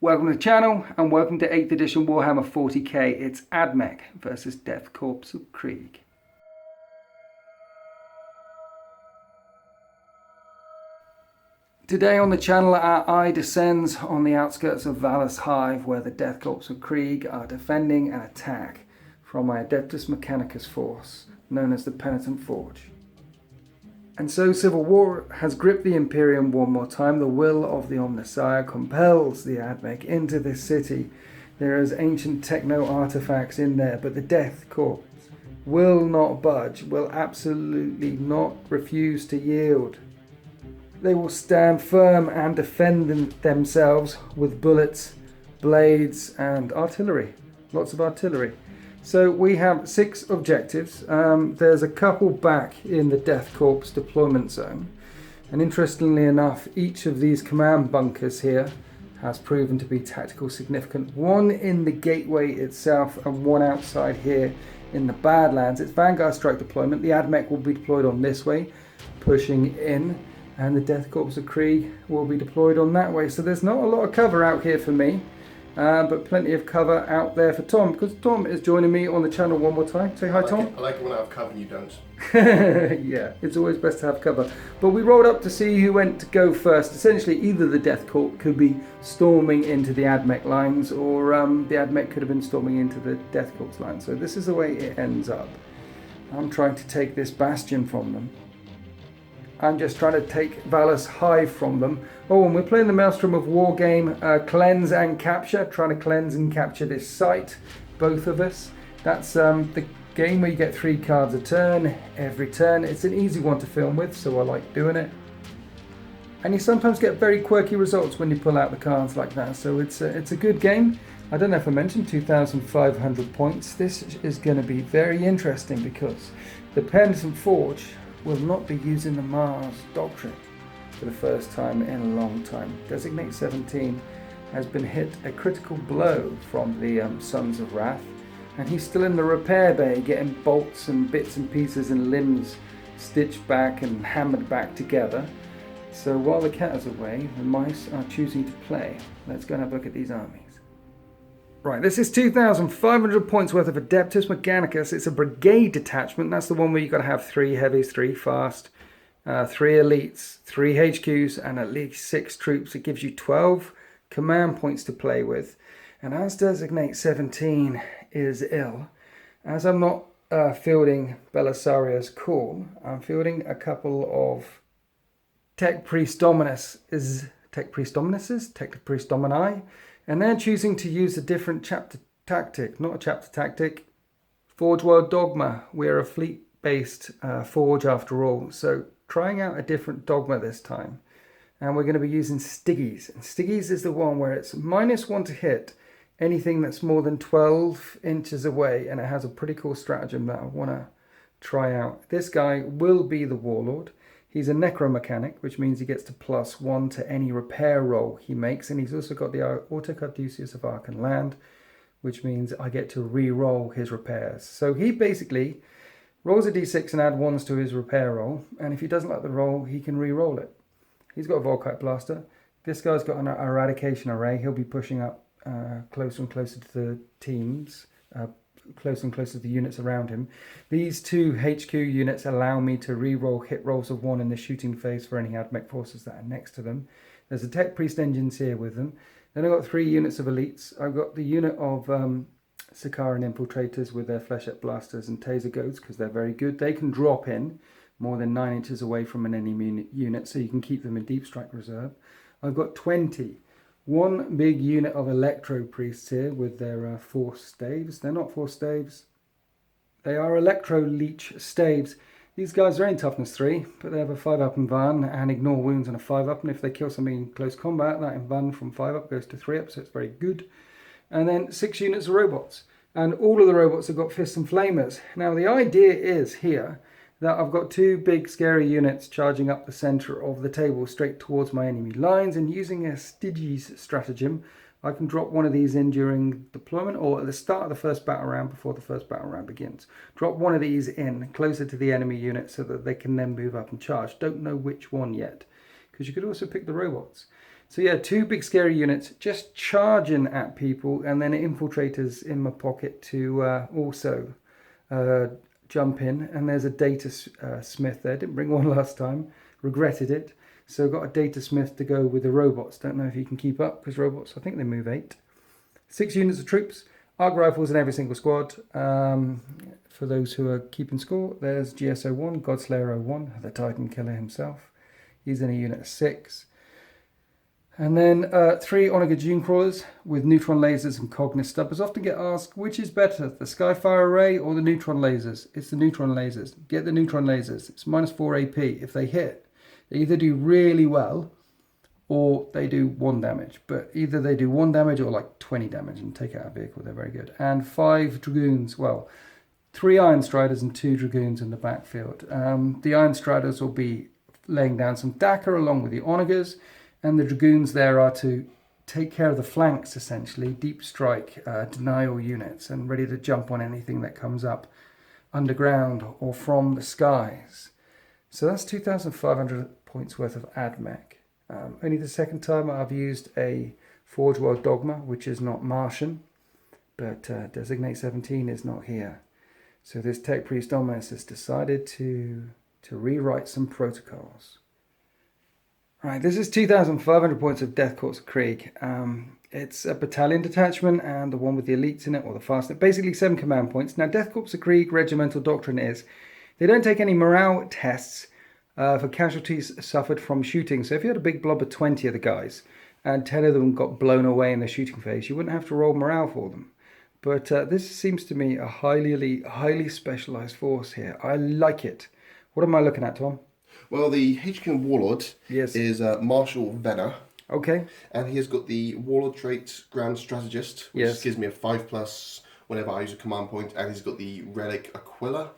Welcome to the channel and welcome to 8th edition Warhammer 40k. It's Admech versus Corps of Krieg. Today on the channel our eye descends on the outskirts of Valor's Hive where the Corps of Krieg are defending an attack from my Adeptus Mechanicus force known as the Penitent Forge. And so civil war has gripped the Imperium one more time. The will of the Omnissiah compels the Admech into this city. There is ancient techno artifacts in there, but the Death Corps will not budge, will absolutely not refuse to yield. They will stand firm and defend themselves with bullets, blades and artillery. Lots of artillery. So we have 6 objectives. There's a couple back in the Death Corps deployment zone. And interestingly enough, each of these command bunkers here has proven to be tactical significant. One in the gateway itself and one outside here in the Badlands. It's Vanguard Strike deployment. The Admech will be deployed on this way, pushing in. And the Death Corps of Krieg will be deployed on that way. So there's not a lot of cover out here for me. But plenty of cover out there for Tom, because Tom is joining me on the channel one more time. Say hi, Tom. I like it when I have cover and you don't. Yeah, it's always best to have cover. But we rolled up to see who went to go first. Essentially, either the Death Corps could be storming into the Admech lines, or the Admech could have been storming into the Death Corps lines. So this is the way it ends up. I'm trying to take this bastion from them. I'm just trying to take Valor's Hive from them. Oh, and we're playing the Maelstrom of War game, Cleanse and Capture. Trying to cleanse and capture this site, both of us. That's the game where you get 3 cards a turn, every turn. It's an easy one to film with, so I like doing it. And you sometimes get very quirky results when you pull out the cards like that, so it's a good game. I don't know if I mentioned 2,500 points. This is going to be very interesting because the Penitent Forge will not be using the Mars Doctrine for the first time in a long time. Designate 17 has been hit a critical blow from the Sons of Wrath, and he's still in the repair bay getting bolts and bits and pieces and limbs stitched back and hammered back together. So while the cat is away, the mice are choosing to play. Let's go and have a look at these armies. Right, this is 2,500 points worth of Adeptus Mechanicus. It's a brigade detachment. That's the one where you've got to have 3 heavies, 3 fast, 3 elites, 3 HQs, and at least 6 troops. It gives you 12 command points to play with. And as Designate 17 is ill, as I'm not fielding Belisaria's call, I'm fielding a couple of Tech Priest Dominuses, Tech Priest Domini. And they're choosing to use a different chapter tactic, not a chapter tactic. Forge World Dogma. We're a fleet-based forge after all. So trying out a different dogma this time. And we're going to be using Stiggies. And Stiggies is the one where it's -1 to hit anything that's more than 12 inches away. And it has a pretty cool stratagem that I want to try out. This guy will be the Warlord. He's a necromechanic, which means he gets to +1 to any repair roll he makes. And he's also got the Autocarduceus of Ark and Land, which means I get to re-roll his repairs. So he basically rolls a d6 and add 1s to his repair roll. And if he doesn't like the roll, he can re-roll it. He's got a Volkite Blaster. This guy's got an Eradication Array. He'll be pushing up closer and closer to the teams, closer and closer to the units around him. These 2 HQ units allow me to re-roll hit rolls of 1 in the shooting phase for any Admech forces that are next to them. There's a Tech Priest Engineer with them. Then I've got 3 units of elites. I've got the unit of Sikaran Infiltrators with their Flechette Blasters and Taser Goats because they're very good. They can drop in more than 9 inches away from an enemy unit, so you can keep them in Deep Strike Reserve. I've got 1 big unit of Electro Priests here with their Force Staves. They're not Force Staves. They are Electro Leech Staves. These guys are only toughness 3, but they have a 5-up Invan and ignore wounds and a 5-up. And if they kill something in close combat, that Invan from 5-up goes to 3-up, so it's very good. And then 6 units of robots. And all of the robots have got Fists and Flamers. Now the idea is here that I've got 2 big scary units charging up the center of the table straight towards my enemy lines, and using a Stygies stratagem I can drop one of these in during deployment or at the start of the first battle round before the first battle round begins. Drop one of these in closer to the enemy unit so that they can then move up and charge. Don't know which one yet, because you could also pick the robots. So yeah, 2 big scary units just charging at people, and then infiltrators in my pocket to also jump in. And there's a data smith there. Didn't bring one last time. Regretted it. So got a data smith to go with the robots. Don't know if you can keep up, because robots, I think they move 8. 6 units of troops. Arc rifles in every single squad. For those who are keeping score, there's GSO1, Godslayer 01, the Titan Killer himself. He's in a unit of 6. And then 3 Onaga Dune Crawlers with neutron lasers and Cognis stubbers. Often get asked, which is better, the Skyfire Array or the neutron lasers? It's the neutron lasers. Get the neutron lasers. It's -4 AP. If they hit, they either do really well or they do 1 damage. But either they do 1 damage or like 20 damage and take out a vehicle. They're very good. And 5 Dragoons. Well, 3 Iron Striders and 2 Dragoons in the backfield. The Iron Striders will be laying down some Dakar along with the Onagas. And the Dragoons there are to take care of the flanks, essentially. Deep strike, denial units, and ready to jump on anything that comes up underground or from the skies. So that's 2,500 points worth of Admech. Only the second time I've used a Forge World Dogma, which is not Martian, but Designate 17 is not here. So this Tech Priest Dominus has decided to rewrite some protocols. Right, this is 2,500 points of Death Corps of Krieg. It's a battalion detachment and the one with the elites in it, or the fast. Basically 7 command points. Now, Death Corps of Krieg regimental doctrine is they don't take any morale tests for casualties suffered from shooting. So if you had a big blob of 20 of the guys and 10 of them got blown away in the shooting phase, you wouldn't have to roll morale for them. But this seems to me a highly elite, highly specialized force here. I like it. What am I looking at, Tom? Well, the HQ Warlord is Marshal Venner. Okay. And he has got the Warlord trait Grand Strategist, which gives me a 5+ whenever I use a command point. And he's got the Relic Aquila,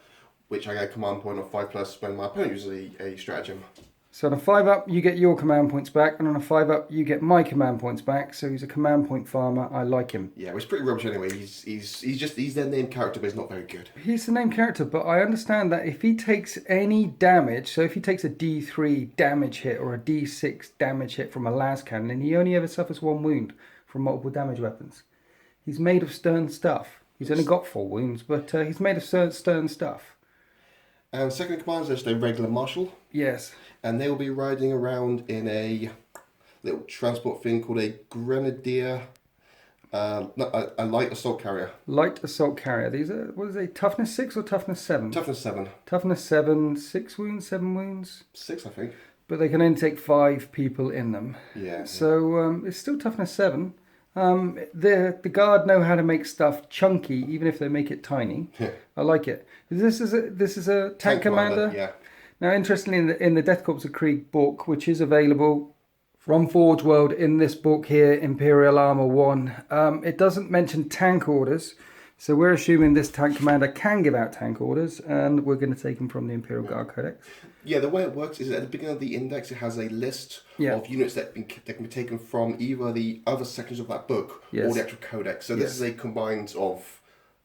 which I get a command point of 5+ when my opponent uses a stratagem. So on a 5-up, you get your command points back, and on a 5-up, you get my command points back. So he's a command point farmer. I like him. Yeah, well, he's pretty rubbish anyway. He's their named character, but he's not very good. He's the named character, but I understand that if he takes any damage, so if he takes a D3 damage hit or a D6 damage hit from a las cannon, he only ever suffers 1 wound from multiple damage weapons. He's made of stern stuff. He's only got 4 wounds, but he's made of stern stuff. And second in command is just a regular marshal. Yes. And they will be riding around in a little transport thing called a grenadier, a light assault carrier. Light assault carrier. These are, what is it, toughness 6 or toughness 7? Toughness 7. Toughness 7, 6 wounds, 7 wounds? 6, I think. But they can only take 5 people in them. Yeah. So it's still toughness 7. The guard know how to make stuff chunky, even if they make it tiny. I like it. This is a tank commander. Yeah. Now, interestingly, in the Death Corps of Krieg book, which is available from Forge World in this book here, Imperial Armor 1, it doesn't mention tank orders. So we're assuming this tank commander can give out tank orders, and we're going to take them from the Imperial Guard Codex. Yeah, the way it works is at the beginning of the index, it has a list of units that can be taken from either the other sections of that book or the actual codex. So this is a combined of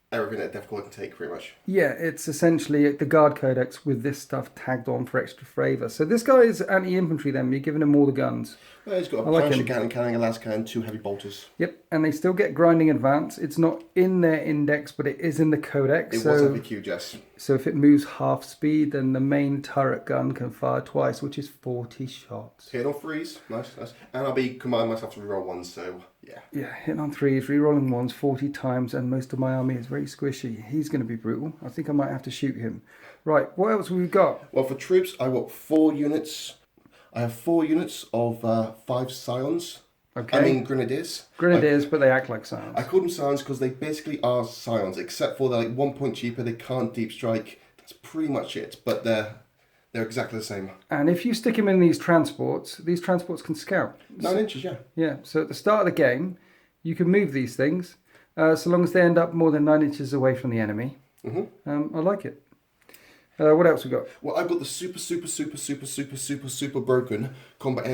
everything that Death Corps can take, pretty much. Yeah, it's essentially the Guard Codex with this stuff tagged on for extra flavour. So this guy is anti-infantry then, you're giving him all the guns. Well, he's got a parachute cannon carrying a las cannon, 2 heavy bolters. Yep, and they still get grinding advance. It's not in their index, but it is in the codex. It was FAQ, Jess. So if it moves half speed, then the main turret gun can fire twice, which is 40 shots. Hit on 3s, nice. And I'll be commanding myself to reroll 1s, so yeah. Yeah, hitting on 3s, rerolling 1s 40 times, and most of my army is very squishy. He's going to be brutal. I think I might have to shoot him. Right, what else have we got? Well, for troops, I got 4 units. I have 4 units of 5 scions. Okay. I mean Grenadiers. Grenadiers, but they act like scions. I call them scions because they basically are scions, except for they're like 1 point cheaper. They can't deep strike. That's pretty much it. But they're exactly the same. And if you stick them in these transports can scout. 9 inches, yeah. Yeah. So at the start of the game, you can move these things, so long as they end up more than 9 inches away from the enemy. I like it. What else we got? Well, I've got the super broken combat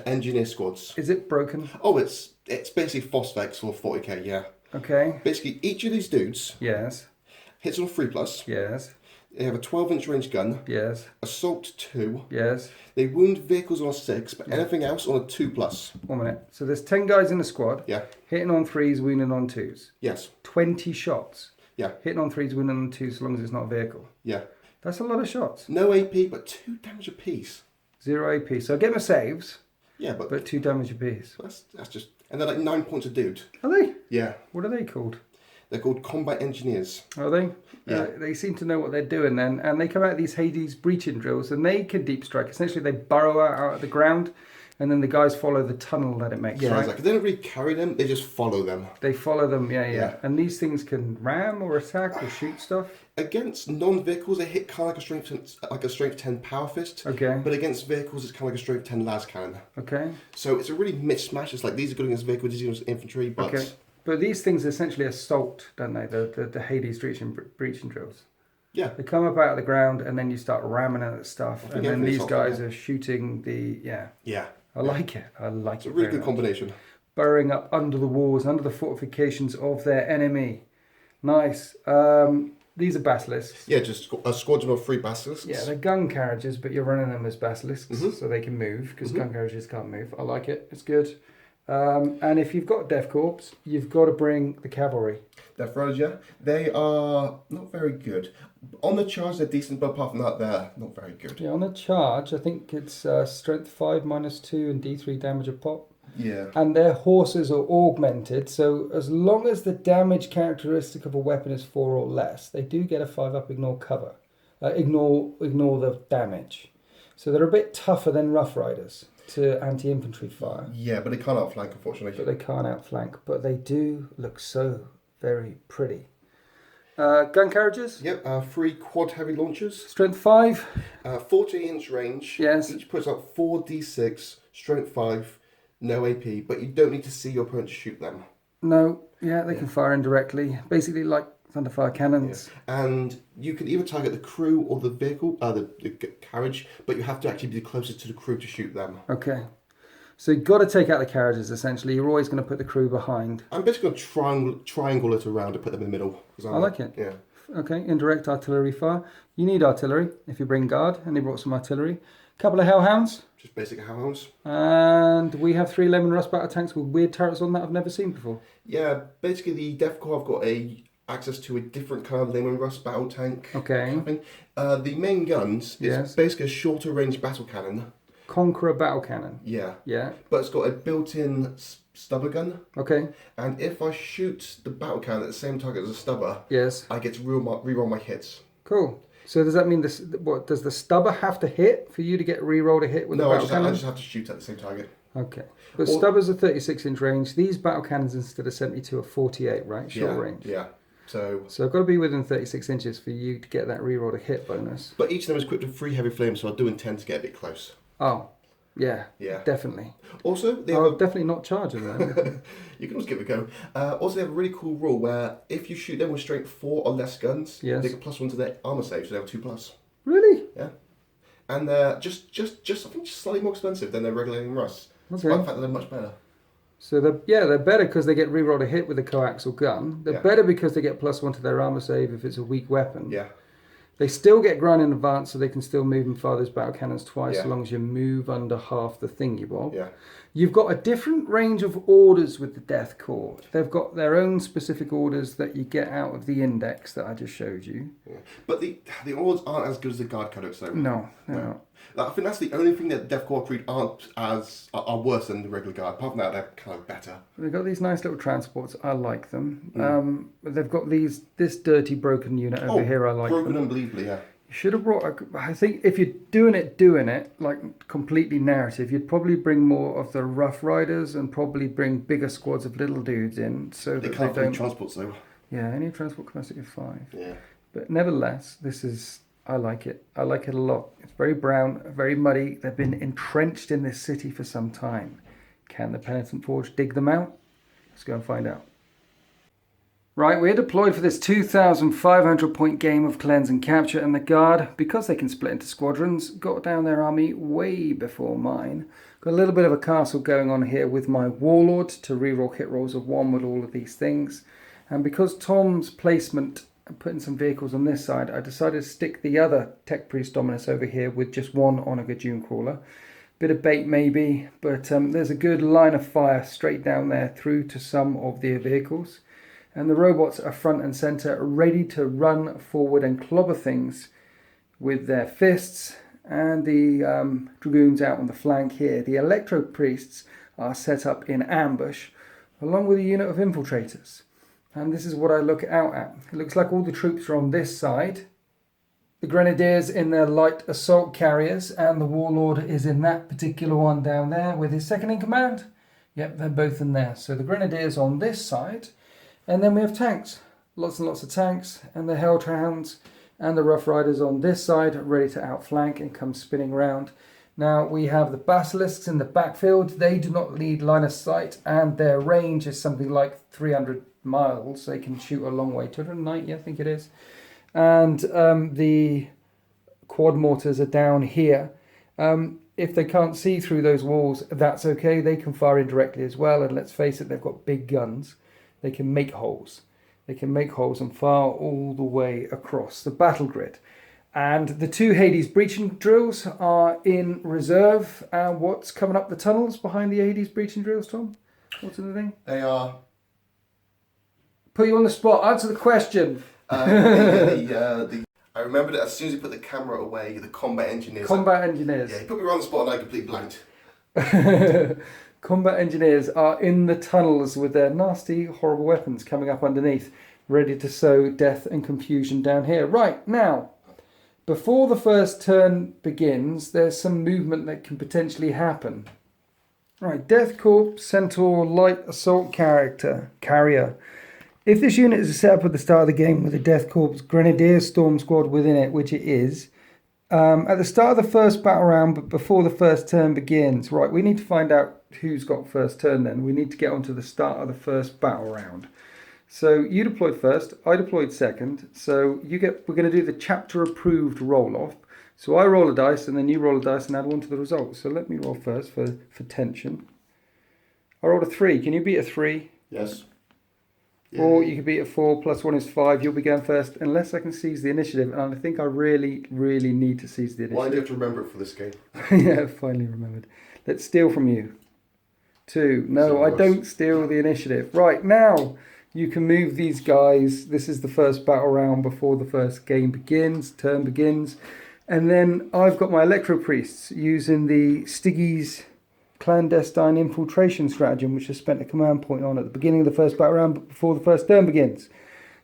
engineer squads. Is it broken? Oh, it's basically Phosphex for 40k, yeah. Okay. Basically, each of these dudes hits on 3+. Yes. They have a 12-inch range gun. Yes. Assault 2. Yes. They wound vehicles on a 6, but anything else on a 2+. 1 minute. So there's 10 guys in the squad. Yeah. Hitting on 3s, wounding on 2s. Yes. 20 shots. Yeah. Hitting on 3s, wounding on 2s, as long as it's not a vehicle. Yeah. That's a lot of shots. No AP, but 2 damage apiece. 0 AP. So I get my saves. Yeah, but 2 damage apiece. That's just... And they're like 9 points a dude. Are they? Yeah. What are they called? They're called combat engineers. Are they? Yeah. They seem to know what they're doing then. And they come out of these Hades breaching drills and they can deep strike. Essentially, they burrow out of the ground and then the guys follow the tunnel that it makes, Yeah, right? exactly. They don't really carry them, they just follow them. They follow them, yeah. Yeah. And these things can ram or attack or shoot stuff? Against non-vehicles, they hit kind of like a strength 10 power fist. Okay. But against vehicles, it's kind of like a strength 10 las cannon. Okay. So it's a really mismatch. It's like these are good against vehicles, these are against infantry, but... Okay. But these things essentially assault, don't they? The Hades breaching drills. Yeah. They come up out of the ground and then you start ramming at stuff. And then these guys yeah. are shooting the... Yeah. Yeah. I like it. I like It's it a really very good much. combination. Burrowing up under the walls, under the fortifications of their enemy. Nice. These are basilisks. Yeah, just a squadron of 3 basilisks. Yeah, they're gun carriages, but you're running them as basilisks, so they can move, because gun carriages can't move. I like it. It's good. And if you've got Death Corps, you've got to bring the cavalry. Death Riders, yeah. They are not very good. On the charge, they're decent, but apart from that, they're not very good. Yeah, on the charge, I think it's strength 5 -2 and D3 damage a pop. Yeah. And their horses are augmented, so as long as the damage characteristic of a weapon is 4 or less, they do get a 5-up ignore cover. Ignore the damage. So they're a bit tougher than Rough Riders to anti-infantry fire. Yeah, but they can't outflank, unfortunately. But they can't outflank, but they do look so very pretty. Gun carriages? Yep, 3 quad heavy launchers. Strength 5. 40-inch range. Yes. Each puts out 4d6, strength 5, no AP, but you don't need to see your opponent to shoot them. No, yeah, they can fire indirectly. Basically like thunderfire cannons. Yeah. And you can either target the crew or the vehicle, the carriage, but you have to actually be the closest to the crew to shoot them. Okay. So you've got to take out the carriages, essentially. You're always going to put the crew behind. I'm basically going to triangle it around and put them in the middle. I like it. Yeah. Okay, indirect artillery fire. You need artillery if you bring guard, and they brought some artillery. Couple of hellhounds. Just basic hellhounds. And we have 3 Lemon Rust battle tanks with weird turrets on that I've never seen before. Yeah, basically the Death Corps have got access to a different kind of Lemon Rust battle tank. Okay. The main guns is basically a shorter range battle cannon. Conqueror battle cannon. Yeah. Yeah. But it's got a built-in stubber gun. Okay. And if I shoot the battle cannon at the same target as a stubber, yes, I get to reroll my hits. Cool. So does that mean this? What does the stubber have to hit for you to get rerolled a hit with the battle cannon? No, I just have to shoot at the same target. Okay. But stubbers are 36-inch range. These battle cannons instead of 72 are 48, right? Short range. Yeah. So I've got to be within 36 inches for you to get that reroll a hit bonus. But each of them is equipped with 3 heavy flames, so I do intend to get a bit close. Oh. Yeah, yeah, definitely. Also, they have definitely not charging them. You can just give it a go. Also, they have a really cool rule where if you shoot them with strength 4 or less guns, they get +1 to their armor save, so they have 2+. Really? Yeah. And they're just I think just slightly more expensive than their regular Russ. Okay. Despite the fact that they're much better. So they're better because they get rerolled a hit with a coaxial gun. They're better because they get +1 to their armor save if it's a weak weapon. Yeah. They still get grind in advance, so they can still move and fire those battle cannons twice, so long as you move under half the thingy bob. Yeah. You've got a different range of orders with the Death Corps. They've got their own specific orders that you get out of the index that I just showed you. Yeah. But the orders aren't as good as the Guard Codex, though. No, they're not. I think that's the only thing that Death Corps Krieg are worse than the regular Guard. Apart from that, they're kind of better. They've got these nice little transports. I like them. They've got this dirty broken unit over here. I like broken them. Unbelievably, yeah. You should have brought. I think if you're doing it like completely narrative, you'd probably bring more of the Rough Riders and probably bring bigger squads of little dudes in, so that they don't transport though. Yeah, any transport capacity of 5. Yeah. But nevertheless, this is. I like it. I like it a lot. It's very brown, very muddy. They've been entrenched in this city for some time. Can the Penitent Forge dig them out? Let's go and find out. Right, we're deployed for this 2,500 point game of cleanse and capture, and the Guard, because they can split into squadrons, got down their army way before mine. Got a little bit of a castle going on here with my Warlord to reroll hit rolls of 1 with all of these things. And because Tom's placement putting some vehicles on this side, I decided to stick the other Tech Priest Dominus over here with just one Onager Dune Crawler. Bit of bait maybe, but there's a good line of fire straight down there through to some of the vehicles. And the robots are front and center, ready to run forward and clobber things with their fists. And the Dragoons out on the flank here. The Electro Priests are set up in ambush, along with a unit of infiltrators. And this is what I look out at. It looks like all the troops are on this side. The Grenadiers in their light assault carriers, and the Warlord is in that particular one down there with his second in command. Yep, they're both in there. So the Grenadiers on this side, and then we have tanks. Lots and lots of tanks, and the Hellhounds and the Rough Riders on this side, ready to outflank and come spinning round. Now we have the Basilisks in the backfield. They do not need line of sight, and their range is something like 300 miles. They can shoot a long way, 290 I think it is. And the quad mortars are down here. If they can't see through those walls, that's okay. They can fire indirectly as well. And let's face it, they've got big guns. They can make holes. They can make holes and fire all the way across the battle grid. And the two Hades breaching drills are in reserve. What's coming up the tunnels behind the Hades breaching drills, Tom? What's in the thing? They are... Put you on the spot. Answer the question. I remember that as soon as you put the camera away, the combat engineers. Engineers. Yeah, you put me on the spot and I completely blanked. Combat engineers are in the tunnels with their nasty, horrible weapons coming up underneath, ready to sow death and confusion down here. Right, now, before the first turn begins, there's some movement that can potentially happen. Right, Death Corp, Centaur, Light Assault Carrier. If this unit is set up at the start of the game with a Death Corps Grenadier Storm Squad within it, which it is, at the start of the first battle round, but before the first turn begins, right, we need to find out who's got first turn then. We need to get onto the start of the first battle round. So you deployed first, I deployed second, so we're going to do the chapter approved roll off. So I roll a dice and then you roll a dice and add one to the results. So let me roll first for tension. I rolled a 3. Can you beat a 3? Yes. Yeah. Or you could beat a 4, plus 1 is 5. You'll be going first, unless I can seize the initiative. And I think I really, really need to seize the initiative. Why do you have to remember it for this game? Yeah, finally remembered. Let's steal from you. 2. No, I don't steal the initiative. Right, now you can move these guys. This is the first battle round before the first game begins, turn begins. And then I've got my Electro Priests using the Stiggy's clandestine infiltration stratagem, which I spent a command point on at the beginning of the first battle round, but before the first turn begins.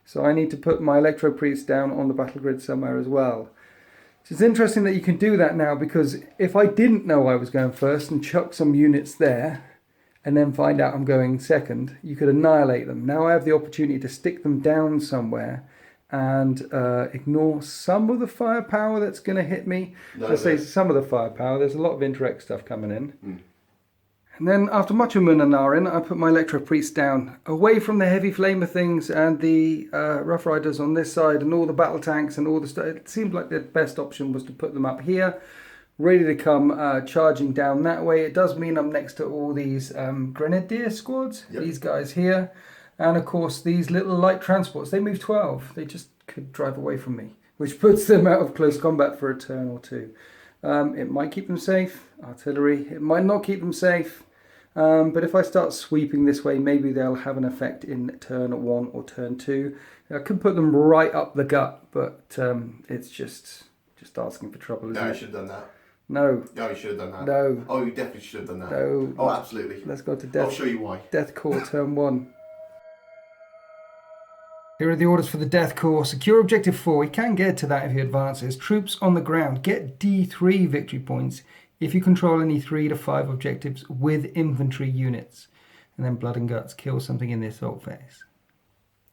So I need to put my Electro Priests down on the battle grid somewhere as well. So it's interesting that you can do that now, because if I didn't know I was going first and chuck some units there and then find out I'm going second, you could annihilate them. Now I have the opportunity to stick them down somewhere and ignore some of the firepower that's going to hit me. Let's say some of the firepower. There's a lot of indirect stuff coming in. And then after much umming and ahhing, I put my Electro Priest down, away from the heavy flamer things and the Rough Riders on this side and all the battle tanks and all the stuff. It seemed like the best option was to put them up here, ready to come charging down that way. It does mean I'm next to all these Grenadier squads, these guys here. And of course these little light transports, they move 12. They just could drive away from me, which puts them out of close combat for a turn or two. It might keep them safe, artillery. It might not keep them safe. But if I start sweeping this way, maybe they'll have an effect in turn 1 or turn 2. I could put them right up the gut, but it's just asking for trouble, isn't it? No, you should have done that. No. No, you should have done that. No. Oh, you definitely should have done that. No. Oh, absolutely. Let's go to Death. I'll show you why. Death Corps turn 1. Here are the orders for the Death Corps. Secure Objective 4. You can get to that if he advances. Troops on the ground. Get D3 victory points if you control any 3 to 5 objectives with infantry units. And then Blood and Guts. Kill something in the assault phase.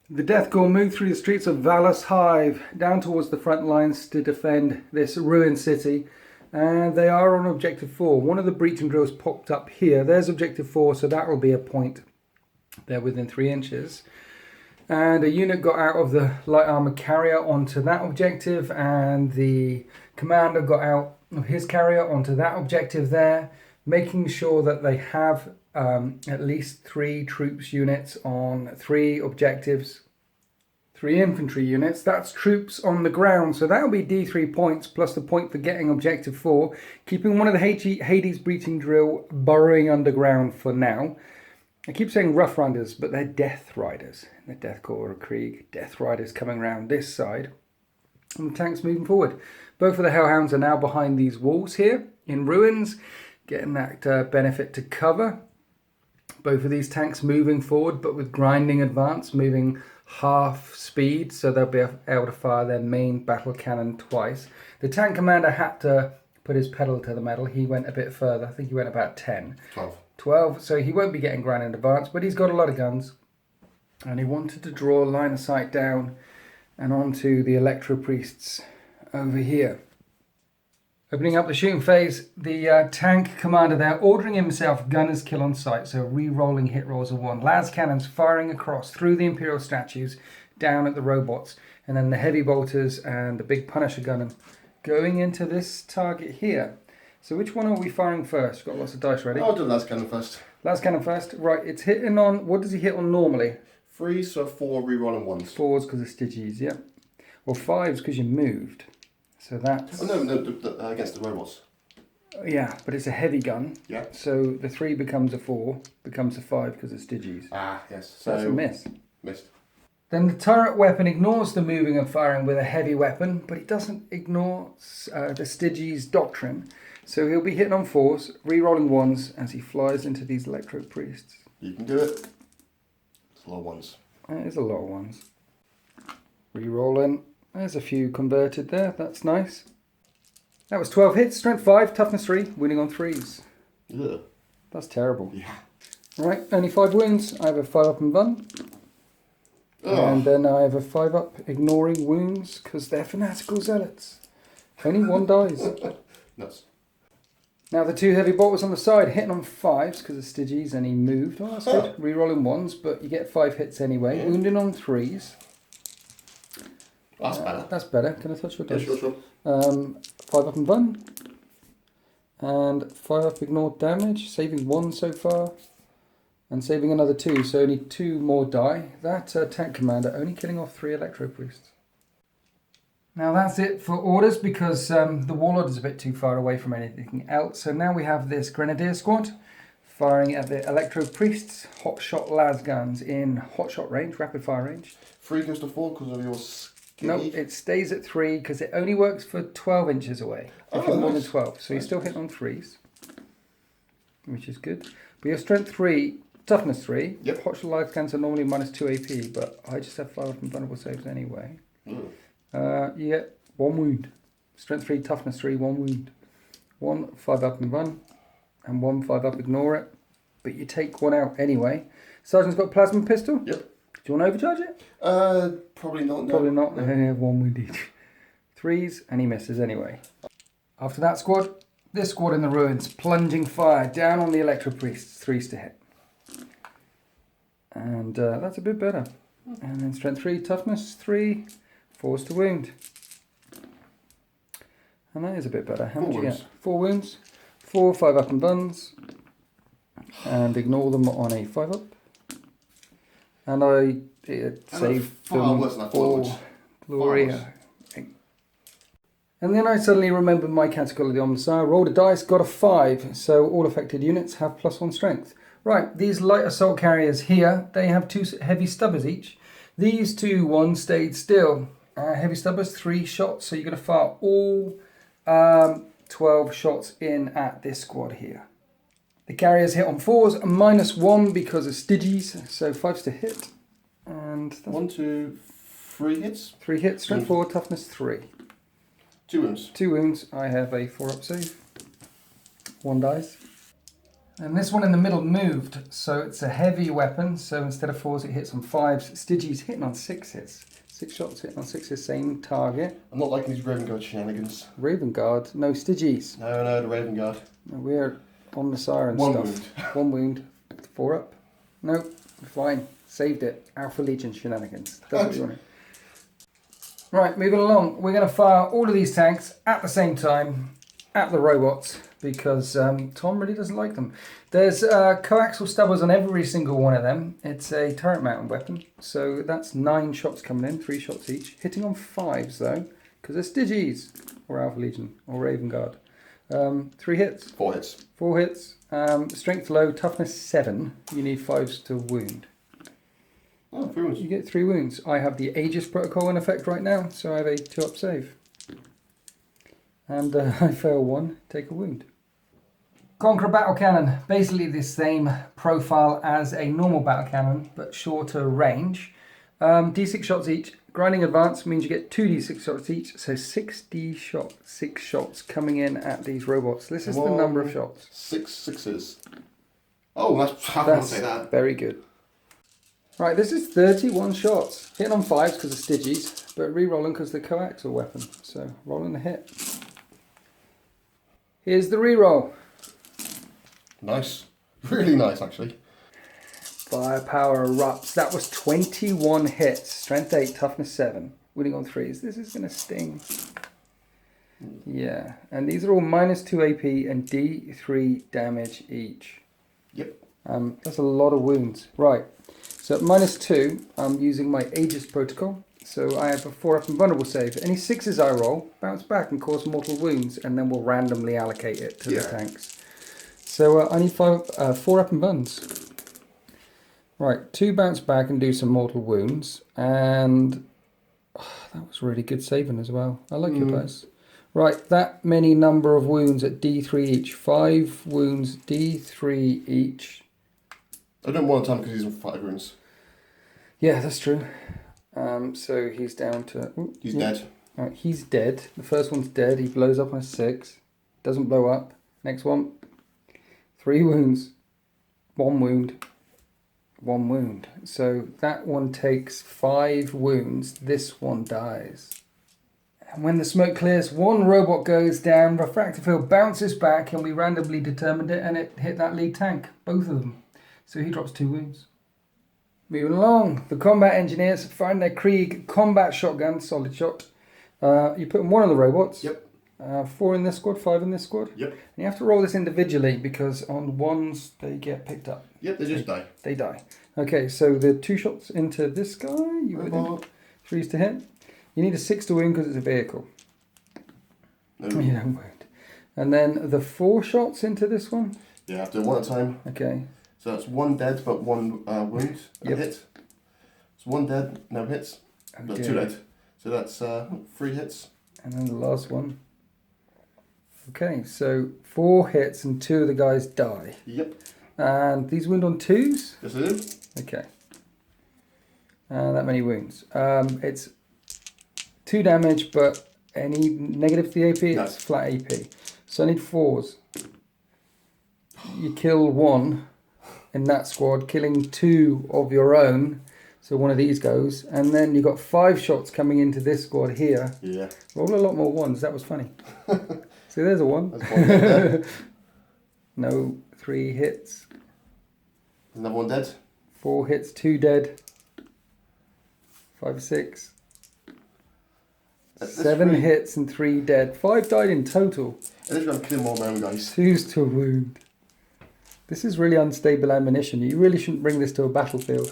The Death Corps move through the streets of Valus Hive down towards the front lines to defend this ruined city. And they are on Objective 4. One of the breaching drills popped up here. There's Objective 4, so that will be a point. They're within 3 inches. And a unit got out of the light armor carrier onto that objective, and the commander got out of his carrier onto that objective there, making sure that they have at least 3 troops units on 3 objectives 3 infantry units. That's troops on the ground. So that'll be D3 points plus the point for getting objective 4. Keeping one of the Hades breaching drill burrowing underground for now. I keep saying Rough Riders, but they're Death Riders. The Death Corps of Krieg. Death Riders coming around this side. And the tanks moving forward. Both of the Hellhounds are now behind these walls here in ruins. Getting that benefit to cover. Both of these tanks moving forward, but with grinding advance, moving half speed, so they'll be able to fire their main battle cannon twice. The tank commander had to put his pedal to the metal. He went a bit further. I think he went about 10. 12, so he won't be getting grinding advance, but he's got a lot of guns. And he wanted to draw a line of sight down and onto the Electro Priests over here. Opening up the shooting phase, the tank commander there ordering himself gunner's kill on sight, so re-rolling hit rolls of 1. Las cannons firing across through the Imperial statues down at the robots, and then the heavy bolters and the big Punisher gunner going into this target here. So which one are we firing first? Got lots of dice ready. I'll do las cannon first. Las cannon first. Right, it's hitting on, what does he hit on normally? 3, so 4 re-rolling 1s. 4s because of Stygies, yeah. Well, 5s because you moved. So that's... Oh, no, against the robots. Yeah, but it's a heavy gun. Yeah. So the 3 becomes a 4, becomes a 5 because of Stygies. Ah, yes. So that's a miss. Missed. Then the turret weapon ignores the moving and firing with a heavy weapon, but it doesn't ignore the Stygies doctrine. So he'll be hitting on 4s, re-rolling 1s as he flies into these Electro Priests. You can do it. It's a lot of 1s. That is a lot of 1s. Re-rolling. There's a few converted there. That's nice. That was 12 hits, strength 5, toughness 3, winning on 3s. Ugh. That's terrible. Yeah. Right, only 5 wounds. I have a 5 up and run. And then I have a 5 up ignoring wounds because they're fanatical zealots. Only 1 dies. Nuts. Now the 2 heavy bolters on the side hitting on 5s because of Stygies and he moved. Oh, that's good. Rerolling 1s, but you get 5 hits anyway. Yeah. Wounding on 3s. That's better. That's better. Can I touch your dice? Yeah, sure. 5 up and run. And 5 up ignored damage. Saving 1 so far. And saving another 2. So only 2 more die. That tank commander only killing off 3 Electro Priests. Now that's it for orders because the Warlord is a bit too far away from anything else. So now we have this Grenadier squad firing at the Electro Priests. Hot shot las guns in hot shot range, rapid fire range. 3 goes to 4 because of your No, it stays at 3 because it only works for 12 inches away. If you're more than 12. So you're still hitting on 3s, which is good. But your strength 3, toughness 3. Yep. Hot shot las guns are normally minus 2 AP, but I just have 5 up and vulnerable saves anyway. You get 1 wound. Strength 3, toughness 3, 1 wound. 1 5 up and run, and 1 5 up ignore it. But you take 1 out anyway. Sergeant's got a plasma pistol. Yep. Do you want to overcharge it? Probably not. No. Probably not. They only have 1 wound each. 3s, and he misses anyway. After that squad, this squad in the ruins, plunging fire down on the Electro Priests, 3s to hit. And that's a bit better. And then strength 3, toughness 3. 4s to wound. And that is a bit better. How much do you get? 4 wounds. 4 5 up and buns. And ignore them on a 5 up. And I saved them for glory. And then I suddenly remembered my category on the side. Rolled a dice, got a 5. So all affected units have +1 strength. Right, these light assault carriers here, they have 2 heavy stubbers each. These 2, 1 stayed still. Heavy stubbers, 3 shots, so you're going to fire all 12 shots in at this squad here. The carriers hit on 4s, -1 because of Stygies, so 5s to hit. And 1, 2, 3 hits. 3 hits, strength 4, toughness 3. 2 wounds. 2 wounds, I have a 4 up save. 1 dies. And this one in the middle moved, so it's a heavy weapon, so instead of 4s it hits on 5s. Stygies hitting on 6 hits. 6 shots hitting on 6s, same target. I'm not liking these Raven Guard shenanigans. Raven Guard, no Stygies. No, the Raven Guard. We're on the siren 1 stuff. wound. 1 wound. 4 up. No, fine. Saved it. Alpha Legion shenanigans. That's what you wanted. Right, moving along. We're going to fire all of these tanks at the same time at the robots. because Tom really doesn't like them. There's coaxial stubbers on every single one of them. It's a turret mounted weapon, so that's 9 shots coming in, 3 shots each. Hitting on 5s though, because they're Stygies, or Alpha Legion, or Raven Guard. 3 hits. 4 hits. 4 hits. Strength low, toughness 7. You need 5s to wound. Oh, 3 wounds. You get 3 wounds. I have the Aegis protocol in effect right now, so I have a 2-up save. And I fail 1, take a wound. Conqueror battle cannon, basically the same profile as a normal battle cannon, but shorter range. D6 shots each. Grinding advance means you get 2d6 shots each, so 6 shots coming in at these robots. This is the number of shots. 6 sixes. Oh, I can't say that. Very good. Right, this is 31 shots. Hitting on 5s because of Stygies, but re-rolling because they're coaxial weapon. So rolling the hit. Here's the re-roll. Nice. Really nice, actually. Firepower erupts. That was 21 hits. Strength 8, toughness 7. Winning on 3s. This is going to sting. Yeah. And these are all -2 AP and D3 damage each. Yep. That's a lot of wounds. Right. So at -2, I'm using my Aegis protocol. So I have a 4-up and vulnerable save. Any 6s I roll, bounce back and cause mortal wounds, and then we'll randomly allocate it to the tanks. So I need 4-up and buns. Right, 2 bounce back and do some mortal wounds, and that was really good saving as well. I like your dice. Right, that many number of wounds at D3 each. 5 wounds, D3 each. I don't want time because he's on 5 wounds. Yeah, that's true. So he's down to... He's dead. Right, he's dead. The first one's dead. He blows up on a 6. Doesn't blow up. Next one. 3 wounds. 1 wound. 1 wound. So that one takes 5 wounds. This one dies. And when the smoke clears, 1 robot goes down. Refractor field bounces back, and we randomly determined it, and it hit that lead tank. Both of them. So he drops 2 wounds. Moving along, the combat engineers find their Krieg combat shotgun, solid shot. You put 1 on the robots. Yep. 4 in this squad, 5 in this squad. Yep. And you have to roll this individually because on 1s they get picked up. Yep, they just die. They die. Okay, so the 2 shots into this guy. You would 3s to hit. You need a 6 to wound because it's a vehicle. No. You don't wound. And then the 4 shots into this one. Yeah, I have to do 1 at a time. Okay. So that's 1 dead, but 1 wound. Yep. Hit. It's 1 dead, no hits. That's 2 dead. So that's 3 hits. And then the last one. Okay, so 4 hits and 2 of the guys die. Yep. And these wound on 2s? Yes, I do. Okay. That many wounds. It's 2 damage, but any negative to the AP, it's flat AP. So I need 4s. You kill 1 in that squad, killing 2 of your own. So one of these goes, and then you've got 5 shots coming into this squad here. Yeah. Roll a lot more 1s. That was funny. So there's a 1. That's 1 dead. No 3 hits. Another 1 dead. 4 hits, 2 dead. 5, 6. 7 hits and 3 dead. 5 died in total. At this rate, I'm killing more of my own guys. 2s to wound. This is really unstable ammunition. You really shouldn't bring this to a battlefield.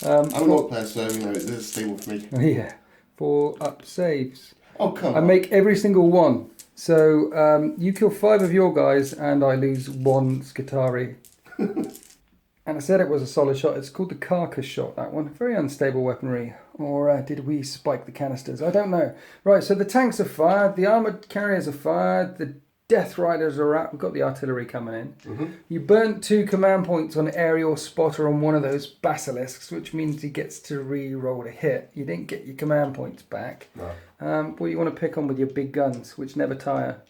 I'm an orc player, so this is stable for me. Yeah. 4-up saves. Oh, come on. I make every single one. So you kill 5 of your guys and I lose 1 Skitari. And I said it was a solid shot. It's called the carcass shot, that one. Very unstable weaponry. Or did we spike the canisters? I don't know. Right, so the tanks are fired. The armoured carriers are fired. The Death Riders are out. We've got the artillery coming in. Mm-hmm. You burnt 2 command points on aerial spotter on one of those basilisks, which means he gets to re-roll a hit. You didn't get your command points back. No. What you want to pick on with your big guns, which never tire.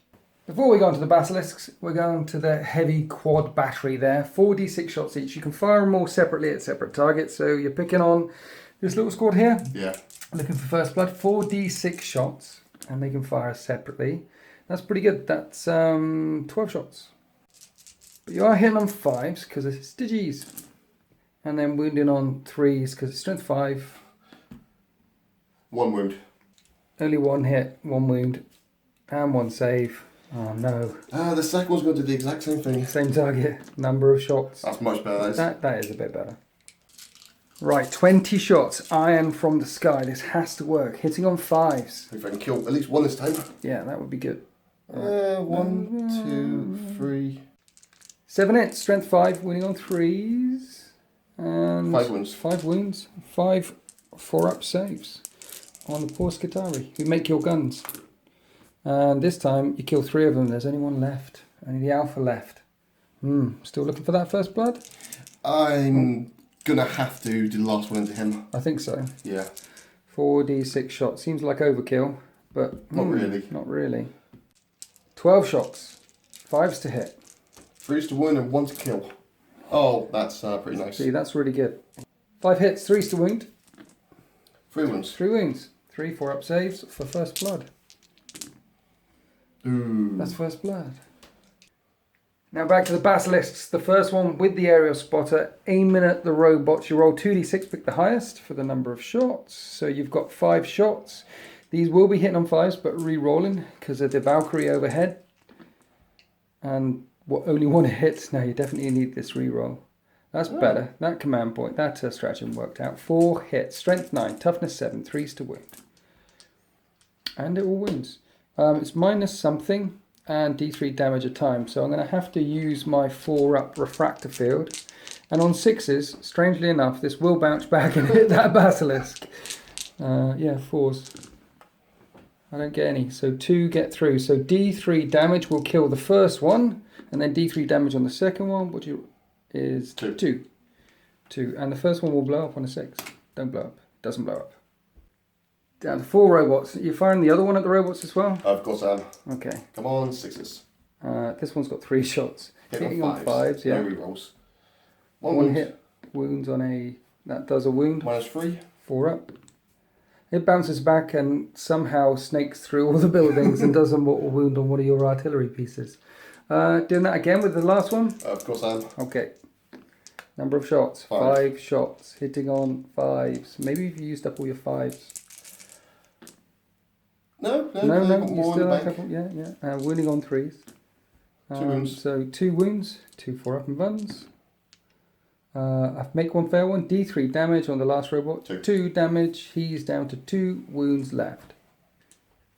Before we go on to the basilisks, we're going to the heavy quad battery there. 4d6 shots each. You can fire them all separately at separate targets. So you're picking on this little squad here. Yeah. Looking for first blood. 4d6 shots, and they can fire separately. That's pretty good. That's 12 shots. But you are hitting on 5s because it's Stygies. And then wounding on 3s because it's strength 5. 1 wound. Only 1 hit, 1 wound, and 1 save. Oh no. The second one's going to do the exact same thing. Same target, number of shots. That's much better. That is a bit better. Right, 20 shots, iron from the sky. This has to work. Hitting on 5s. If I can kill at least one this time. Yeah, that would be good. 1, 2, 3. 7 hits, strength 5, winning on 3s. And 5 wounds. 5 wounds. 5 4-up saves on the poor Skitari, who make your guns. And this time you kill 3 of them. There's only one left. Only the alpha left. Still looking for that first blood? I'm gonna have to do the last one into him. I think so. Yeah. 4d6 shots. Seems like overkill, but not really. Not really. 12 shots. 5s to hit. 3s to wound and 1 to kill. Oh, that's pretty nice. See, that's really good. 5 hits, 3s to wound. 3 wounds. 3 wounds. 3 4-up saves for first blood. Ooh. That's first blood. Now back to the basilisks. The first one with the aerial spotter, aiming at the robots. You roll 2d6, pick the highest for the number of shots. So you've got 5 shots. These will be hitting on 5s, but re-rolling because of the Valkyrie overhead. And only 1 hit. Now you definitely need this re-roll. That's better. That command point, that stratagem worked out. 4 hits, strength 9, toughness 7, 3s to wound. And it all wounds. It's minus something and d3 damage a time. So I'm going to have to use my 4-up refractor field. And on 6s, strangely enough, this will bounce back and hit that basilisk. Yeah, 4s. I don't get any. So 2 get through. So d3 damage will kill the first one. And then d3 damage on the second one, which is 2. 2. And the first one will blow up on a 6. Don't blow up. Doesn't blow up. Down to 4 robots. You're firing the other one at the robots as well? Of course I am. Okay. Come on, 6s. This one's got 3 shots. Hitting on 5s, yeah. No rerolls. 1 hit. Wounds on a... That does a wound. Minus 3. 4 up. It bounces back and somehow snakes through all the buildings and does a mortal wound on one of your artillery pieces. Doing that again with the last one? Of course I am. Okay. Number of shots. 5 shots. Hitting on 5s. Maybe you've used up all your 5s. No. You still have a couple. Yeah. Wounding on 3s. 2 wounds. So 2 wounds. 2 4-up and buns. I make 1 fair one. D3 damage on the last robot. 2 damage. He's down to 2 wounds left.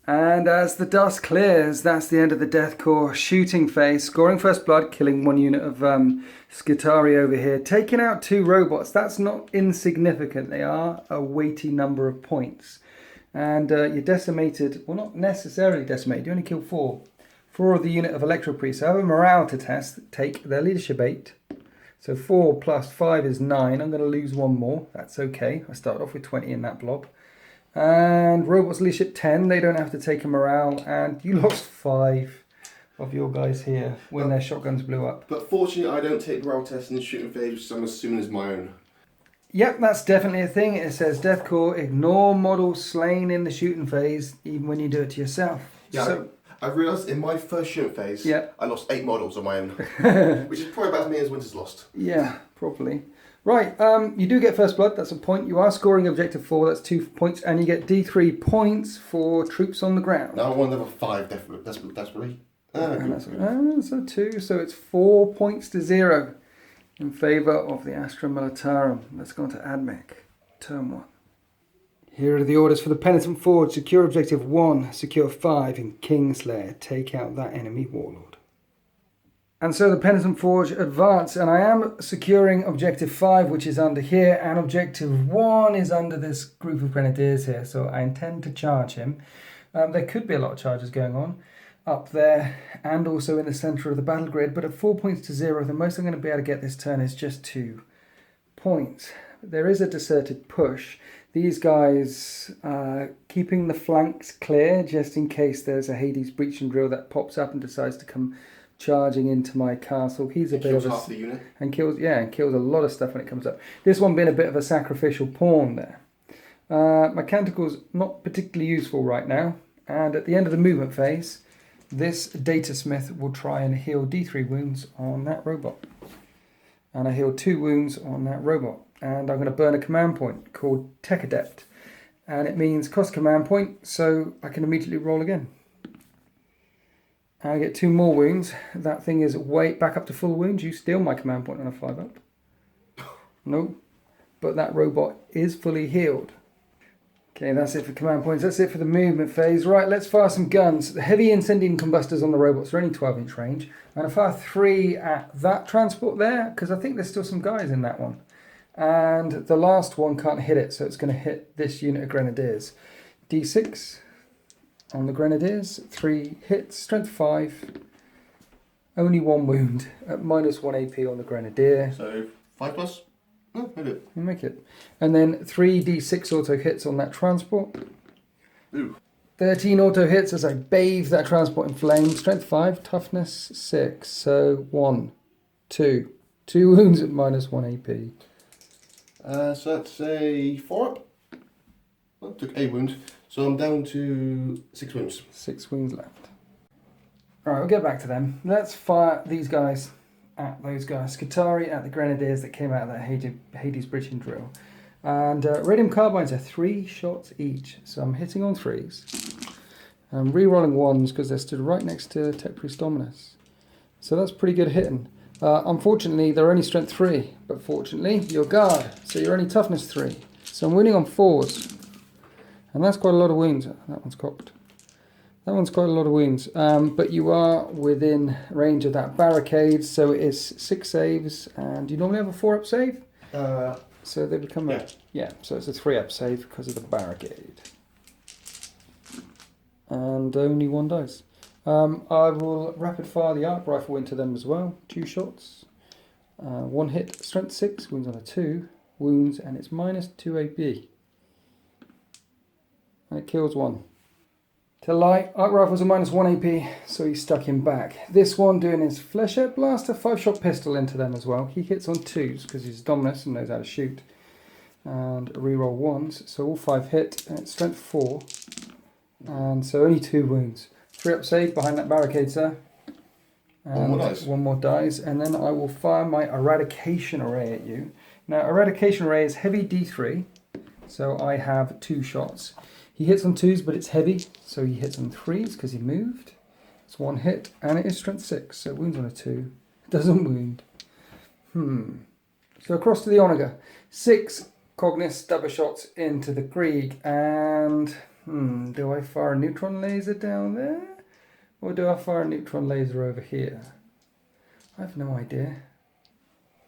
And as the dust clears, that's the end of the Death Corps shooting phase. Scoring first blood, killing 1 unit of Skitari over here. Taking out 2 robots. That's not insignificant. They are a weighty number of points. And you're decimated. Well, not necessarily decimated. You only killed 4. 4 of the unit of Electro Priests. I have a morale to test. Take their leadership 8. So 4 plus 5 is 9. I'm going to lose 1 more. That's okay. I started off with 20 in that blob. And robots leadership 10. They don't have to take a morale. And you lost 5 of your guys here when their shotguns blew up. But fortunately, I don't take morale tests in the shooting phase, which I'm assuming is my own. Yep, that's definitely a thing. It says Death Corps, ignore models slain in the shooting phase, even when you do it to yourself. Yeah, so, I realised in my first shooting phase, I lost 8 models on my own, which is probably about as many as Winter's lost. Yeah, probably. Right, you do get first blood, that's a point. You are scoring objective 4, that's 2 points, and you get D3 points for troops on the ground. Now I want level 5 desperately. So 2, so it's 4 points to 0. In favour of the Astra Militarum. Let's go on to Admech. Turn 1. Here are the orders for the Penitent Forge. Secure objective 1, secure 5 in Kingslayer. Take out that enemy warlord. And so the Penitent Forge advance, and I am securing objective 5, which is under here, and objective 1 is under this group of grenadiers here, so I intend to charge him. There could be a lot of charges going on up there and also in the centre of the battle grid, but at 4 points to 0, the most I'm going to be able to get this turn is just 2 points. There is a deserted push. These guys are keeping the flanks clear just in case there's a Hades breach and drill that pops up and decides to come charging into my castle. He's a bit of a... half the unit. And kills a lot of stuff when it comes up. This one being a bit of a sacrificial pawn there. My canticle's not particularly useful right now, and at the end of the movement phase, this Data Smith will try and heal D3 wounds on that robot. And I heal 2 wounds on that robot. And I'm going to burn a command point called Tech Adept. And it means cost command point, so I can immediately roll again. I get 2 more wounds. That thing is way back up to full wounds. You steal my command point on a 5-up. No, but that robot is fully healed. Okay, that's it for command points. That's it for the movement phase. Right, let's fire some guns. The heavy incendiary combustors on the robots are only 12-inch range. I'm going to fire 3 at that transport there, because I think there's still some guys in that one. And the last one can't hit it, so it's going to hit this unit of grenadiers. D6 on the grenadiers. 3 hits, strength 5. Only 1 wound at -1 AP on the grenadier. So 5+? No, I do. You make it. And then 3 D6 auto hits on that transport. Ooh. 13 auto hits as I bathe that transport in flames. Strength 5, toughness 6. So 1, 2. 2 wounds at -1 AP. So that's a 4-up. I took a wound. So I'm down to 6 wounds. 6 wounds left. Alright, we'll get back to them. Let's fire these guys at those guys. Skitarii at the grenadiers that came out of that Hades bridging drill. And radium carbines are 3 shots each. So I'm hitting on 3s. I'm re-rolling 1s because they're stood right next to Tech Priest Dominus. So that's pretty good hitting. Unfortunately, they're only strength 3. But fortunately, you're guard. So you're only toughness 3. So I'm winning on 4s. And that's quite a lot of wounds. That one's cocked. That one's quite a lot of wounds. But you are within range of that barricade. So it is 6 saves. And you normally have a 4-up save? So they become yeah, so it's a 3-up save because of the barricade. And only 1 dice. I will rapid fire the arc rifle into them as well. 2 shots. 1 hit, strength 6, wounds on a 2. Wounds, and it's -2 AP. And it kills 1. To light, arc rifles are -1 AP, so he's stuck him back. This one doing his flechette blaster, 5-shot pistol into them as well. He hits on 2s because he's Dominus and knows how to shoot. And reroll 1s, so all 5 hit, and it's strength 4. And so only 2 wounds. 3-up save behind that barricade, sir. And 1 more dies. And then I will fire my eradication array at you. Now, eradication array is heavy D3, so I have 2 shots. He hits on 2s, but it's heavy, so he hits on 3s because he moved. It's 1 hit, and it is strength 6, so wounds on a 2. It doesn't wound. So across to the Onager. 6 Cognis double shots into the Krieg, and do I fire a neutron laser down there? Or do I fire a neutron laser over here? I have no idea.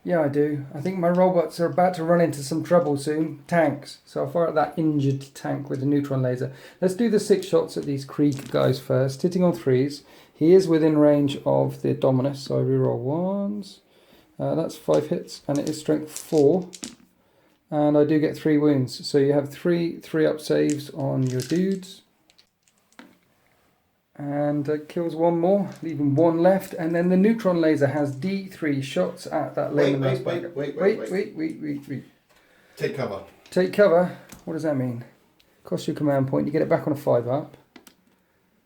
Yeah, I do. I think my robots are about to run into some trouble soon. Tanks. So I'll fire at that injured tank with a neutron laser. Let's do the 6 shots at these Krieg guys first. Hitting on 3s. He is within range of the Dominus, so I reroll 1s. That's 5 hits, and it is strength 4. And I do get 3 wounds. So you have 3 3-up saves on your dudes. And kills 1 more, leaving 1 left. And then the neutron laser has D3 shots at that layman. Wait. Take cover. Take cover? What does that mean? Cost you a command point. You get it back on a 5-up.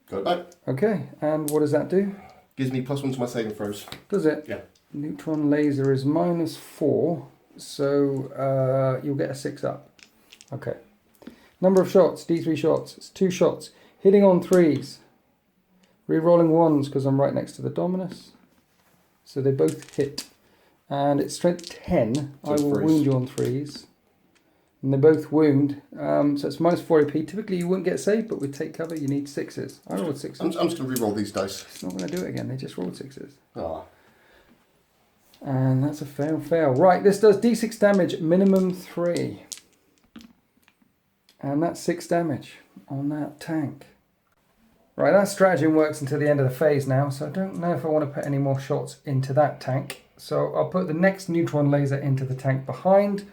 Got it back. Okay, and what does that do? Gives me +1 to my saving throws. Does it? Yeah. Neutron laser is -4, so you'll get a 6-up. Okay. Number of shots, D3 shots. It's 2 shots. Hitting on 3s. Rerolling 1s because I'm right next to the Dominus. So they both hit. And it's strength 10. So I will wound you on 3s. And they both wound. So it's -4 AP. Typically you wouldn't get saved, but with take cover you need 6s. I rolled 6s. I'm just going to reroll these dice. It's not going to do it again. They just rolled 6s. Ah. And that's a fail. Right, this does D6 damage, minimum 3. And that's 6 damage on that tank. Right, that stratagem works until the end of the phase now, so I don't know if I want to put any more shots into that tank. So I'll put the next neutron laser into the tank behind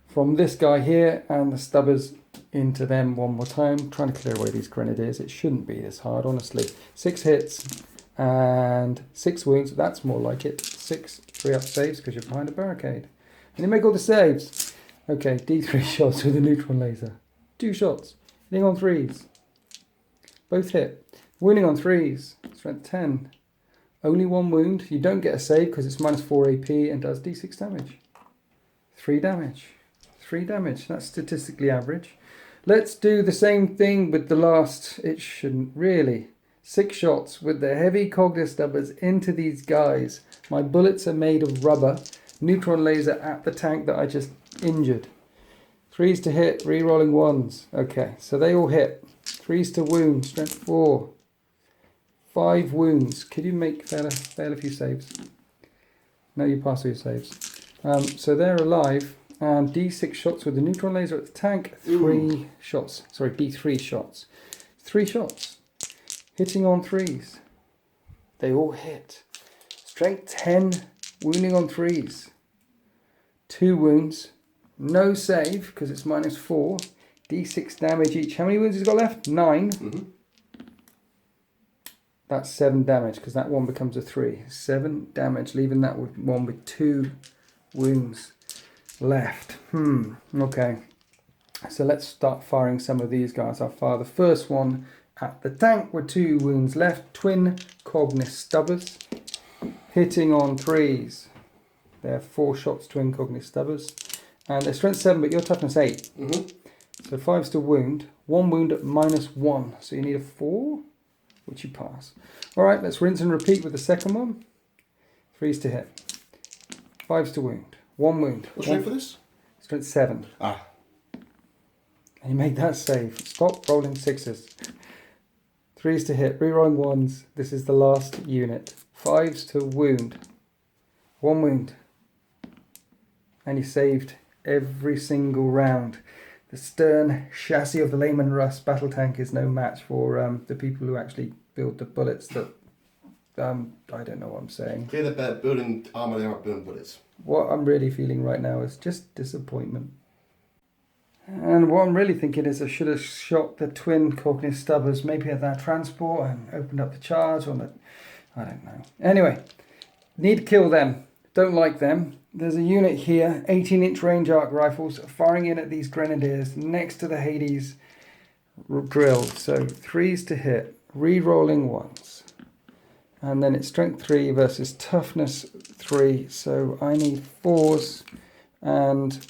from this guy here, and the stubbers into them 1 more time. Trying to clear away these grenadiers. It shouldn't be this hard, honestly. 6 hits and 6 wounds. That's more like it. 6 3-up saves because you're behind a barricade. And you make all the saves. Okay, D3 shots with a neutron laser. 2 shots. Hitting on 3s. Both hit. Wounding on 3s. Strength 10. Only 1 wound. You don't get a save because it's -4 AP and does D6 damage. 3 damage. 3 damage. That's statistically average. Let's do the same thing with the last. It shouldn't really. 6 shots with the heavy cognitive stubbers into these guys. My bullets are made of rubber. Neutron laser at the tank that I just injured. 3s to hit, re-rolling 1s. Okay, so they all hit. 3s to wound, strength 4. 5 wounds. Could you fail a few saves? No, you pass all your saves. So they're alive. And D6 shots with the neutron laser at the tank. 3 shots. Sorry, D3 shots. 3 shots. Hitting on 3s. They all hit. Strength 10. Wounding on 3s. 2 wounds. No save because it's -4. D6 damage each. How many wounds has he got left? 9. Mm-hmm. That's 7 damage because that one becomes a 3. 7 damage, leaving that one with 2 wounds left. Okay. So let's start firing some of these guys. I'll fire the first one at the tank with 2 wounds left. Twin cognitive stubbers. Hitting on 3s. They're 4 shots, twin cognitive stubbers. And they're strength 7, but your toughness 8. Mm-hmm. So 5's to wound. 1 wound at -1. So you need a 4, which you pass. All right, let's rinse and repeat with the second one. 3's to hit. 5's to wound. 1 wound. What's your name for this? Strength 7. Ah. And you make that save. Stop rolling 6s. 3's to hit. Rerolling 1s. This is the last unit. 5's to wound. 1 wound. And you saved every single round. The stern chassis of the Lehman Russ battle tank is no match for the people who actually build the bullets that... I don't know what I'm saying. They're better building armor than building bullets. What I'm really feeling right now is just disappointment. And what I'm really thinking is I should have shot the twin cognitive stubbers maybe at that transport and opened up the charge on the... I don't know. Anyway, need to kill them. Don't like them. There's a unit here, 18-inch range arc rifles, firing in at these grenadiers next to the Hades drill. So 3's to hit, re-rolling 1s. And then it's strength 3 versus toughness 3. So I need 4s. And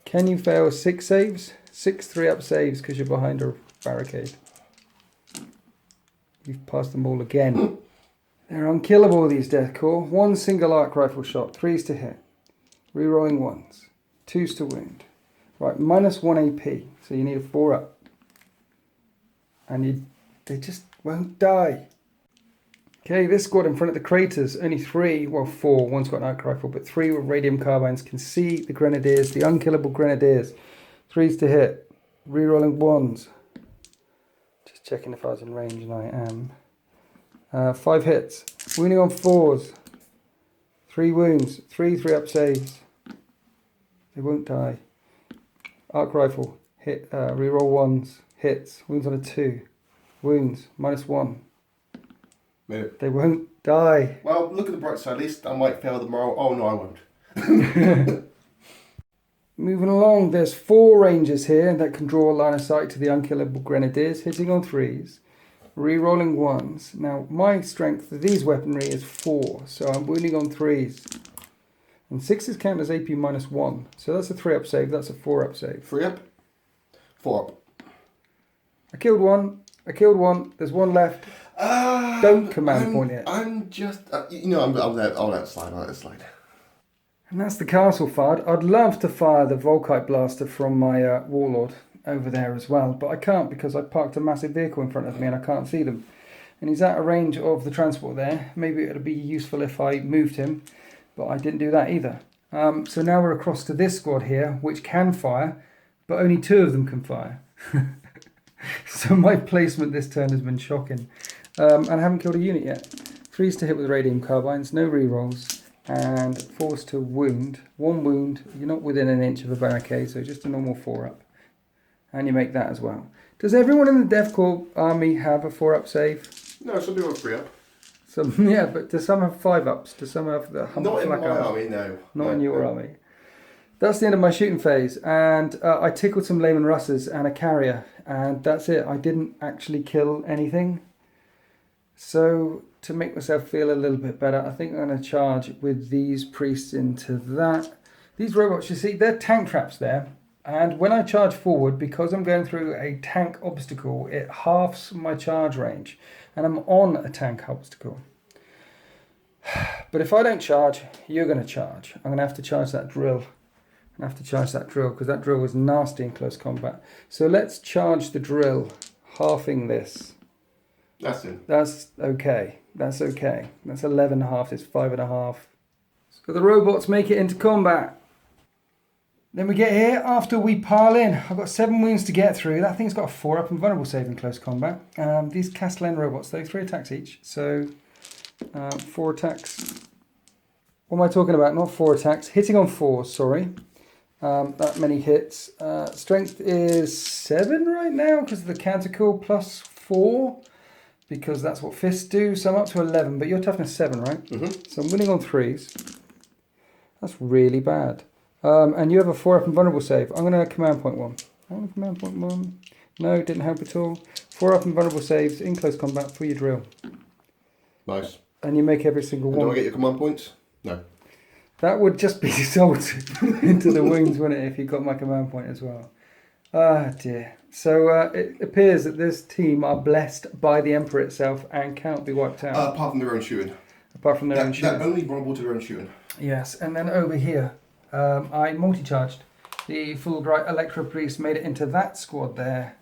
can you fail 6 saves? 6 3-up saves because you're behind a barricade. You've passed them all again. They're unkillable, these Death Corps. 1 single arc rifle shot, 3's to hit. Rerolling 1s. 2's to wound. Right, -1 AP. So you need a 4-up. And they just won't die. Okay, this squad in front of the craters, only 3, well 4, 1's got an arc rifle, but 3 with radium carbines can see the grenadiers, the unkillable grenadiers. 3's to hit, rerolling 1s. Just checking if I was in range, and I am. 5 hits, wounding on 4s. 3 wounds, 3 3-up saves. They won't die. Arc rifle, hit, reroll 1s, hits, wounds on a 2. Wounds, -1. They won't die. Well, look at the bright side. At least I might fail the moral. Oh, no, I won't. Moving along, there's 4 rangers here that can draw a line of sight to the unkillable grenadiers, hitting on 3s, re-rolling 1s. Now, my strength for these weaponry is 4, so I'm wounding on 3s. And 6s count as AP -1, so that's a 3-up save, that's a 4-up save. 3-up? 4-up. I killed one, there's 1 left. Don't command point it. I'm just, I'll let it slide. And that's the castle fired. I'd love to fire the Volkite blaster from my warlord over there as well, but I can't because I parked a massive vehicle in front of me and I can't see them. And he's out of range of the transport there. Maybe it would be useful if I moved him, but I didn't do that either. So now we're across to this squad here, which can fire, but only 2 of them can fire. So my placement this turn has been shocking. And I haven't killed a unit yet. 3's to hit with radium carbines, no rerolls, and 4's to wound. 1 wound, you're not within an inch of a barricade, so just a normal 4-up. And you make that as well. Does everyone in the Death Corps army have a 4-up save? No, some people have 3-up. Some, yeah, but do some have 5-ups? Do some have the humble Not in flak my armor? army, no. Not in your army. That's the end of my shooting phase, and I tickled some Lehman Russes and a carrier, and that's it. I didn't actually kill anything. So, to make myself feel a little bit better, I think I'm going to charge with these priests into that. These robots, you see, they're tank traps there. And when I charge forward, because I'm going through a tank obstacle, it halves my charge range. And I'm on a tank obstacle. But if I don't charge, you're going to charge. I'm going to have to charge that drill. I have to charge that drill because that drill was nasty in close combat. So let's charge the drill, halving this. That's it. That's okay. That's okay. That's 11.5. It's 5.5. So the robots make it into combat. Then we get here after we pile in. I've got 7 wounds to get through. That thing's got a 4-up and vulnerable save in close combat. These Castellan robots, though, 3 attacks each. So 4 attacks. What am I talking about? Not 4 attacks. Hitting on 4s, sorry. That many hits. Strength is 7 right now because of the canticle plus 4 because that's what fists do. So I'm up to 11, but your toughness 7, right? Mm-hmm. So I'm winning on 3s. That's really bad. And you have a 4-up and vulnerable save. I'm going to command point 1. Command point 1. No, it didn't help at all. 4-up and vulnerable saves in close combat for your drill. Nice. And you make every single one. Do I get your command points? No. That would just be salt into the wounds, wouldn't it, if you got my command point as well. Ah, dear. So it appears that this team are blessed by the Emperor itself and cannot be wiped out. Apart from their own shooting. Apart from their own shooting. They're only vulnerable to their own shooting. Yes, and then over here, I multi-charged. The Fulbright Electro Priest made it into that squad there.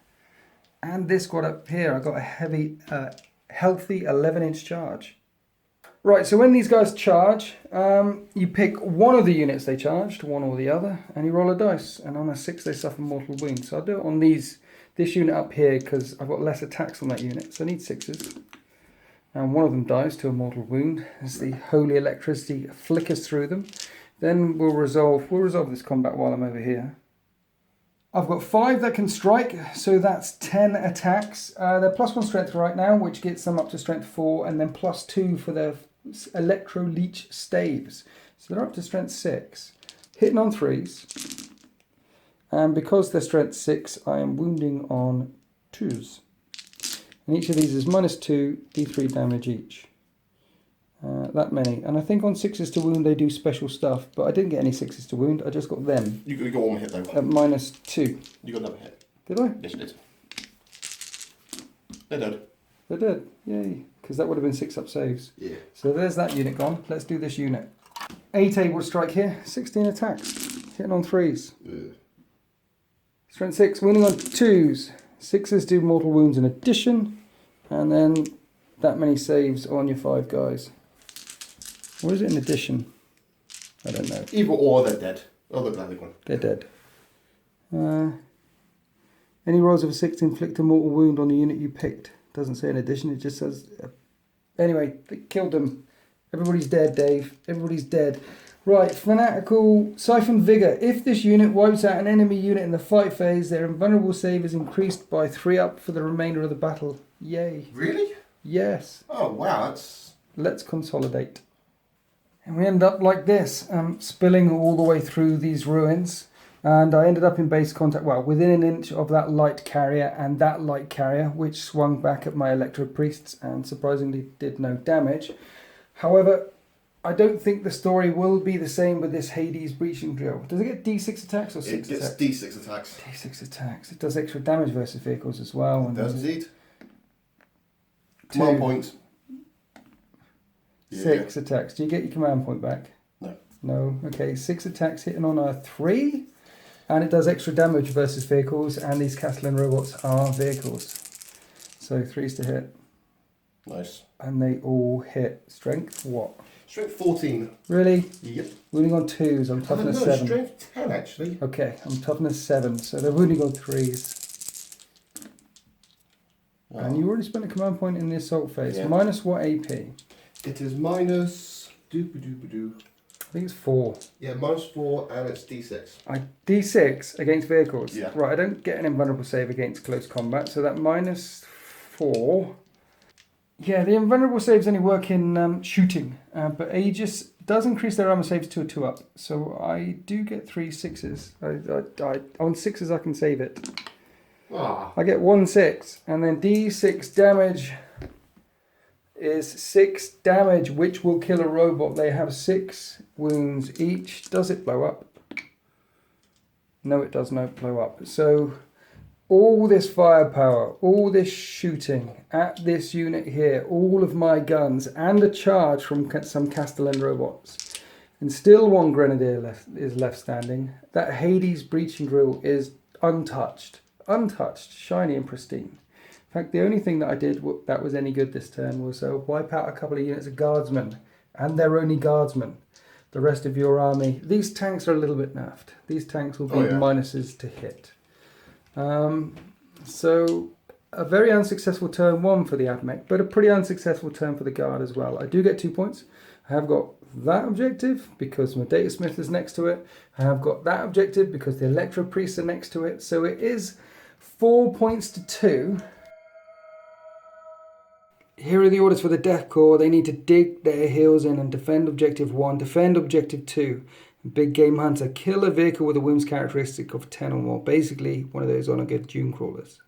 And this squad up here, I got a heavy, healthy 11-inch charge. Right, so when these guys charge, you pick one of the units they charged, one or the other, and you roll a dice. And on a 6, they suffer mortal wounds. So I'll do it on this unit up here because I've got less attacks on that unit. So I need 6s. And one of them dies to a mortal wound as the holy electricity flickers through them. Then we'll resolve this combat while I'm over here. I've got 5 that can strike, so that's 10 attacks. They're +1 strength right now, which gets them up to strength 4, and then +2 for their electro leech staves. So they're up to strength 6. Hitting on 3s. And because they're strength 6, I am wounding on 2s. And each of these is -2, d3 damage each. That many. And I think on 6s to wound they do special stuff, but I didn't get any 6s to wound, I just got them. You got 1 hit though. At -2. You got another hit. Did I? Yes, you did. They're dead. They're dead. Yay. Because that would have been 6-up saves. Yeah. So there's that unit gone. Let's do this unit. 8 able to strike here. 16 attacks. Hitting on 3s. Ugh. Strength 6. Wounding on 2s. 6s do mortal wounds in addition. And then that many saves on your 5 guys. Or is it in addition? I don't know. Either or, they're dead. Oh, look, that one. They're dead. Any rolls of a 6 inflict a mortal wound on the unit you picked. Doesn't say in addition, it just says... Anyway, they killed them. Everybody's dead, Dave. Everybody's dead. Right, Fanatical Siphon Vigor. If this unit wipes out an enemy unit in the fight phase, their invulnerable save is increased by 3-up for the remainder of the battle. Yay. Really? Yes. Oh, wow, that's... Let's consolidate. And we end up like this, spilling all the way through these ruins. And I ended up in base contact, well, within an inch of that light carrier and that light carrier, which swung back at my Electro Priests and surprisingly did no damage. However, I don't think the story will be the same with this Hades breaching drill. Does it get D6 attacks or 6 attacks? It gets D6 attacks. D6 attacks. It does extra damage versus vehicles as well. It does indeed. Command point. 6 attacks. Do you get your command point back? No. No. Okay, 6 attacks hitting on a 3. And it does extra damage versus vehicles, and these Castellan robots are vehicles. So 3s to hit. Nice. And they all hit. Strength what? Strength 14. Really? Yep. Wounding on 2s, I'm toughness 7. Strength 10 actually. Okay, I'm toughness 7, so they're wounding on 3s. Oh. And you already spent a command point in the assault phase. Yeah. Minus what AP? It is minus... Doop-a-doop-a-doo. I think it's 4. Yeah, -4 and it's D6. D6 against vehicles? Yeah. Right, I don't get an invulnerable save against close combat, so that -4... Yeah, the invulnerable saves only work in shooting, but Aegis does increase their armor saves to a 2-up, so I do get 3 6s. On 6s I can save it. Ah. I get 1 6, and then D6 damage is 6 damage, which will kill a robot. They have 6 wounds each. Does it blow up? No, it does not blow up. So all this firepower, all this shooting at this unit here, all of my guns, and a charge from some Castellan robots, and still one grenadier is left standing. That Hades breaching drill is untouched, shiny and pristine. In fact, the only thing that I did that was any good this turn was wipe out a couple of units of guardsmen, and they're only guardsmen. The rest of your army, these tanks are a little bit naffed. These tanks will be minuses to hit. So a very unsuccessful turn 1 for the Admech, but a pretty unsuccessful turn for the guard as well. I do get 2 points. I have got that objective because my data smith is next to it. I have got that objective because the electro priests are next to it. So it is 4 points to 2. Here are the orders for the Death Corps. They need to dig their heels in and defend objective 1, defend objective 2. Big Game Hunter, kill a vehicle with a wounds characteristic of 10 or more. Basically, one of those on a good dune crawlers.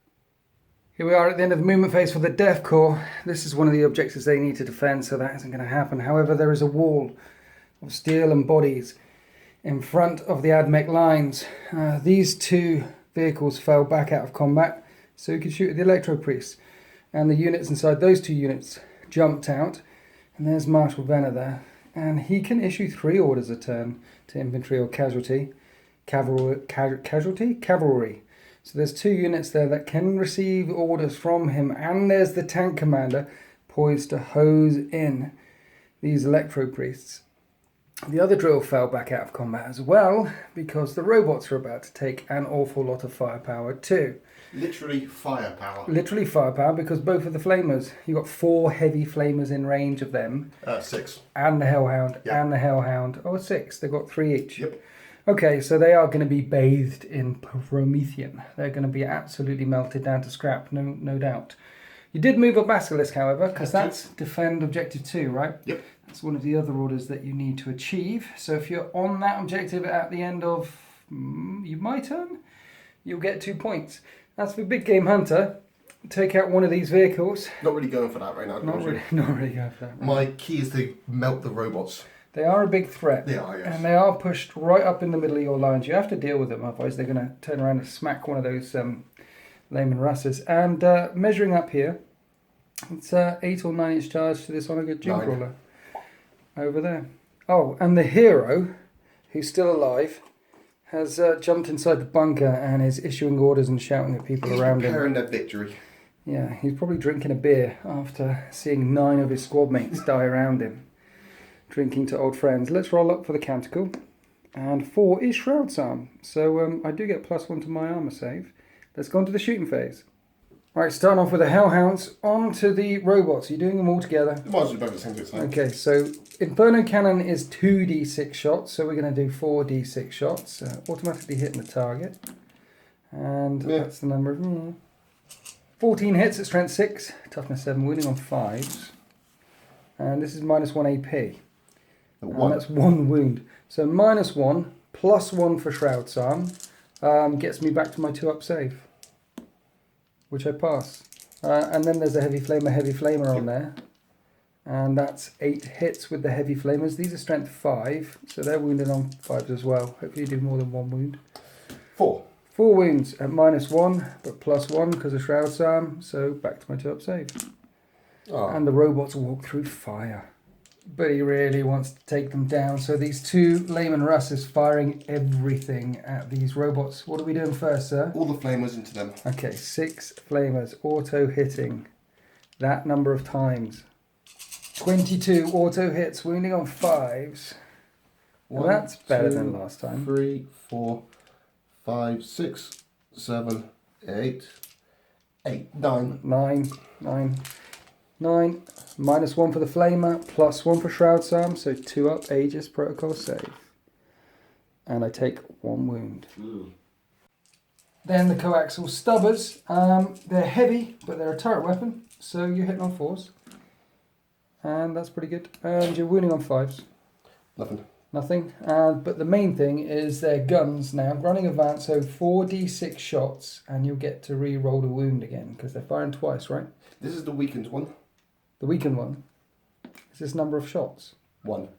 Here we are at the end of the movement phase for the Death Corps. This is one of the objectives they need to defend, so that isn't going to happen. However, there is a wall of steel and bodies in front of the Admech lines. These 2 vehicles fell back out of combat, so you could shoot at the Electro Priests. And the units inside those 2 units jumped out. And there's Marshal Venner there. And he can issue 3 orders a turn to infantry or casualty. Cavalry. So there's 2 units there that can receive orders from him. And there's the tank commander poised to hose in these Electro Priests. The other drill fell back out of combat as well because the robots are about to take an awful lot of firepower too. Literally firepower. Literally firepower because both of the flamers, you've got 4 heavy flamers in range of them. 6. And the Hellhound, and the Hellhound. Oh, 6. They've got 3 each. Yep. Okay, so they are going to be bathed in Promethean. They're going to be absolutely melted down to scrap, no doubt. You did move a Basilisk, however, because that's defend objective 2, right? Yep. That's one of the other orders that you need to achieve. So if you're on that objective at the end of my turn, you'll get 2 points. As for Big Game Hunter, take out one of these vehicles. Not really going for that right now. Not really going for that. Right? My key is to melt the robots. They are a big threat. They are, yes. And they are pushed right up in the middle of your lines. You have to deal with them, otherwise they're going to turn around and smack one of those Layman Russes. And measuring up here, it's 8 or 9 inch charge to this on a good Dune Crawler. Over there. Oh, and the hero, who's still alive, has jumped inside the bunker and is issuing orders and shouting at people around him. He's preparing their victory. Yeah, he's probably drinking a beer after seeing 9 of his squad mates die around him. Drinking to old friends. Let's roll up for the Canticle. And 4 is Shroud's Arm. So I do get +1 to my armour save. Let's go on to the shooting phase. Right, starting off with the Hellhounds, on to the robots. You're doing them all together. Might as well both at the same time. Okay, so Inferno Cannon is 2d6 shots, so we're going to do 4d6 shots, automatically hitting the target. And that's the number of... 14 hits at strength 6, toughness 7, wounding on 5s. And this is -1 AP. And that's 1 wound. So -1, +1 for Shroud's Arm, gets me back to my 2-up save, which I pass. And then there's a heavy flamer on there. And that's 8 hits with the heavy flamers. These are strength 5, so they're wounded on 5s as well. Hopefully you do more than 1 wound. 4. 4 wounds at -1, but +1 because of Shroud's Arm, so back to my 2-up save. Oh. And the robots walk through fire. But he really wants to take them down, so these 2 Layman Russes firing everything at these robots. What are we doing first, sir? All the flamers into them. Okay, 6 flamers, auto-hitting that number of times. 22 auto-hits, wounding on 5s. Well, that's better than last time. 3, 4, 5, 6, 7, 8, 9. 9. -1 for the flamer, +1 for Shroud's Arm, so 2-up Aegis Protocol save. And I take 1 wound. Then the coaxial stubbers. They're heavy, but they're a turret weapon, so you're hitting on 4s. And that's pretty good. And you're wounding on 5s. Nothing. But the main thing is their guns now. Running advance, so 4d6 shots, and you'll get to re-roll the wound again, because they're firing twice, right? This is the weakened one. The weakened one? Is this number of shots? 1.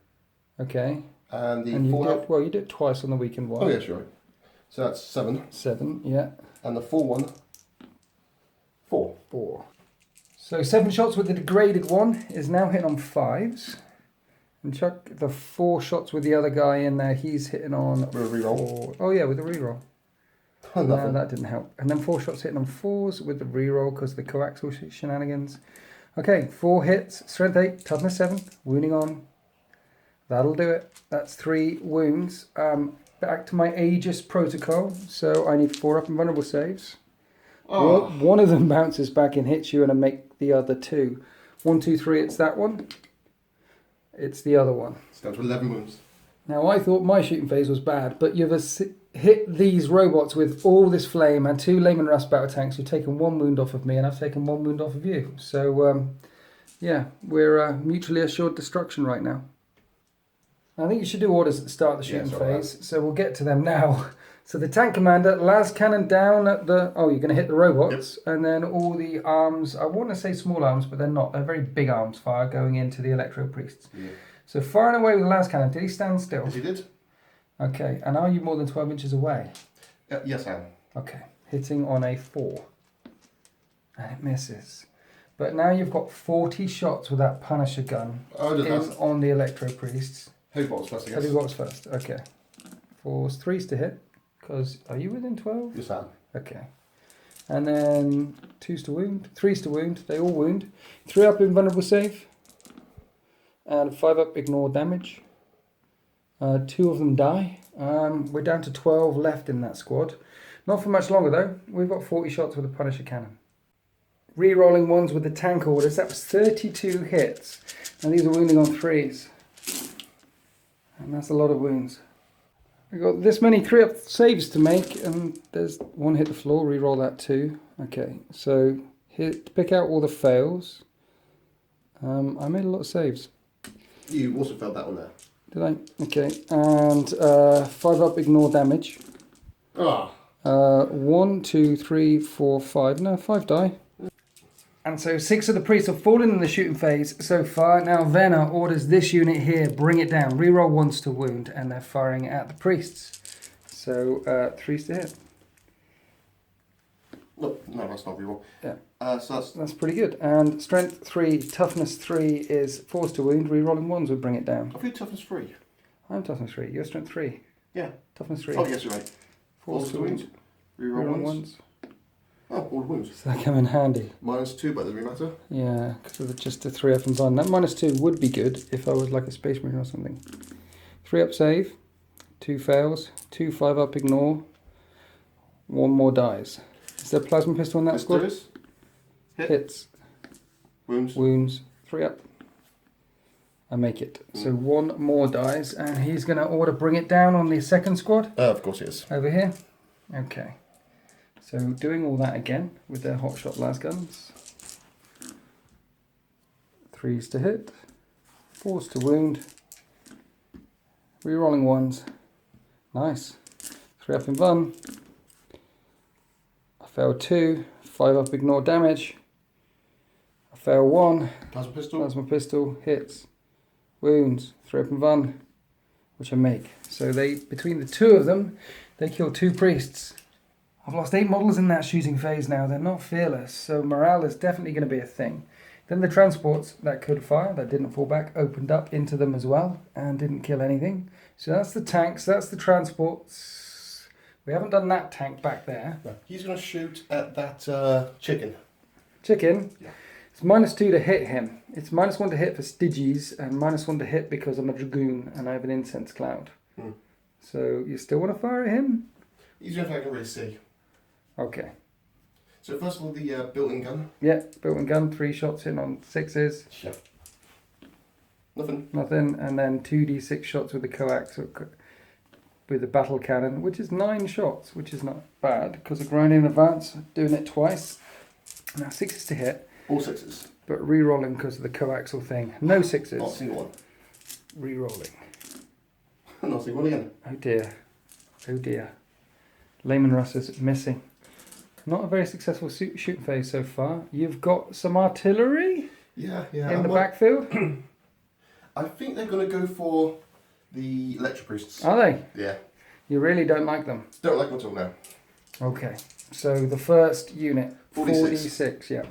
Okay. And the you did it twice on the weakened one. Oh, yeah, sure. So that's 7. 7, yeah. And the full one, 4. 4. So 7 shots with the degraded one is now hitting on 5s. And chuck the 4 shots with the other guy in there, he's hitting on... With a reroll. 4. Oh yeah, with a reroll. No, that didn't help. And then 4 shots hitting on 4s with the reroll because of the coaxial shenanigans. Okay, 4 hits, strength 8, toughness 7, wounding on. That'll do it. That's 3 wounds. Back to my Aegis protocol. So I need 4 up and vulnerable saves. Oh. One of them bounces back and hits you, and I make the other 2. 1, 2, 3. It's that one. It's the other one. It's down to 11 wounds. Now I thought my shooting phase was bad, but you've hit these robots with all this flame and 2 Layman Rust battle tanks. You've taken 1 wound off of me, and I've taken 1 wound off of you. So yeah, we're mutually assured destruction right now. I think you should do orders at the start of the shooting phase, so we'll get to them now. So the tank commander, las cannon down at the... Oh, you're going to hit the robots, and then all the arms, I want to say small arms, but they're not. They're very big arms fire going into the electro priests. Yeah. So firing away with the las cannon, did he stand still? Yes, he did. Okay, and are you more than 12 inches away? Yes, I am. Okay, hitting on a 4. And it misses. But now you've got 40 shots with that Punisher gun on the electro priests. Heavy bolts first, I guess. Heavy bolts first, okay. 4s, 3s to hit, because are you within 12? Yes, I am. Okay. And then 2s to wound, 3s to wound, they all wound. 3 up invulnerable save, and 5 up ignore damage. 2 of them die. We're down to 12 left in that squad. Not for much longer though. We've got 40 shots with a Punisher cannon. Re-rolling ones with the tank orders, that was 32 hits. And these are wounding on 3s. And that's a lot of wounds. We've got this many 3-up saves to make, and there's 1 hit the floor, re-roll that too. Okay, so pick out all the fails. I made a lot of saves. You also failed that one there. Did I? Okay, and 5 up ignore damage. Ah. 1, 2, 3, 4, 5. No, 5 die. And so 6 of the priests have fallen in the shooting phase so far. Now Venner orders this unit here, bring it down. Reroll 1s to wound, and they're firing at the priests. So 3s to hit. No, that's not reroll. Yeah. So that's pretty good. And strength 3, toughness 3 is 4s to wound. Rerolling 1s would bring it down. I think toughness 3. I'm toughness 3. You're strength 3. Yeah. Toughness 3. Oh yes, you're right. 4s to wound. Reroll 1s. Oh, all wounds. So that come in handy. -2, but does it matter? Yeah, because of just the 3 up and on. That -2 would be good if I was like a space marine or something. 3 up save, 2 fails, 2 5 up ignore, 1 more dies. Is there a plasma pistol in that squad? There is. Hits. Wounds. 3 up. I make it. So 1 more dies, and he's going to order bring it down on the second squad. Of course he is. Over here. Okay. So doing all that again with their hotshot las guns. 3s to hit, 4s to wound, rerolling 1s. Nice. 3 up in bun. I failed 2, 5 up ignore damage. I fail 1. Plasma pistol hits, wounds, 3 up in bun, which I make. So they, between the 2 of them, they kill 2 priests. I've lost 8 models in that shooting phase now. They're not fearless, so morale is definitely going to be a thing. Then the transports that could fire, that didn't fall back, opened up into them as well and didn't kill anything. So that's the tanks, that's the transports. We haven't done that tank back there. No. He's going to shoot at that chicken. Chicken? Yeah. It's -2 to hit him. It's -1 to hit for Styges and -1 to hit because I'm a Dragoon and I have an incense cloud. So you still want to fire at him? He's going to I can really see. Okay. So first of all, the built-in gun. Yeah, built-in gun, 3 shots in on 6s. Yep. Nothing. Nothing, and then 2d6 shots with the coax with the battle cannon, which is 9 shots, which is not bad because of grinding in advance, doing it twice. Now 6s to hit. All 6s. But re-rolling because of the coaxial thing. No 6s. Not a single one. Re-rolling. Not a single one again. Oh dear. Oh dear. Layman Russ is missing. Not a very successful shooting phase so far. You've got some artillery in the backfield. I think they're going to go for the electro priests. Are they? Yeah. You really don't like them? Don't like them at all now. Okay, so the first unit, 46, yeah.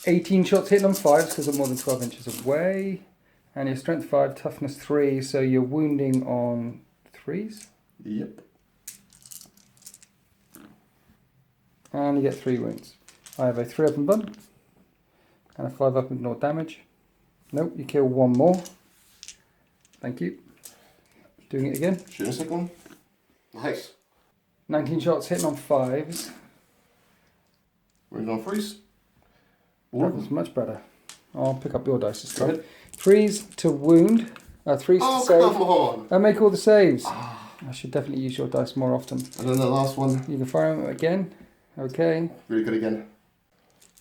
18 shots hitting on 5s because they're more than 12 inches away. And your strength 5, toughness 3, so you're wounding on 3s? Yep. And you get 3 wounds. I have a 3 up and bun. And a 5 up and ignore damage. Nope, you kill 1 more. Thank you. Doing it again. Shooting a second one. Nice. 19 shots hitting on 5s. Wounding on 3s. That was much better. I'll pick up your dice this time. 3s to wound. 3s to save. Come on! I make all the saves. I should definitely use your dice more often. And then the last one. You can fire them again. Okay. Really good again.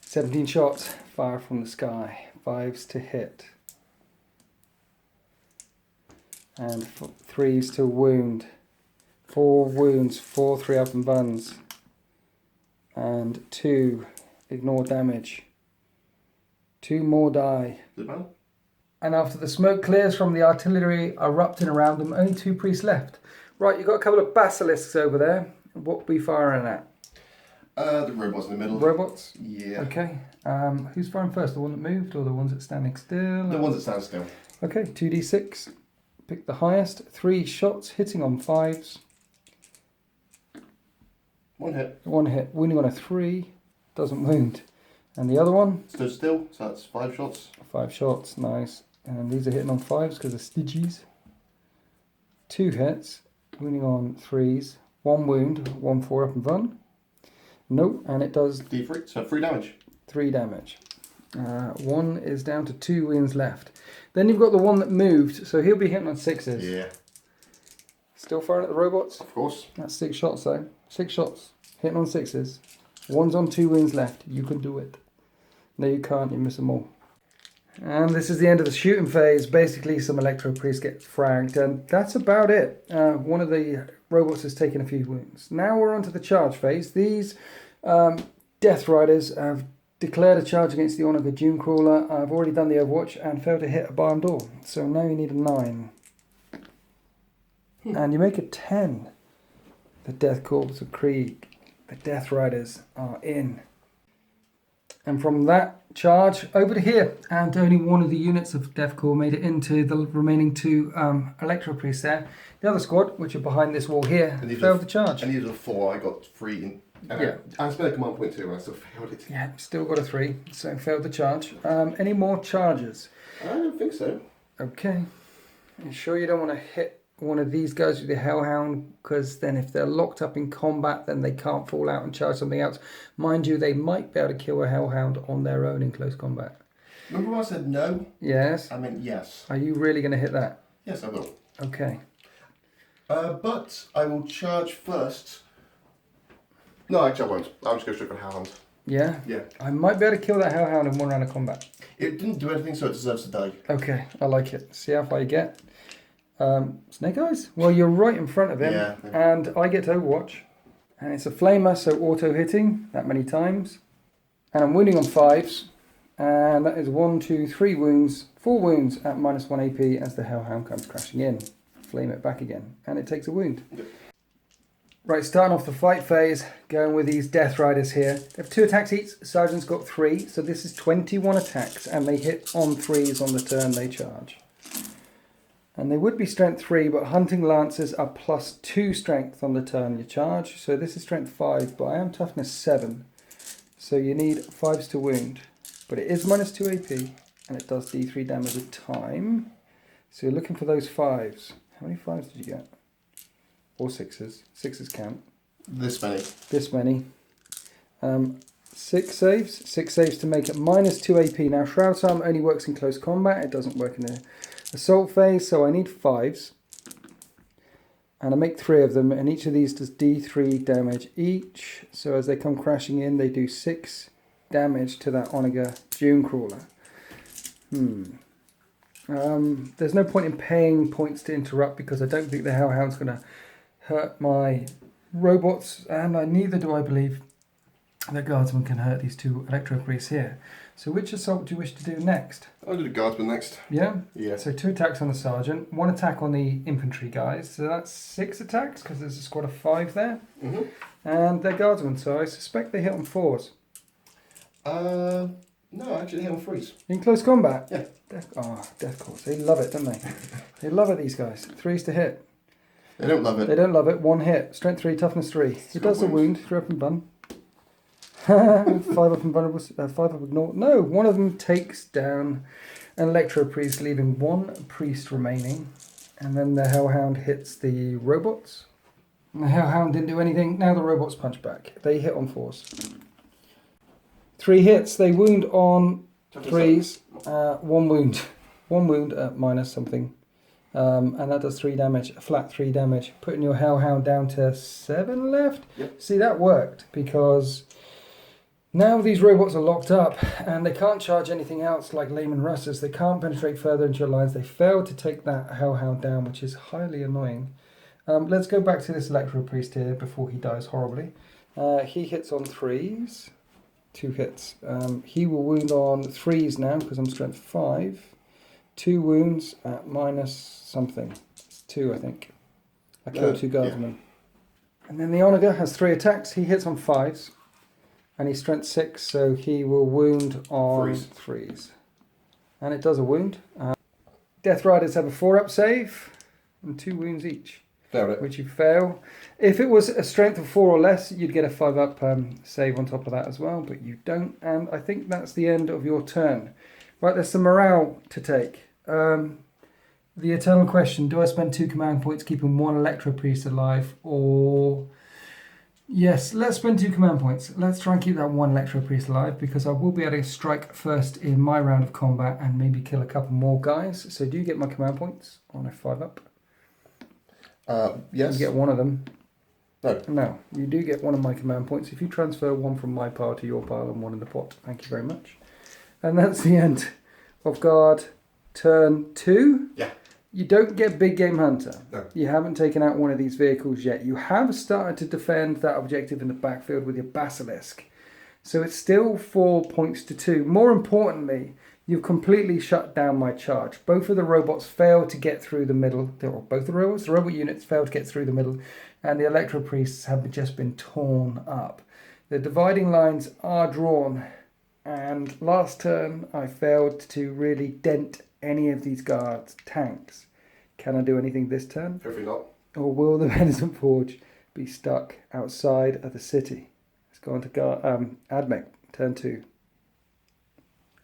17 shots. Fire from the sky. 5s to hit. And 3s to wound. 4 wounds. 4 3 up and buns. And 2 ignore damage. 2 more die. And after the smoke clears from the artillery erupting around them, only 2 priests left. Right, you've got a couple of basilisks over there. What are we firing at? The robots in the middle. Robots? Yeah. Okay. Who's firing first? The one that moved or the ones that standing still? The ones that stand still. Okay, 2d6. Pick the highest. 3 shots hitting on 5s. 1 hit. 1 hit. Wounding on a 3. Doesn't wound. And the other one? Stood still, so that's 5 shots. 5 shots, nice. And these are hitting on 5s because they're stitches. 2 hits, wounding on 3s. 1 wound, 1 4 up and run. Nope, and it does D3, so 3 damage. 3 damage. 1 is down to 2 wounds left. Then you've got the one that moved, so he'll be hitting on 6s. Yeah. Still firing at the robots? Of course. That's 6 shots though. 6 shots, hitting on 6s. 1's on 2 wounds left. You can do it. No, you can't. You miss them all. And this is the end of the shooting phase. Basically, some electro priests get fragged, and that's about it. One of the robots has taken a few wounds. Now we're on to the charge phase. These Death Riders have declared a charge against the Onaga Dune Crawler. I've already done the Overwatch and failed to hit a barn door. So now you need a 9. And you make a 10. The Death Corps of Krieg. The Death Riders are in. And from that charge over to here, and only one of the units of Death Corps made it into the remaining 2 Electro Priests there. The other squad, which are behind this wall here, failed the charge. I needed a 4, I got 3 in. Yeah. I spent a command point 2 and I still failed it. Yeah, still got a 3, so failed the charge. Any more charges? I don't think so. Okay. You sure you don't want to hit one of these guys with the Hellhound, because then if they're locked up in combat, then they can't fall out and charge something else. Mind you, they might be able to kill a Hellhound on their own in close combat. Remember when I said no? Yes. I meant yes. Are you really going to hit that? Yes, I will. Okay. But I will charge first. No, actually I won't. I'll just go straight for Hellhound. Yeah? Yeah. I might be able to kill that Hellhound in 1 round of combat. It didn't do anything, so it deserves to die. Okay, I like it. See how far you get. Snake Eyes? Well, you're right in front of him, yeah. And I get to Overwatch. And it's a flamer, so auto hitting that many times. And I'm wounding on 5s. And that is 1, 2, 3 wounds, 4 wounds at -1 AP as the Hellhound comes crashing in. Flame it back again, and it takes a wound. Yep. Right, starting off the fight phase, going with these Death Riders here. They have 2 attacks each, Sergeant's got 3, so this is 21 attacks, and they hit on 3s on the turn they charge. And they would be strength 3, but Hunting Lancers are +2 strength on the turn you charge. So this is strength 5, but I am toughness 7. So you need 5s to wound. But it is -2 AP, and it does D3 damage a time. So you're looking for those 5s. How many 5s did you get? Or 6s. 6s count. This many. This many. 6 saves. 6 saves to make it -2 AP. Now Shroud's Arm only works in close combat. It doesn't work in the assault phase, so I need 5s. And I make 3 of them, and each of these does D3 damage each. So as they come crashing in, they do 6 damage to that Onaga Dune Crawler. There's no point in paying points to interrupt, because I don't think the Hellhound's going to hurt my robots, and neither do I believe the Guardsman can hurt these 2 Electro Priests here. So which assault do you wish to do next? I'll do the guardsman next. Yeah? Yeah. So 2 attacks on the sergeant, 1 attack on the infantry guys. So that's 6 attacks because there's a squad of 5 there. Mm-hmm. And they're guardsmen, so I suspect they hit on 4s. No, actually hit on 3s. In close combat? Yeah. Death Corps. They love it, don't they? They love it, these guys. 3s to hit. They don't love it. They don't love it. 1 hit. Strength 3, toughness 3. It does the wound. 3 up and bun. 5 up and vulnerable. 5 up ignore. No, one of them takes down an Electro Priest, leaving 1 priest remaining. And then the Hellhound hits the robots. And the Hellhound didn't do anything. Now the robots punch back. They hit on 4s. 3 hits. They wound on 3s. 1 wound. 1 wound at minus something. And that does 3 damage, a flat 3 damage, putting your Hellhound down to 7 left. Yep. See, that worked because now these robots are locked up and they can't charge anything else like Layman Russers. They can't penetrate further into your lines. They failed to take that Hellhound down, which is highly annoying. Let's go back to this Electro Priest here before he dies horribly. He hits on 3s, 2 hits. He will wound on 3s now because I'm strength 5. 2 wounds at minus something. It's 2, I think. I killed 2 guardsmen. Yeah. And then the Onager has 3 attacks. He hits on 5s. And he's strength 6, so he will wound on 3s. And it does a wound. Death Riders have a 4-up save. And 2 wounds each. Failed it. Which you fail. If it was a strength of 4 or less, you'd get a 5-up save on top of that as well. But you don't. And I think that's the end of your turn. Right, there's some morale to take. The eternal question, do I spend 2 command points keeping 1 Electro Priest alive, or... Yes, let's spend 2 command points. Let's try and keep that 1 Electro Priest alive, because I will be able to strike first in my round of combat and maybe kill a couple more guys. So do you get my command points on a 5-up? Yes. You get 1 of them. No. No, you do get 1 of my command points. If you transfer 1 from my pile to your pile and 1 in the pot. Thank you very much. And that's the end of guard turn 2. Yeah. You don't get Big Game Hunter. No. You haven't taken out one of these vehicles yet. You have started to defend that objective in the backfield with your Basilisk. So it's still 4 points to 2. More importantly, you've completely shut down my charge. Both of the robots failed to get through the middle. Both the robot units failed to get through the middle. And the Electro Priests have just been torn up. The dividing lines are drawn. And last turn, I failed to really dent any of these guards' tanks. Can I do anything this turn? Hopefully not. Or will the Venison Forge be stuck outside of the city? Let's go on to Admech, turn 2.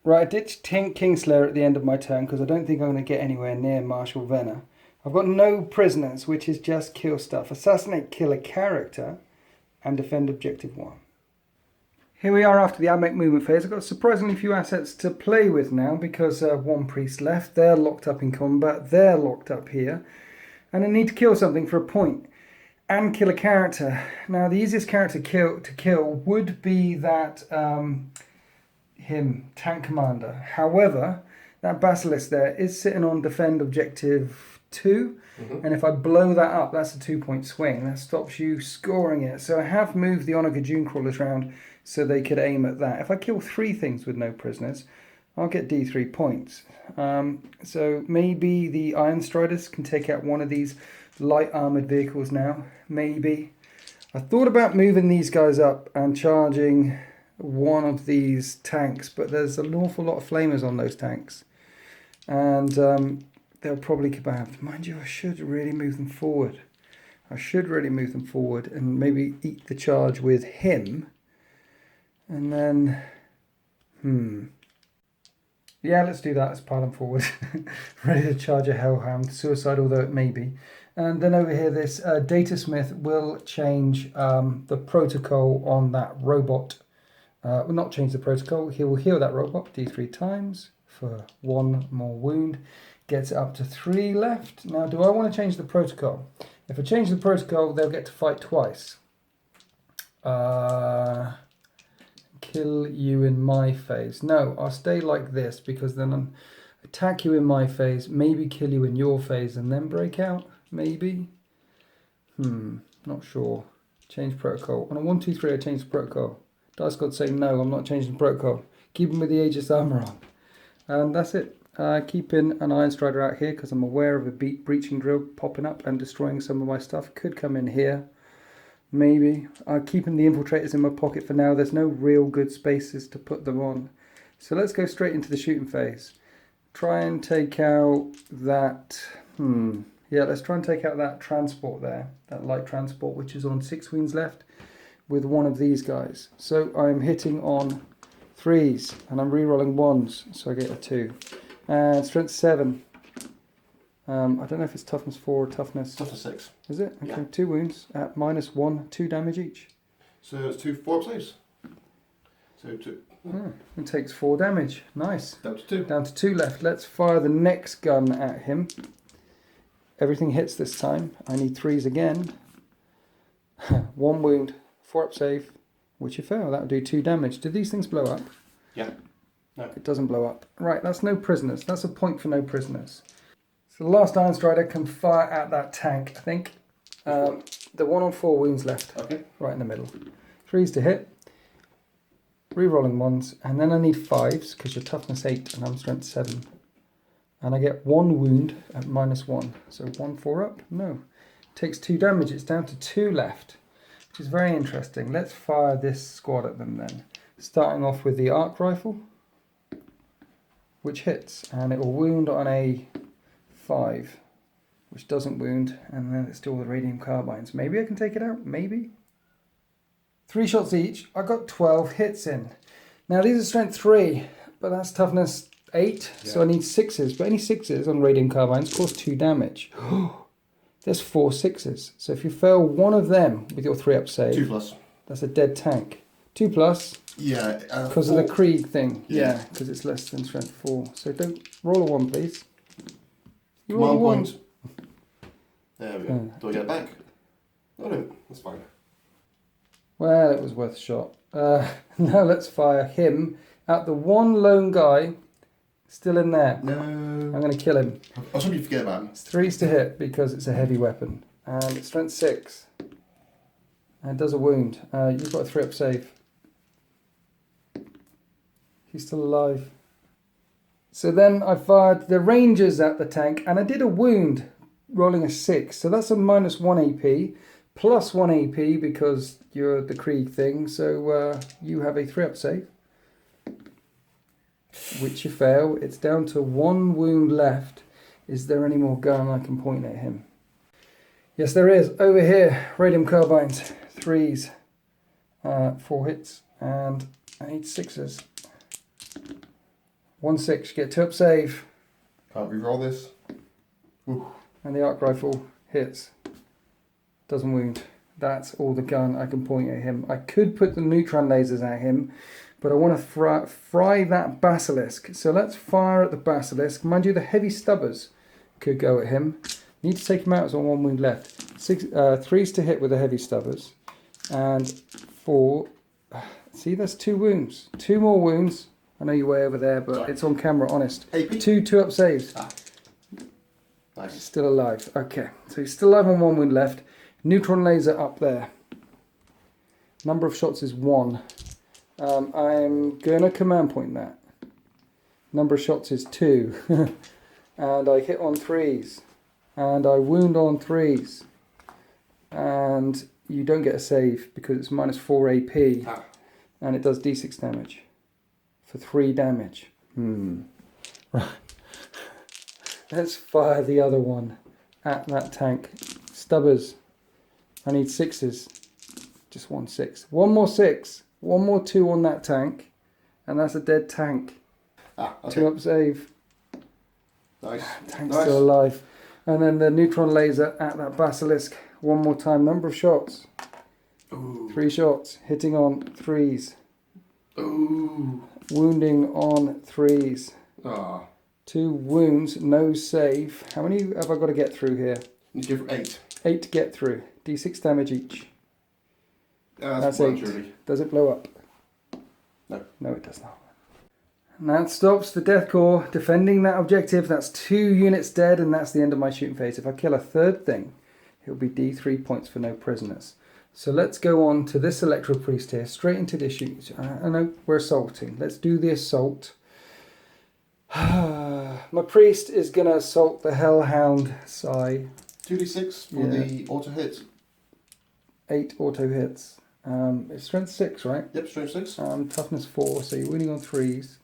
Right, I ditched Kingslayer at the end of my turn because I don't think I'm going to get anywhere near Marshal Venner. I've got no prisoners, which is just kill stuff. Assassinate, kill a character, and defend objective 1. Here we are after the Admech movement phase. I've got surprisingly few assets to play with now because 1 priest left. They're locked up in combat. They're locked up here. And I need to kill something for a point and kill a character. Now, the easiest character to kill would be that Tank Commander. However, that Basilisk there is sitting on defend objective 2. Mm-hmm. And if I blow that up, that's a 2-point swing. That stops you scoring it. So I have moved the Honor Gajoon Crawlers around so they could aim at that. If I kill 3 things with no prisoners, I'll get D3 points. So maybe the Iron Striders can take out one of these light armoured vehicles now. Maybe. I thought about moving these guys up and charging one of these tanks, but there's an awful lot of flamers on those tanks. And they'll probably kebab. Mind you, I should really move them forward. And maybe eat the charge with him. And then, yeah, let's do that. Let's pile them forward. Ready to charge a Hellhound. Suicide, although it may be. And then over here, this Datasmith will change the protocol on that robot. Will not change the protocol. He will heal that robot D3 times for 1 more wound. Gets it up to 3 left. Now, do I want to change the protocol? If I change the protocol, they'll get to fight twice. Kill you in my phase. No, I'll stay like this because then I'll attack you in my phase, maybe kill you in your phase and then break out, maybe. Not sure. Change protocol. On a 1, 2, 3, I change the protocol. Dice God say no, I'm not changing the protocol. Keep him with the Aegis armor on. And that's it. Keeping an Iron Strider out here because I'm aware of a breaching drill popping up and destroying some of my stuff. Could come in here. Maybe. Keeping the infiltrators in my pocket for now. There's no real good spaces to put them on. So let's go straight into the shooting phase. Try and take out that... Yeah, let's try and take out that transport there. That light transport, which is on 6 wounds left with one of these guys. So I'm hitting on 3s and I'm re-rolling 1s. So I get a 2. And strength 7. I don't know if it's toughness 4 or toughness... Toughness 6. Is it? Okay, Yeah. 2 wounds at -1, 2 damage each. So it's 2 4-up saves. So 2. It takes 4 damage. Nice. Down to 2. Down to 2 left. Let's fire the next gun at him. Everything hits this time. I need 3s again. 1 wound, 4-up save, which you fail. That would do 2 damage. Do these things blow up? Yeah. No. It doesn't blow up. Right, that's no prisoners. That's a point for no prisoners. So the last Iron Strider can fire at that tank, I think. The one on 4 wounds left. Okay. Right in the middle. 3s to hit. Re-rolling 1s. And then I need 5s because you're toughness 8 and I'm strength 7. And I get 1 wound at -1. So 1 4-up? No. Takes 2 damage. It's down to 2 left, which is very interesting. Let's fire this squad at them then. Starting off with the arc rifle, which hits. And it will wound on a 5, which doesn't wound. And then it's still the radium carbines. Maybe I can take it out? Maybe? 3 shots each. I got 12 hits in. Now these are strength 3, but that's toughness 8, yeah. So I need 6s, but any 6s on radium carbines cause 2 damage. There's 4 6s, so if you fail one of them with your 3-up save, 2+. That's a dead tank. 2+. Yeah. Because of the Krieg thing. Yeah, because it's less than strength 4. So don't roll a 1, please. You roll a 1. There we go. Do I get it back? Oh no, that's fine. Well, it was worth a shot. Now let's fire him at the one lone guy. Still in there. No. I'm going to kill him. I was hoping you forget about him. It's 3s to hit because it's a heavy weapon. And it's strength 6. And it does a wound. You've got a 3-up save. He's still alive. So then I fired the Rangers at the tank and I did a wound, rolling a 6. So that's a -1 AP, plus 1 AP because you're the Krieg thing. So you have a 3-up save, which you fail. It's down to 1 wound left. Is there any more gun I can point at him? Yes, there is. Over here, radium carbines, 3s, 4 hits, and 8 6s. 1 6, get 2-up save. Can't re-roll this. Ooh. And the arc rifle hits. Doesn't wound. That's all the gun I can point at him. I could put the neutron lasers at him, but I want to fry that basilisk. So let's fire at the basilisk. Mind you, the heavy stubbers could go at him. Need to take him out. It's on 1 wound left. 3s to hit with the heavy stubbers. And 4. See, that's 2 wounds. 2 more wounds. I know you're way over there, but it's on camera, honest. AP? 2 2-up saves. Nice. Still alive. Okay, so he's still alive on 1 wound left. Neutron laser up there. Number of shots is 1. I'm going to command point that. Number of shots is 2. And I hit on 3s. And I wound on 3s. And you don't get a save because it's -4 AP. And it does d6 damage. For 3 damage. Right. Let's fire the other one at that tank. Stubbers. I need 6s. Just 1 6. 1 more 6. 1 more 2 on that tank. And that's a dead tank. Okay. 2-up save. Nice. Tank's still alive. And then the neutron laser at that basilisk. 1 more time. Number of shots. Ooh. 3 shots. Hitting on 3s. Ooh. Wounding on 3s. 2 wounds, no save. How many have I got to get through here? You give 8. 8 to get through. D6 damage each. That's 8. Truly. Does it blow up? No. No, it does not. And that stops the Death Corps defending that objective. That's 2 units dead, and that's the end of my shooting phase. If I kill a third thing, it'll be D3 points for no prisoners. So let's go on to this Electro Priest here, straight into the issues. I know we're assaulting. Let's do the assault. My priest is going to assault the Hellhound Sai. 2d6 for the auto hit. 8 auto hits. It's strength 6, right? Yep, strength 6. Toughness 4, so you're winning on 3s.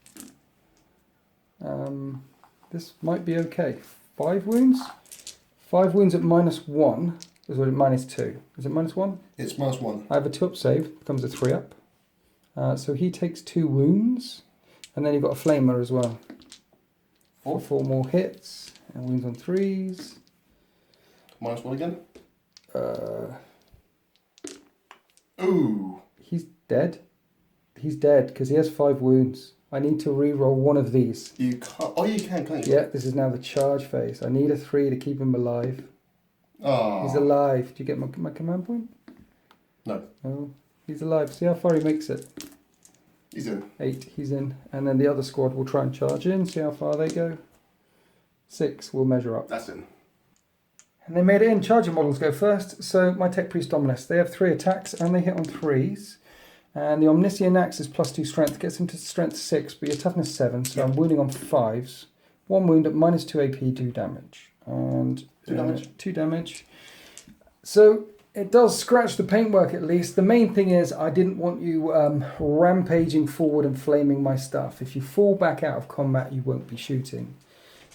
This might be okay. 5 wounds? 5 wounds at -1. Is it -2? Is it -1? It's -1. I have a 2-up save, becomes a 3-up. So he takes 2 wounds, and then you've got a flamer as well. 4. 4 more hits, and wounds on 3s. -1 again. Ooh. He's dead. He's dead because he has 5 wounds. I need to re-roll one of these. You can't. Oh, you can, can't you? Yeah, this is now the charge phase. I need a 3 to keep him alive. Oh. He's alive. Do you get my command point? No. Oh, he's alive. See how far he makes it. He's in. 8, he's in. And then the other squad will try and charge in. See how far they go. 6 will measure up. That's in. And they made it in. Charging models go first. So my Tech Priest Dominus, they have 3 attacks and they hit on 3s. And the Omniscient Axe is +2 strength, gets him to strength 6, but your toughness 7, so I'm wounding on 5s. 1 wound at -2 AP, 2 damage. And 2 damage. 2 damage. So it does scratch the paintwork at least. The main thing is I didn't want you rampaging forward and flaming my stuff. If you fall back out of combat, you won't be shooting.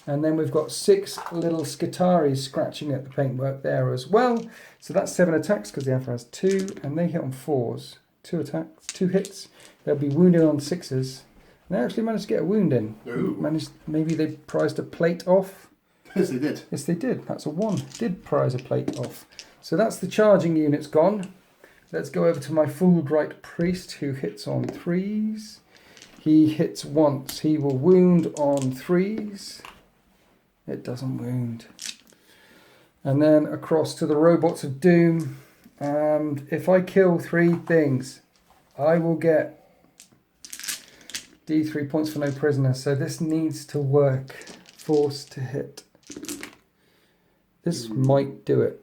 And then we've got 6 little Skitaris scratching at the paintwork there as well. So that's 7 attacks because the Alpha has 2, and they hit on 4s. 2 attacks, 2 hits. They'll be wounded on 6s. And they actually managed to get a wound in. Ooh. Maybe they prized a plate off. Yes, they did. Yes, they did. That's a 1. Did prize a plate off. So that's the charging units gone. Let's go over to my Fulbright Priest who hits on 3s. He hits once. He will wound on 3s. It doesn't wound. And then across to the Robots of Doom. And if I kill 3 things, I will get D3 points for no prisoner. So this needs to work. Force to hit. This might do it.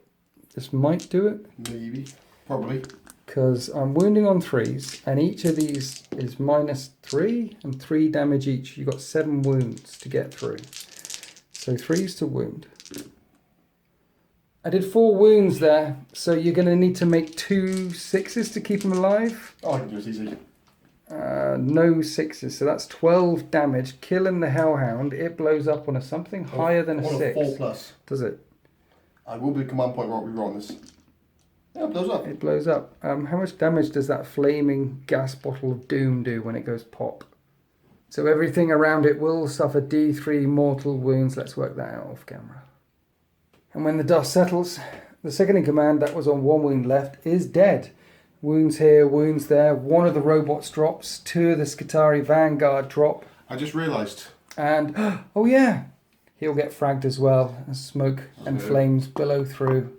This might do it. Maybe. Probably. Because I'm wounding on 3s, and each of these is -3 and 3 damage each. You've got 7 wounds to get through. So 3s to wound. I did 4 wounds there, so you're going to need to make 2 6s to keep him alive. Oh, I can do it easy. No 6s, so that's 12 damage. Killing the Hellhound, it blows up on a something higher than a 6. 4+. Does it? I will be command point while we roll this. Yeah, it blows up. It blows up. How much damage does that flaming gas bottle of doom do when it goes pop? So everything around it will suffer D3 mortal wounds. Let's work that out off camera. And when the dust settles, the second in command that was on 1 wound left is dead. Wounds here, wounds there. 1 of the robots drops. 2 of the Skitari Vanguard drop. I just realised. And, oh yeah, he'll get fragged as well. As smoke and flames billow through.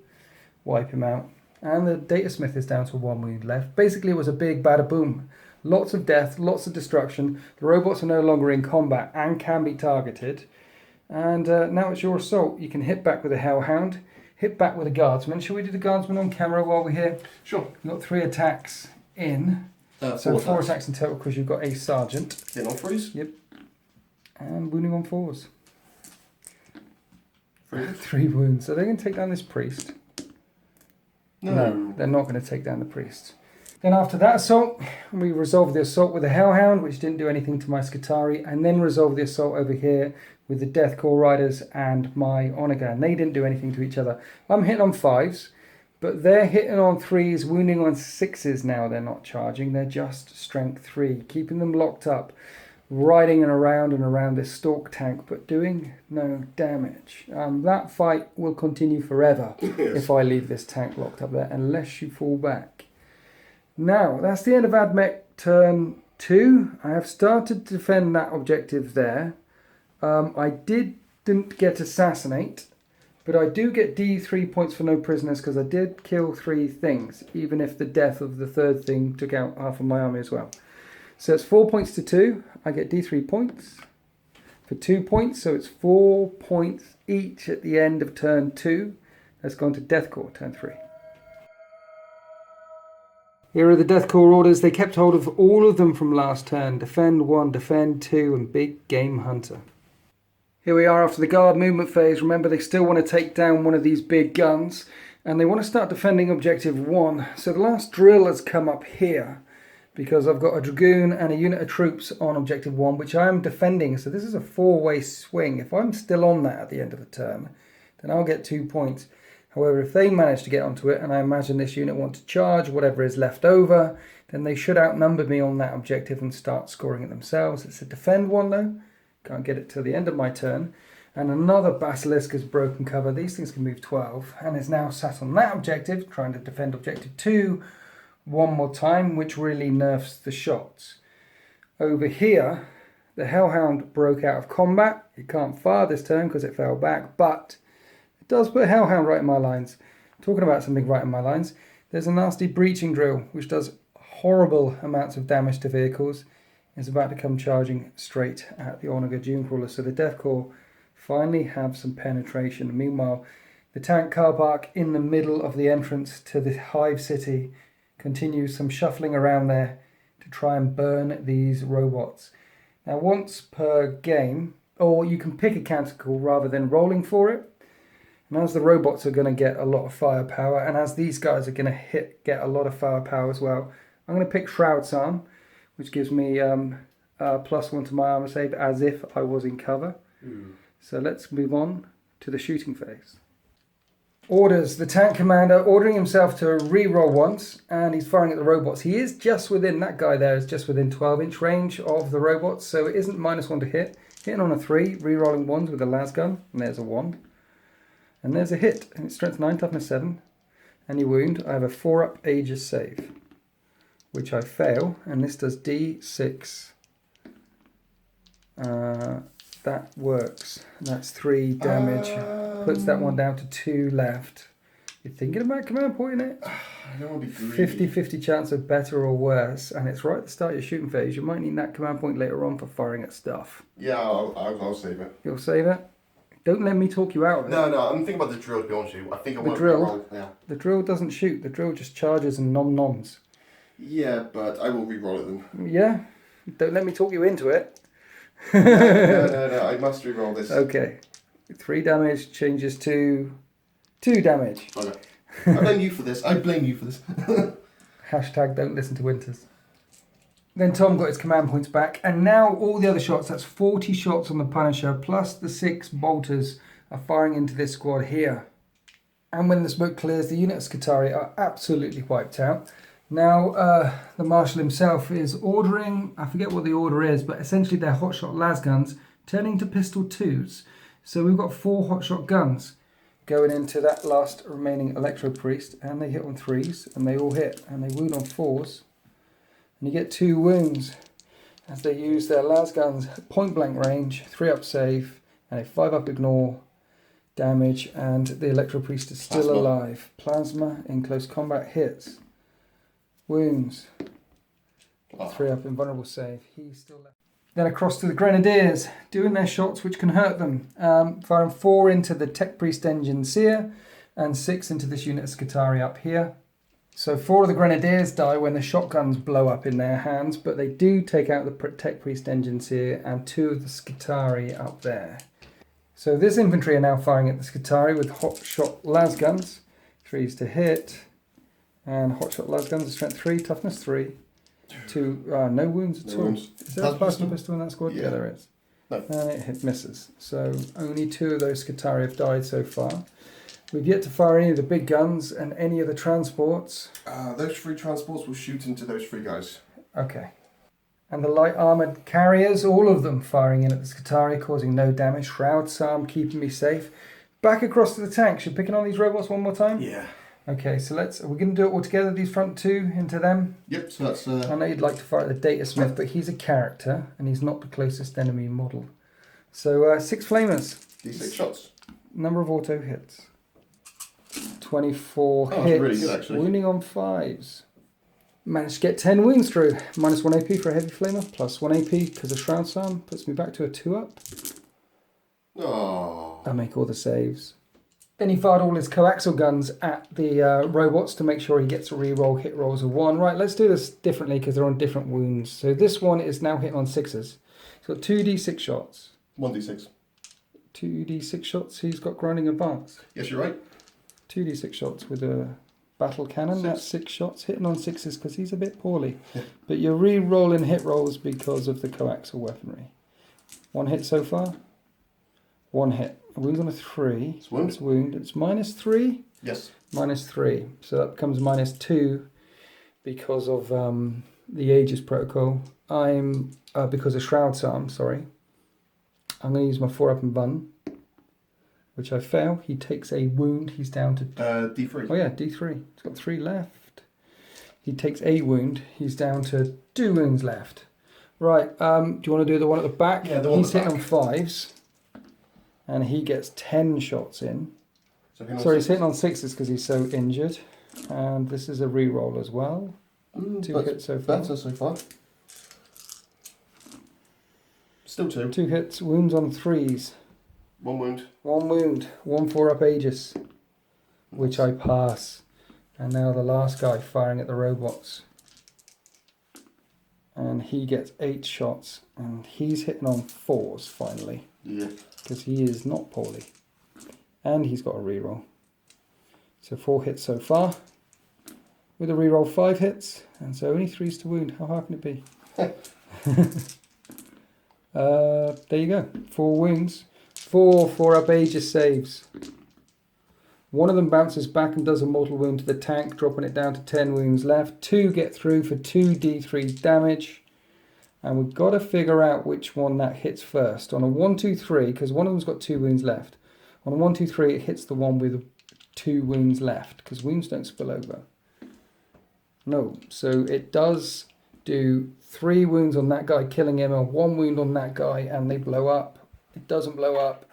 Wipe him out. And the Datasmith is down to 1 wound left. Basically, it was a big bada boom. Lots of death, lots of destruction. The robots are no longer in combat and can be targeted. And now it's your assault. You can hit back with a Hellhound, hit back with a Guardsman. Shall we do the Guardsman on camera while we're here? Sure. You've got 3 attacks in. So 4 attacks in total because you've got a Sergeant. Hit on 3s? Yep. And wounding on 4s. 3. 3 wounds. So they're going to take down this priest. No, they're not going to take down the priest. Then after that assault, we resolved the assault with the Hellhound, which didn't do anything to my Skitari, and then resolved the assault over here with the Death Corps Riders and my Onaga, and they didn't do anything to each other. I'm hitting on 5s, but they're hitting on 3s, wounding on 6s now. They're not charging, they're just strength 3, keeping them locked up, riding and around this Stalk tank, but doing no damage. That fight will continue forever if I leave this tank locked up there, unless you fall back. Now, that's the end of Admech turn 2. I have started to defend that objective there. I didn't get Assassinate, but I do get D3 points for no prisoners because I did kill 3 things, even if the death of the 3rd thing took out half of my army as well. So it's 4 points to 2. I get D3 points for 2 points, so it's 4 points each at the end of turn 2. Let's go on to Death Corps, turn 3. Here are the Death Corps orders. They kept hold of all of them from last turn. Defend 1, defend 2, and Big Game Hunter. Here we are after the guard movement phase. Remember, they still want to take down one of these big guns, and they want to start defending objective 1. So the last drill has come up here, because I've got a Dragoon and a unit of troops on objective 1, which I am defending. So this is a 4-way swing. If I'm still on that at the end of the turn, then I'll get 2 points. However, if they manage to get onto it, and I imagine this unit want to charge whatever is left over, then they should outnumber me on that objective and start scoring it themselves. It's a defend 1 though. Can't get it till the end of my turn. And another Basilisk has broken cover. These things can move 12 and is now sat on that objective, trying to defend objective 2 one more time, which really nerfs the shots. Over here, the Hellhound broke out of combat. It can't fire this turn because it fell back, but it does put Hellhound right in my lines. Talking about something right in my lines, there's a nasty breaching drill which does horrible amounts of damage to vehicles. It's about to come charging straight at the Onager Dunecrawler. So the Death Corps finally have some penetration. Meanwhile, the tank car park in the middle of the entrance to the Hive City continues some shuffling around there to try and burn these robots. Now, once per game, or you can pick a counter call rather than rolling for it. And as the robots are going to get a lot of firepower, and as these guys are going to get a lot of firepower as well, I'm going to pick Shroud's Arm, which gives me +1 to my armor save as if I was in cover. So let's move on to the shooting phase. Orders, the tank commander ordering himself to re-roll once, and he's firing at the robots. He is just within, that guy there is just within 12-inch range of the robots, so it isn't -1 to hit. Hitting on a 3, re-rolling 1s with a las gun, and there's a 1. And there's a hit, and it's strength 9, toughness 7. Any wound, I have a 4-up Aegis save, which I fail, and this does D6. That works. That's 3 damage. Puts that one down to 2 left. You're thinking about command pointing it? I don't want to be greedy. 50-50 chance of better or worse, and it's right at the start of your shooting phase. You might need that command point later on for firing at stuff. Yeah, I'll save it. You'll save it? Don't let me talk you out of it. No, I'm thinking about the drill, to be honest with you. I think I want to drill, re-roll. Yeah. The drill doesn't shoot. The drill just charges and nom-noms. Yeah, but I will re-roll it then. Yeah? Don't let me talk you into it. No, I must re-roll this. Okay. 3 damage changes to 2 damage. Okay. I blame you for this. Hashtag don't listen to Winters. Then Tom got his command points back, and now all the other shots, that's 40 shots on the Punisher, plus the 6 bolters are firing into this squad here. And when the smoke clears, the unit of Skitarii are absolutely wiped out. Now, the Marshal himself is ordering, I forget what the order is, but essentially they're hotshot las guns turning to pistol 2s. So we've got 4 hotshot guns going into that last remaining Electro Priest, and they hit on 3s, and they all hit, and they wound on 4s. And you get 2 wounds as they use their las guns point blank range, 3-up save, and a 5-up ignore damage, and the Electro Priest is still alive. Plasma in close combat hits. Wounds. 3-up invulnerable save. He's still left. Then across to the Grenadiers, doing their shots which can hurt them. Firing 4 into the Tech Priest Engine Seer, and 6 into this unit of Skitarii up here. So 4 of the Grenadiers die when the shotguns blow up in their hands, but they do take out the Tech Priest Engine Seer and 2 of the Skitarii up there. So this infantry are now firing at the Skitarii with hotshot las guns. 3s to hit, and hotshot las guns are strength 3, toughness 3. 2, no wounds at all. Is there a plasma pistol in that squad? Yeah, there is. No. And it misses. So only 2 of those Skitarii have died so far. We've yet to fire any of the big guns and any of the transports. Those 3 transports will shoot into those 3 guys. Okay. And the light armoured carriers, all of them firing in at the Skitarii, causing no damage. Shroud's Arm keeping me safe. Back across to the tanks. You're picking on these robots one more time? Yeah. Okay, so are we going to do it all together, these front 2 into them? Yep, so that's... I know you'd like to fire at the Data Smith, but he's a character, and he's not the closest enemy model. So 6 flamers. D6 shots. Number of auto hits. 24 hits. Really good, actually. Wounding on 5s. Managed to get 10 wounds through. -1 AP for a heavy flamer, +1 AP because of Shroud's Arm. Puts me back to a 2-up. Oh. I make all the saves. Then he fired all his coaxial guns at the robots to make sure he gets a reroll hit rolls of 1. Right, let's do this differently because they're on different wounds. So this one is now hitting on 6s. He's got 2d6 shots. 1d6. 2d6 shots. He's got grinding advance. Yes, you're right. 2d6 shots with a battle cannon. That's 6 shots. Hitting on 6s because he's a bit poorly. But you're re-rolling hit rolls because of the coaxial weaponry. 1 hit so far. 1 hit. A wound on a 3. It's wound. It's wound. It's -3? Yes. -3. So that becomes -2 because of the Aegis protocol. I'm, because of Shroud's Arm, sorry. I'm going to use my 4-up and bun, which I fail. He takes a wound. He's down to... D3. Oh yeah, D3. He's got 3 left. He takes a wound. He's down to 2 wounds left. Right, do you want to do the one at the back? Yeah, the one He's at the hitting on 5s. And he gets 10 shots in. So Sorry, he's hitting on 6s because he's so injured. And this is a reroll as well. 2 hits so far. Better so far. Still 2. 2 hits, wounds on 3s. 1 wound. 1 wound, 1 4-up Aegis, which I pass. And now the last guy firing at the robots. And he gets 8 shots. And he's hitting on 4s finally. Yeah. Because he is not poorly. And he's got a reroll. So 4 hits so far. With a reroll 5 hits. And so only 3s to wound. How hard can it be? There you go. 4 wounds. 4 4-up Aegis saves. One of them bounces back and does a mortal wound to the tank, dropping it down to 10 wounds left. 2 get through for 2d3 damage. And we've got to figure out which one that hits first. On a 1, 2, 3, because one of them's got 2 wounds left. On a 1, 2, 3, it hits the one with 2 wounds left, because wounds don't spill over. No, so it does do 3 wounds on that guy, killing him, and 1 wound on that guy, and they blow up. It doesn't blow up.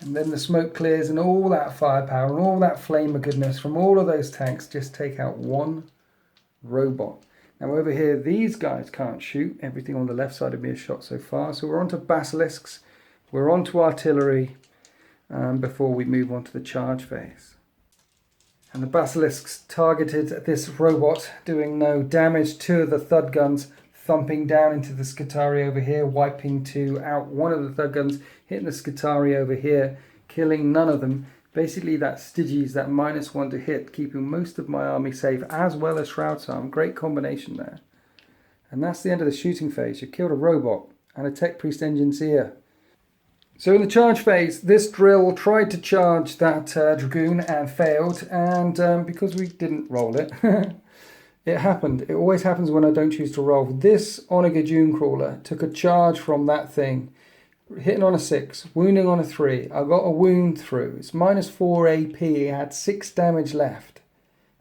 And then the smoke clears, and all that firepower and all that flame of goodness from all of those tanks just take out 1 robot. Now over here, these guys can't shoot. Everything on the left side of me is shot so far. So we're on to basilisks. We're on to artillery before we move on to the charge phase. And the basilisks targeted this robot, doing no damage. 2 of the thud guns thumping down into the Skitarii over here, wiping 2 out. 1 of the thud guns hitting the Skitarii over here, killing none of them. Basically that Styges, that -1 to hit, keeping most of my army safe, as well as Shroud's Arm. Great combination there. And that's the end of the shooting phase. You killed a robot and a Tech Priest Engineer. So in the charge phase, this drill tried to charge that Dragoon and failed. And because we didn't roll it, it happened. It always happens when I don't choose to roll. This Onager Dune Crawler took a charge from that thing. Hitting on a 6, wounding on a 3. I got a wound through. It's -4 AP. It had 6 damage left.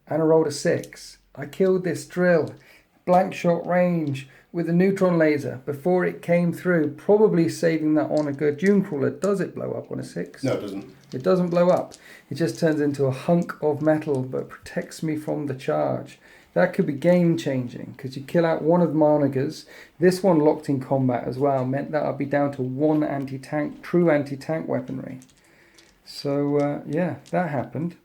And I rolled a 6. I killed this drill. Blank shot range with a neutron laser before it came through. Probably saving that Onager Dune Crawler. Does it blow up on a 6? No, it doesn't. It doesn't blow up. It just turns into a hunk of metal, but protects me from the charge. That could be game changing because you kill out 1 of my Onagers. This one locked in combat as well meant that I'd be down to 1 anti-tank, true anti-tank weaponry. So yeah, that happened.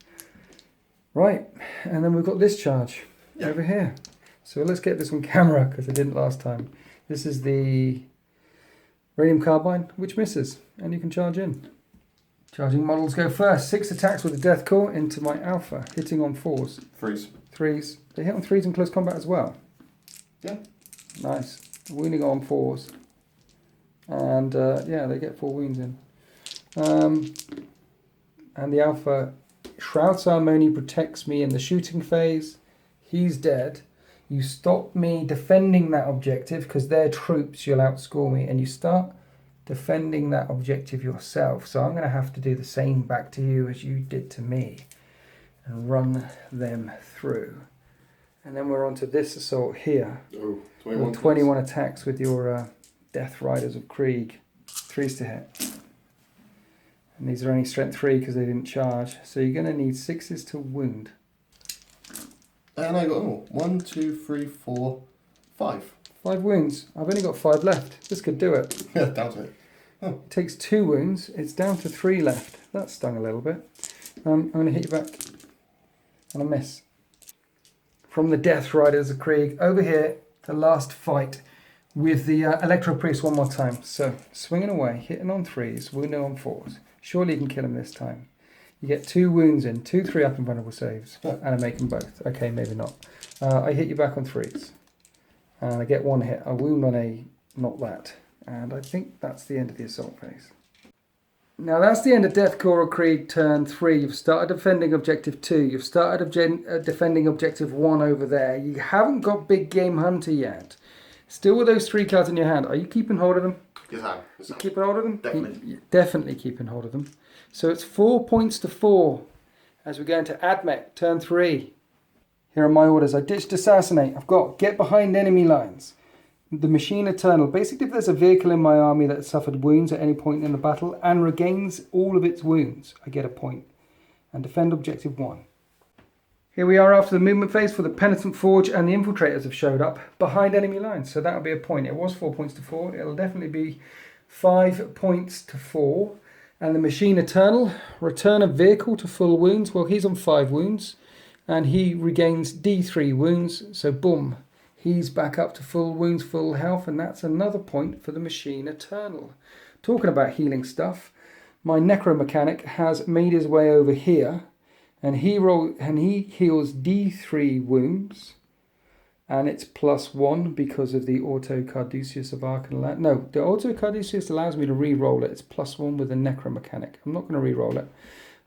Right, and then we've got this charge over here. So let's get this on camera because it didn't last time. This is the radium carbine, which misses, and you can charge in. Charging models go first. 6 attacks with the death core into my alpha, hitting on 4s. 3s. 3s. They hit on 3s in close combat as well. Yeah. Nice. Wounding on 4s. And yeah, they get 4 wounds in. And the alpha, Shroud's Arm only protects me in the shooting phase. He's dead. You stop me defending that objective because they're troops, you'll outscore me. And you start defending that objective yourself. So I'm going to have to do the same back to you as you did to me. And run them through. And then we're on to this assault here. Oh, 21 attacks with your Death Riders of Krieg. 3s to hit. And these are only strength 3 because they didn't charge. So you're going to need 6s to wound. And I got 1, 2, 3, 4, 5. 5 wounds. I've only got 5 left. This could do it. Yeah, doubt it. Oh. It takes 2 wounds. It's down to 3 left. That stung a little bit. I'm going to hit you back. And a miss. From the Death Riders of Krieg. Over here, the last fight with the Electro Priest one more time. So, swinging away, hitting on 3s, wounding on 4s. Surely you can kill him this time. You get 2 wounds in, 2 3-up invulnerable saves, and I make them both. Okay, maybe not. I hit you back on 3s. And I get 1 hit. I wound on a, not that. And I think that's the end of the assault phase. Now that's the end of Death Corps of Krieg turn 3. You've started defending objective 2. You've started defending objective 1 over there. You haven't got Big Game Hunter yet. Still with those 3 cards in your hand. Are you keeping hold of them? Yes, I am. Yes, You keeping hold of them? Definitely. Definitely keeping hold of them. So it's 4 points to 4 as we go into Admech turn 3. Here are my orders. I ditched Assassinate. I've got Get Behind Enemy Lines. The Machine Eternal. Basically, if there's a vehicle in my army that suffered wounds at any point in the battle and regains all of its wounds, I get a point. And defend objective 1. Here we are after the movement phase for the Penitent Forge, and the Infiltrators have showed up behind enemy lines. So that'll be a point. It was 4 points to 4. It'll definitely be 5 points to 4. And the Machine Eternal, return a vehicle to full wounds. Well, he's on 5 wounds. And he regains D3 wounds. So boom. He's back up to full wounds, full health, and that's another point for the Machine Eternal. Talking about healing stuff, my Necromechanic has made his way over here, and he heals D3 wounds, and it's +1 because of the Auto Carduceus of Arcane Land. No, the Auto Carduceus allows me to re-roll it. It's +1 with the Necromechanic. I'm not going to re-roll it.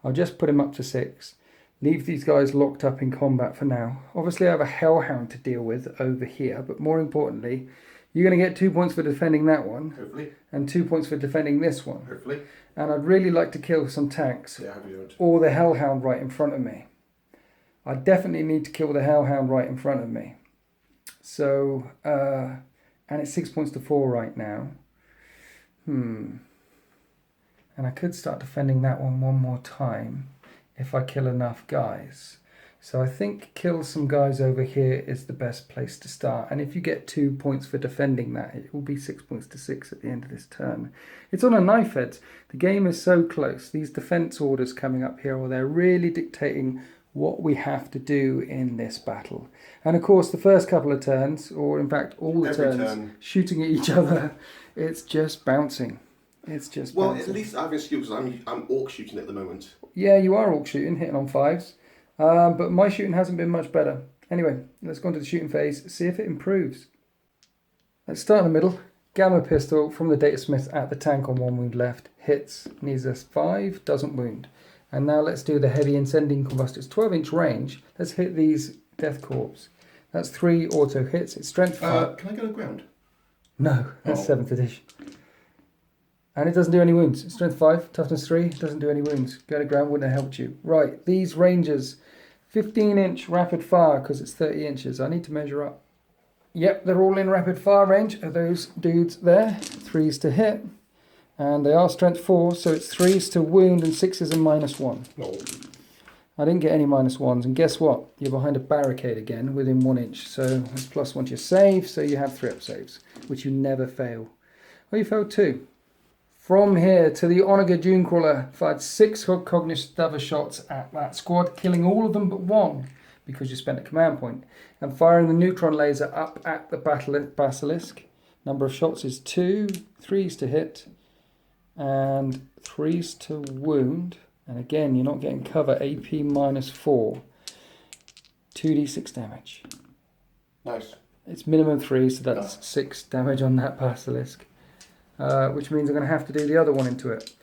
I'll just put him up to 6. Leave these guys locked up in combat for now. Obviously, I have a Hellhound to deal with over here, but more importantly, you're going to get 2 points for defending that one. Hopefully. And 2 points for defending this one. Hopefully. And I'd really like to kill some tanks. Yeah, have you heard? Or the Hellhound right in front of me. I definitely need to kill the Hellhound right in front of me. So, and it's 6 points to 4 right now. And I could start defending that one more time if I kill enough guys. So I think kill some guys over here is the best place to start. And if you get 2 points for defending that, it will be 6 points to 6 at the end of this turn. It's on a knife edge. The game is so close. These defense orders coming up here, or they're really dictating what we have to do in this battle. And of course, the first couple of turns, or in fact all the turns, shooting at each other, it's just bouncing. It's just bouncing. At least I have a skill because I'm orc shooting at the moment. Yeah, you are orc shooting, hitting on 5s. But my shooting hasn't been much better. Anyway, let's go on to the shooting phase, see if it improves. Let's start in the middle. Gamma pistol from the Datasmith at the tank on 1 wound left. Hits, needs a 5, doesn't wound. And now let's do the heavy incendiing combustors. 12-inch range. Let's hit these Death Corps. That's 3 auto hits. It's strength 5. Can I go to ground? No, that's 7th edition. And it doesn't do any wounds. Strength 5, toughness 3, doesn't do any wounds. Go to ground, wouldn't have helped you. Right, these rangers, 15-inch rapid fire because it's 30 inches. I need to measure up. Yep, they're all in rapid fire range. Are those dudes there? 3s to hit. And they are strength 4, so it's 3s to wound and 6s and -1. No. I didn't get any -1s. And guess what? You're behind a barricade again within 1 inch. So it's +1 to your save, so you have 3-up saves, which you never fail. Oh, you failed 2. From here to the Onaga Dunecrawler, fired 6 Cognitive shots at that squad, killing all of them but 1 because you spent a command point, and firing the neutron laser up at the Basilisk. Number of shots is 2, 3s to hit, and 3s to wound. And again, you're not getting cover, AP -4, 2d6 damage. Nice. It's minimum 3, so that's 6 damage on that Basilisk. Which means I'm going to have to do the other one into it.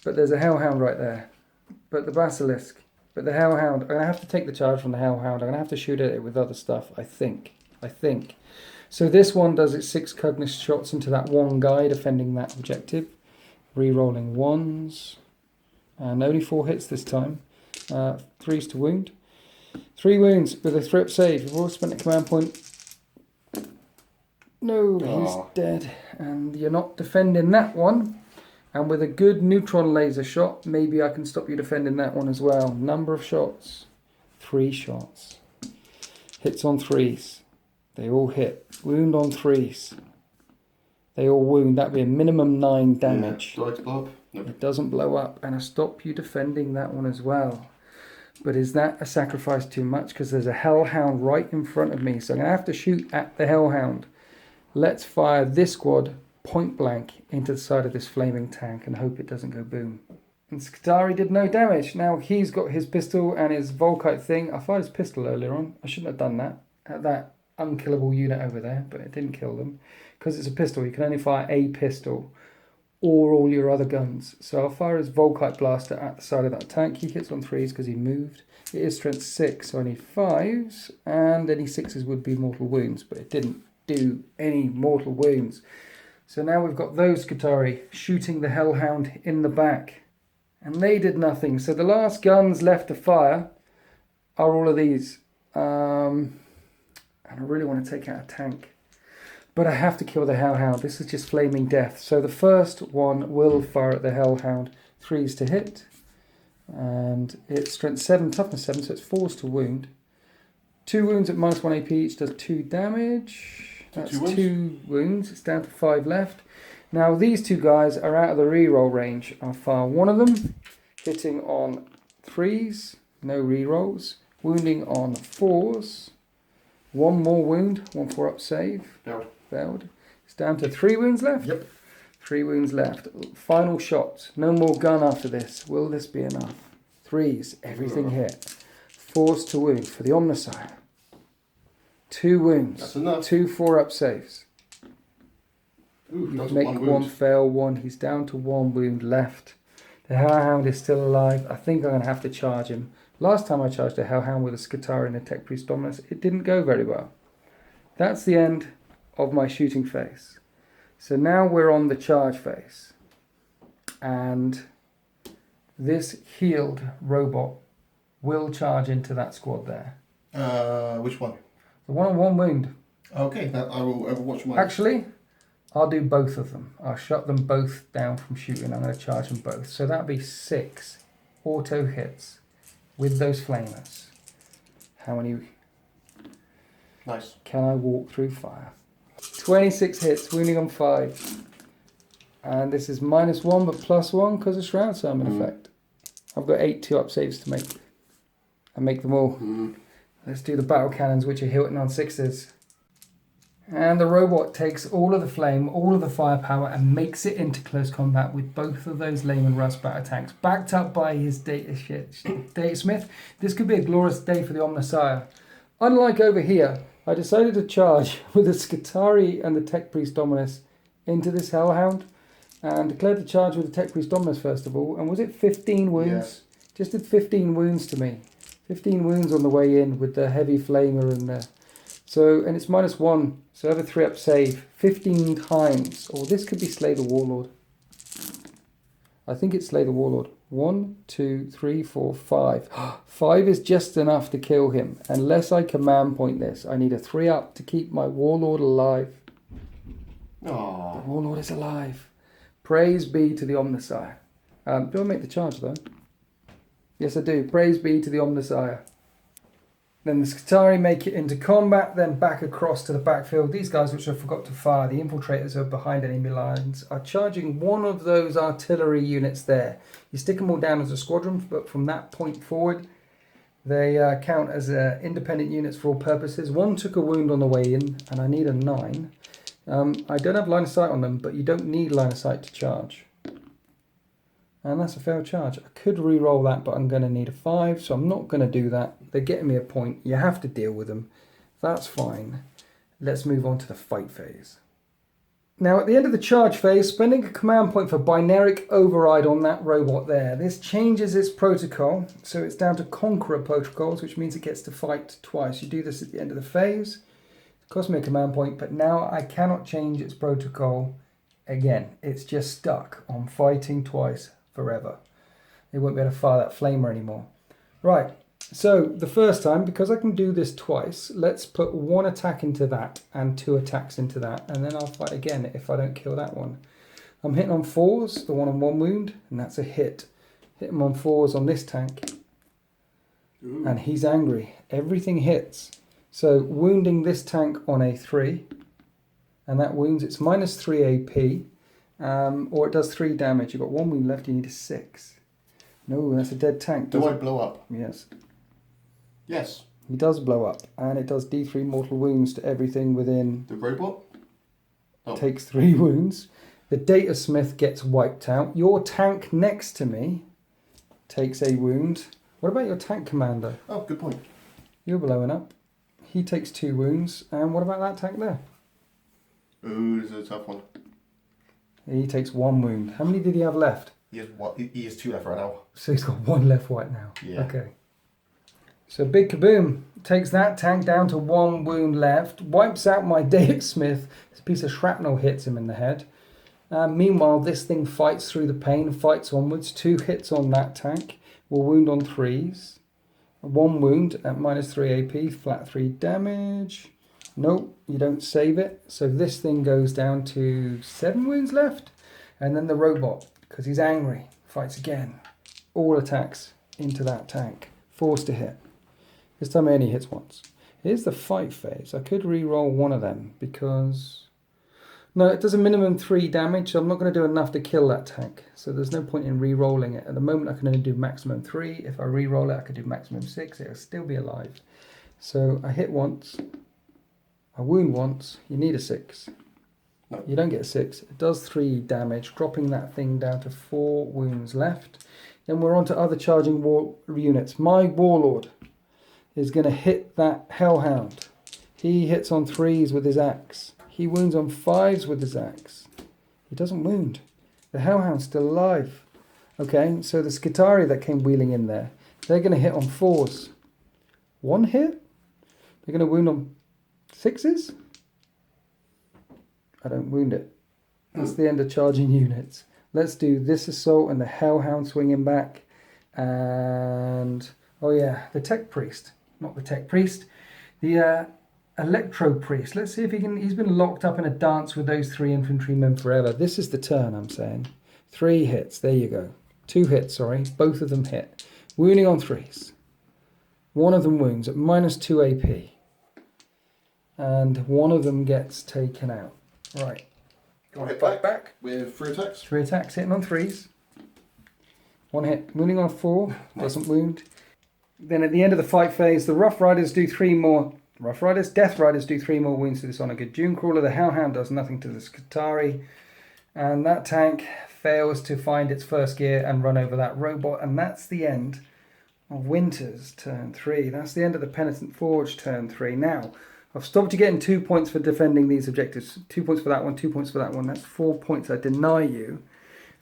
But there's a Hellhound right there. But the Basilisk. But the Hellhound. I'm going to have to take the charge from the Hellhound. I'm going to have to shoot at it with other stuff, I think. So this one does its 6 Cognitive shots into that one guy defending that objective. Re-rolling 1s. And only 4 hits this time. 3s to wound. 3 wounds with a 3-up save. You've all spent a command point. No, he's dead. And you're not defending that one. And with a good neutron laser shot, maybe I can stop you defending that one as well. Number of shots. 3 shots. Hits on 3s. They all hit. Wound on 3s. They all wound. That'd be a minimum 9 damage. Yeah. Do I blow up? Nope. It doesn't blow up. And I stop you defending that one as well. But is that a sacrifice too much? Because there's a Hellhound right in front of me. So I'm going to have to shoot at the Hellhound. Let's fire this squad point blank into the side of this flaming tank and hope it doesn't go boom. And Skitari did no damage. Now he's got his pistol and his Volkite thing. I fired his pistol earlier on. I shouldn't have done that at that unkillable unit over there, but it didn't kill them. Because it's a pistol, you can only fire a pistol or all your other guns. So I'll fire his Volkite blaster at the side of that tank. He hits on 3s because he moved. It is strength 6, so I need 5s, and any 6s would be mortal wounds, but it didn't do any mortal wounds. So now we've got those Skitari shooting the Hellhound in the back. And they did nothing. So the last guns left to fire are all of these. And I really want to take out a tank. But I have to kill the Hellhound. This is just flaming death. So the first one will fire at the Hellhound. 3s to hit. And it's strength 7, toughness 7, so it's 4s to wound. 2 wounds at -1 AP each does 2 damage. That's 2 wounds. It's down to 5 left. Now these 2 guys are out of the reroll range. I'll fire one of them, hitting on 3s, no rerolls. Wounding on 4s. 1 more wound, 1 4-up save. Failed. It's down to 3 wounds left? Yep. 3 wounds left. Final shot. No more gun after this. Will this be enough? 3s. Everything hit. 4s to wound for the Omnissiah. 2 wounds. That's enough. 2 4-up saves. Ooh, You make 1 fail, 1. He's down to 1 wound left. The Hellhound is still alive. I think I'm going to have to charge him. Last time I charged a Hellhound with a Skitari and a Tech Priest Dominus, it didn't go very well. That's the end of my shooting phase. So now we're on the charge phase. And this healed robot will charge into that squad there. Which one? The one on 1 wound. Okay, I will overwatch mine. Actually, I'll do both of them. I'll shut them both down from shooting. I'm going to charge them both. So that'll be 6 auto hits with those flamers. How many Nice. can I walk through fire? 26 hits, wounding on 5. And this is -1 but +1 because of Shroud Summon effect. I've got 8 2-up saves to make. I make them all. Let's do the battle cannons, which are hitting on 6s. And the robot takes all of the flame, all of the firepower, and makes it into close combat with both of those Layman Rust batter tanks, backed up by his data smith. This could be a glorious day for the Omnissiah. Unlike over here, I decided to charge with the Skitari and the Tech Priest Dominus into this Hellhound, and declared the charge with the Tech Priest Dominus first of all. And was it 15 wounds? Yeah. Just did 15 wounds to me. 15 wounds on the way in with the heavy flamer and the... So, and it's -1, so I have a 3-up save 15 times. Or this could be Slay the Warlord. I think it's Slay the Warlord. 1, 2, 3, 4, 5. 5 is just enough to kill him. Unless I command point this. I need a 3-up to keep my Warlord alive. Aww. The Warlord is alive. Praise be to the Omnissiah. Do I make the charge though? Yes, I do. Praise be to the Omnissiah. Then the Skitari make it into combat, then back across to the backfield. These guys, which I forgot to fire, the infiltrators are behind enemy lines, are charging one of those artillery units there. You stick them all down as a squadron, but from that point forward, they count as independent units for all purposes. 1 took a wound on the way in, and I need a 9. I don't have line of sight on them, but you don't need line of sight to charge. And that's a failed charge. I could re-roll that, but I'm going to need a 5, so I'm not going to do that. They're getting me a point. You have to deal with them. That's fine. Let's move on to the fight phase. Now, at the end of the charge phase, spending a command point for binaric override on that robot there. This changes its protocol, so it's down to Conqueror protocols, which means it gets to fight twice. You do this at the end of the phase. It costs me a command point, but now I cannot change its protocol again. It's just stuck on fighting twice forever. It won't be able to fire that flamer anymore. Right, so the first time, because I can do this twice, let's put 1 attack into that and 2 attacks into that, and then I'll fight again if I don't kill that one. I'm hitting on 4s, the one on 1 wound, and that's a hit. Hit him on 4s on this tank. Ooh. And he's angry. Everything hits. So wounding this tank on a 3, and that wounds, it's -3 AP. Or it does 3 damage. You've got 1 wound left, you need a 6. No, that's a dead tank. Do I blow up? Yes. Yes. He does blow up, and it does D3 mortal wounds to everything within... The robot? Oh. Takes 3 wounds. The data smith gets wiped out. Your tank next to me takes a wound. What about your tank commander? Oh, good point. You're blowing up. He takes 2 wounds. And what about that tank there? Ooh, this is a tough one. He takes 1 wound. How many did he have left? He has 2 left right now. So he's got 1 left right now. Yeah. Okay. So big kaboom. Takes that tank down to 1 wound left. Wipes out my data smith. This piece of shrapnel hits him in the head. Meanwhile, this thing fights through the pain, fights onwards. 2 hits on that tank. Will wound on 3s. 1 wound at -3 AP, flat 3 damage. Nope, you don't save it. So this thing goes down to 7 wounds left. And then the robot, because he's angry, fights again. All attacks into that tank. Forced to hit. This time it only hits once. Here's the fight phase. I could re-roll one of them because... No, it does a minimum 3 damage, so I'm not going to do enough to kill that tank. So there's no point in re-rolling it. At the moment I can only do maximum 3. If I re-roll it I could do maximum 6. It'll still be alive. So I hit once. I wound once. You need a 6. No. You don't get a 6. It does 3 damage, dropping that thing down to 4 wounds left. Then we're on to other charging war units. My warlord is going to hit that hellhound. He hits on 3s with his axe. He wounds on 5s with his axe. He doesn't wound. The hellhound's still alive. Okay, so the Skitari that came wheeling in there, they're going to hit on 4s. 1 hit? They're going to wound on 6s? I don't wound it. That's the end of charging units. Let's do this assault and the hellhound swinging back. And, oh yeah, the tech priest. Not the tech priest. The electro priest. Let's see if he can... He's been locked up in a dance with those 3 infantrymen forever. This is the turn, I'm saying. 3 hits. There you go. 2 hits, sorry. Both of them hit. Wounding on 3s. One of them wounds at -2 AP. And one of them gets taken out. Right. Go hit back with 3 attacks. 3 attacks, hitting on 3s. 1 hit. Wounding on 4. Doesn't wound. Then at the end of the fight phase, the Rough Riders do 3 more... Death Riders do 3 more wounds to this Honor Dune Crawler. The Hellhound does nothing to the Skitari. And that tank fails to find its first gear and run over that robot. And that's the end of Winter's turn 3. That's the end of the Penitent Forge turn 3. Now, I've stopped you getting 2 points for defending these objectives. 2 points for that one, 2 points for that one. That's 4 points I deny you.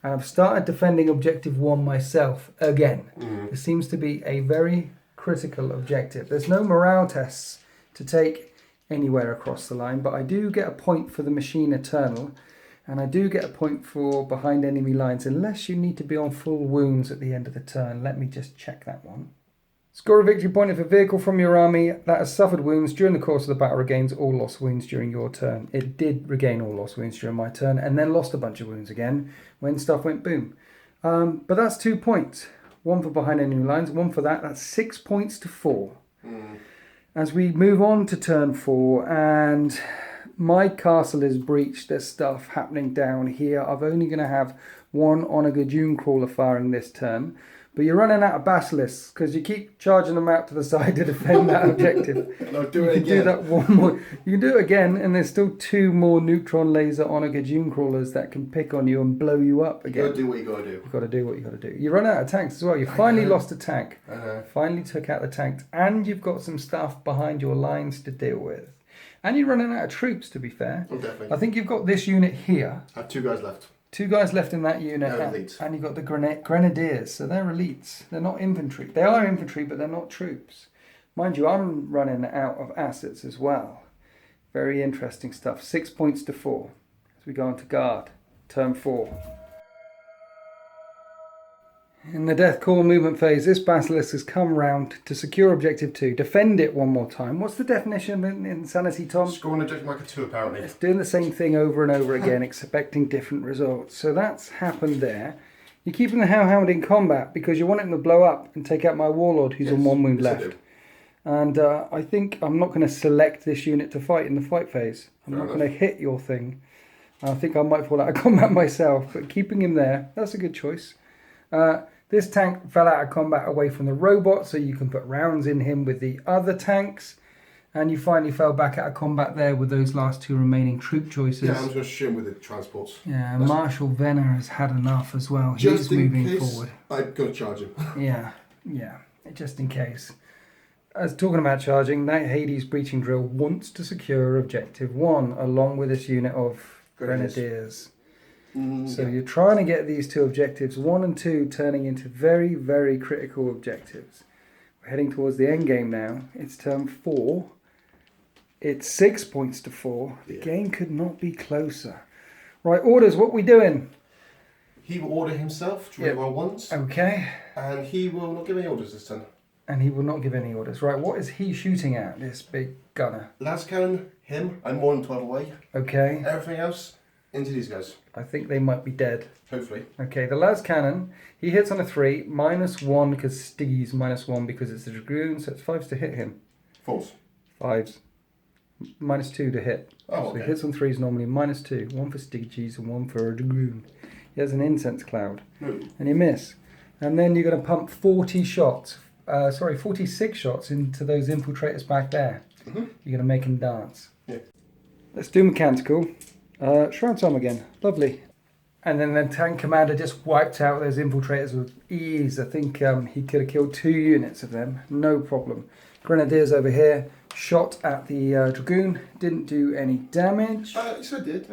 And I've started defending Objective 1 myself again. It seems to be a very critical objective. There's no morale tests to take anywhere across the line, but I do get a point for the Machine Eternal, and I do get a point for behind enemy lines, unless you need to be on full wounds at the end of the turn. Let me just check that one. Score a victory point if a vehicle from your army that has suffered wounds during the course of the battle regains all lost wounds during your turn. It did regain all lost wounds during my turn, and then lost a bunch of wounds again when stuff went boom. But that's 2 points. 1 for behind enemy lines, 1 for that. That's 6 points to 4. As we move on to turn 4, and my castle is breached. There's stuff happening down here. I'm only going to have 1 Onaga Dune Crawler firing this turn. But you're running out of basilisks because you keep charging them out to the side to defend that objective. No, do it again. Do that 1 more. You can do it again, and there's still 2 more neutron laser Onaga Dune Crawlers that can pick on you and blow you up again. You gotta do what you gotta do. You've got to do what you got to do. You run out of tanks as well. You finally lost a tank. I know. Finally took out the tanks, and you've got some stuff behind your lines to deal with. And you're running out of troops, to be fair. Oh, definitely. I think you've got this unit here. I have 2 guys left. 2 guys left in that unit, They're elites. and you've got the Grenadiers, so they're elites. They're not infantry. They are infantry, but they're not troops. Mind you, I'm running out of assets as well. Very interesting stuff. 6 points to 4 as we go on to guard, turn 4. In the Death Call movement phase, this Basilisk has come round to secure Objective 2. Defend it 1 more time. What's the definition of insanity, Tom? Score an objective marker 2, apparently. It's doing the same thing over and over again, expecting different results. So that's happened there. You're keeping the Hellhound in combat because you want him to blow up and take out my Warlord, who's on 1 wound left. And I think I'm not going to select this unit to fight in the fight phase. I'm not going to hit your thing. I think I might fall out of combat myself, but keeping him there, that's a good choice. This tank fell out of combat away from the robot, so you can put rounds in him with the other tanks. And you finally fell back out of combat there with those last 2 remaining troop choices. Yeah, I'm just going to shoot him with the transports. Yeah, Marshal Venner has had enough as well. He's moving forward. I'm going to charge him. Yeah, just in case. As talking about charging, that Hades breaching drill wants to secure Objective 1 along with this unit of Grenadiers. So you're trying to get these 2 objectives, 1 and 2, turning into very, very critical objectives. We're heading towards the end game now. It's turn 4. It's 6 points to 4. The game could not be closer. Right, orders, what are we doing? He will order himself to reroll once. Okay. And he will not give any orders this turn. And he will not give any orders. Right, what is he shooting at, this big gunner? Las cannon, him, I'm more than 12 away. Okay. Everything else, into these guys. I think they might be dead. Hopefully. Okay, the las cannon, he hits on a 3, -1 because Stiggy's -1 because it's the Dragoon, so it's 5s to hit him. 4s. 5s. -2 to hit. Oh, so he hits on 3s normally, -2. 1 for Stiggy's and 1 for a Dragoon. He has an incense cloud. And you miss. And then you're going to pump 40 shots. 46 shots into those infiltrators back there. You're going to make them dance. Yeah. Let's do mechanical. Shroud's arm again. Lovely. And then the tank commander just wiped out those infiltrators with ease. I think he could have killed 2 units of them. No problem. Grenadiers over here. Shot at the Dragoon. Didn't do any damage. Yes, I did.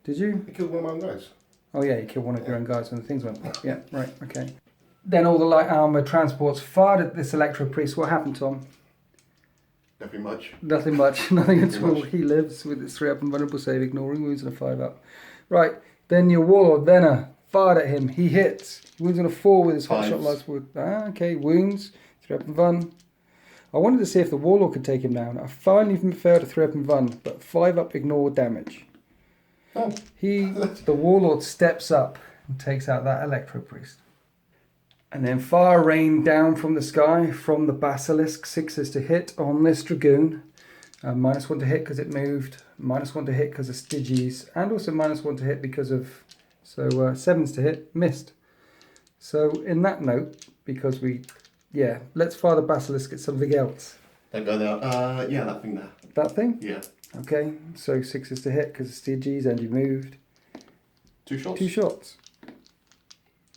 Did you? I killed one of my guys. Oh yeah, you killed one of your own guys when the things went pop. Yeah, right, okay. Then all the light armour transports fired at this Electro Priest. What happened, Tom? Nothing much. Nothing at all. He lives with his 3 up and vulnerable save, ignoring wounds and a 5 up. Right, then your Warlord, Venner, fired at him. He hits. Wounds on a 4 with his hotshot last wood. Okay, wounds, 3 up and Vun. I wanted to see if the Warlord could take him down. I finally failed to 3 up and Vun, but 5 up ignore damage. Oh. The Warlord steps up and takes out that Electro Priest. And then fire rain down from the sky from the Basilisk. 6s to hit on this Dragoon. -1 to hit because it moved. -1 to hit because of Stygies. And also -1 to hit because of... So 7s to hit. Missed. So in that note, because we... Yeah, let's fire the Basilisk at something else. Don't go there. Yeah, that thing there. That thing? Yeah. Okay, so 6s to hit because of Stygies and you moved. 2 shots? 2 shots.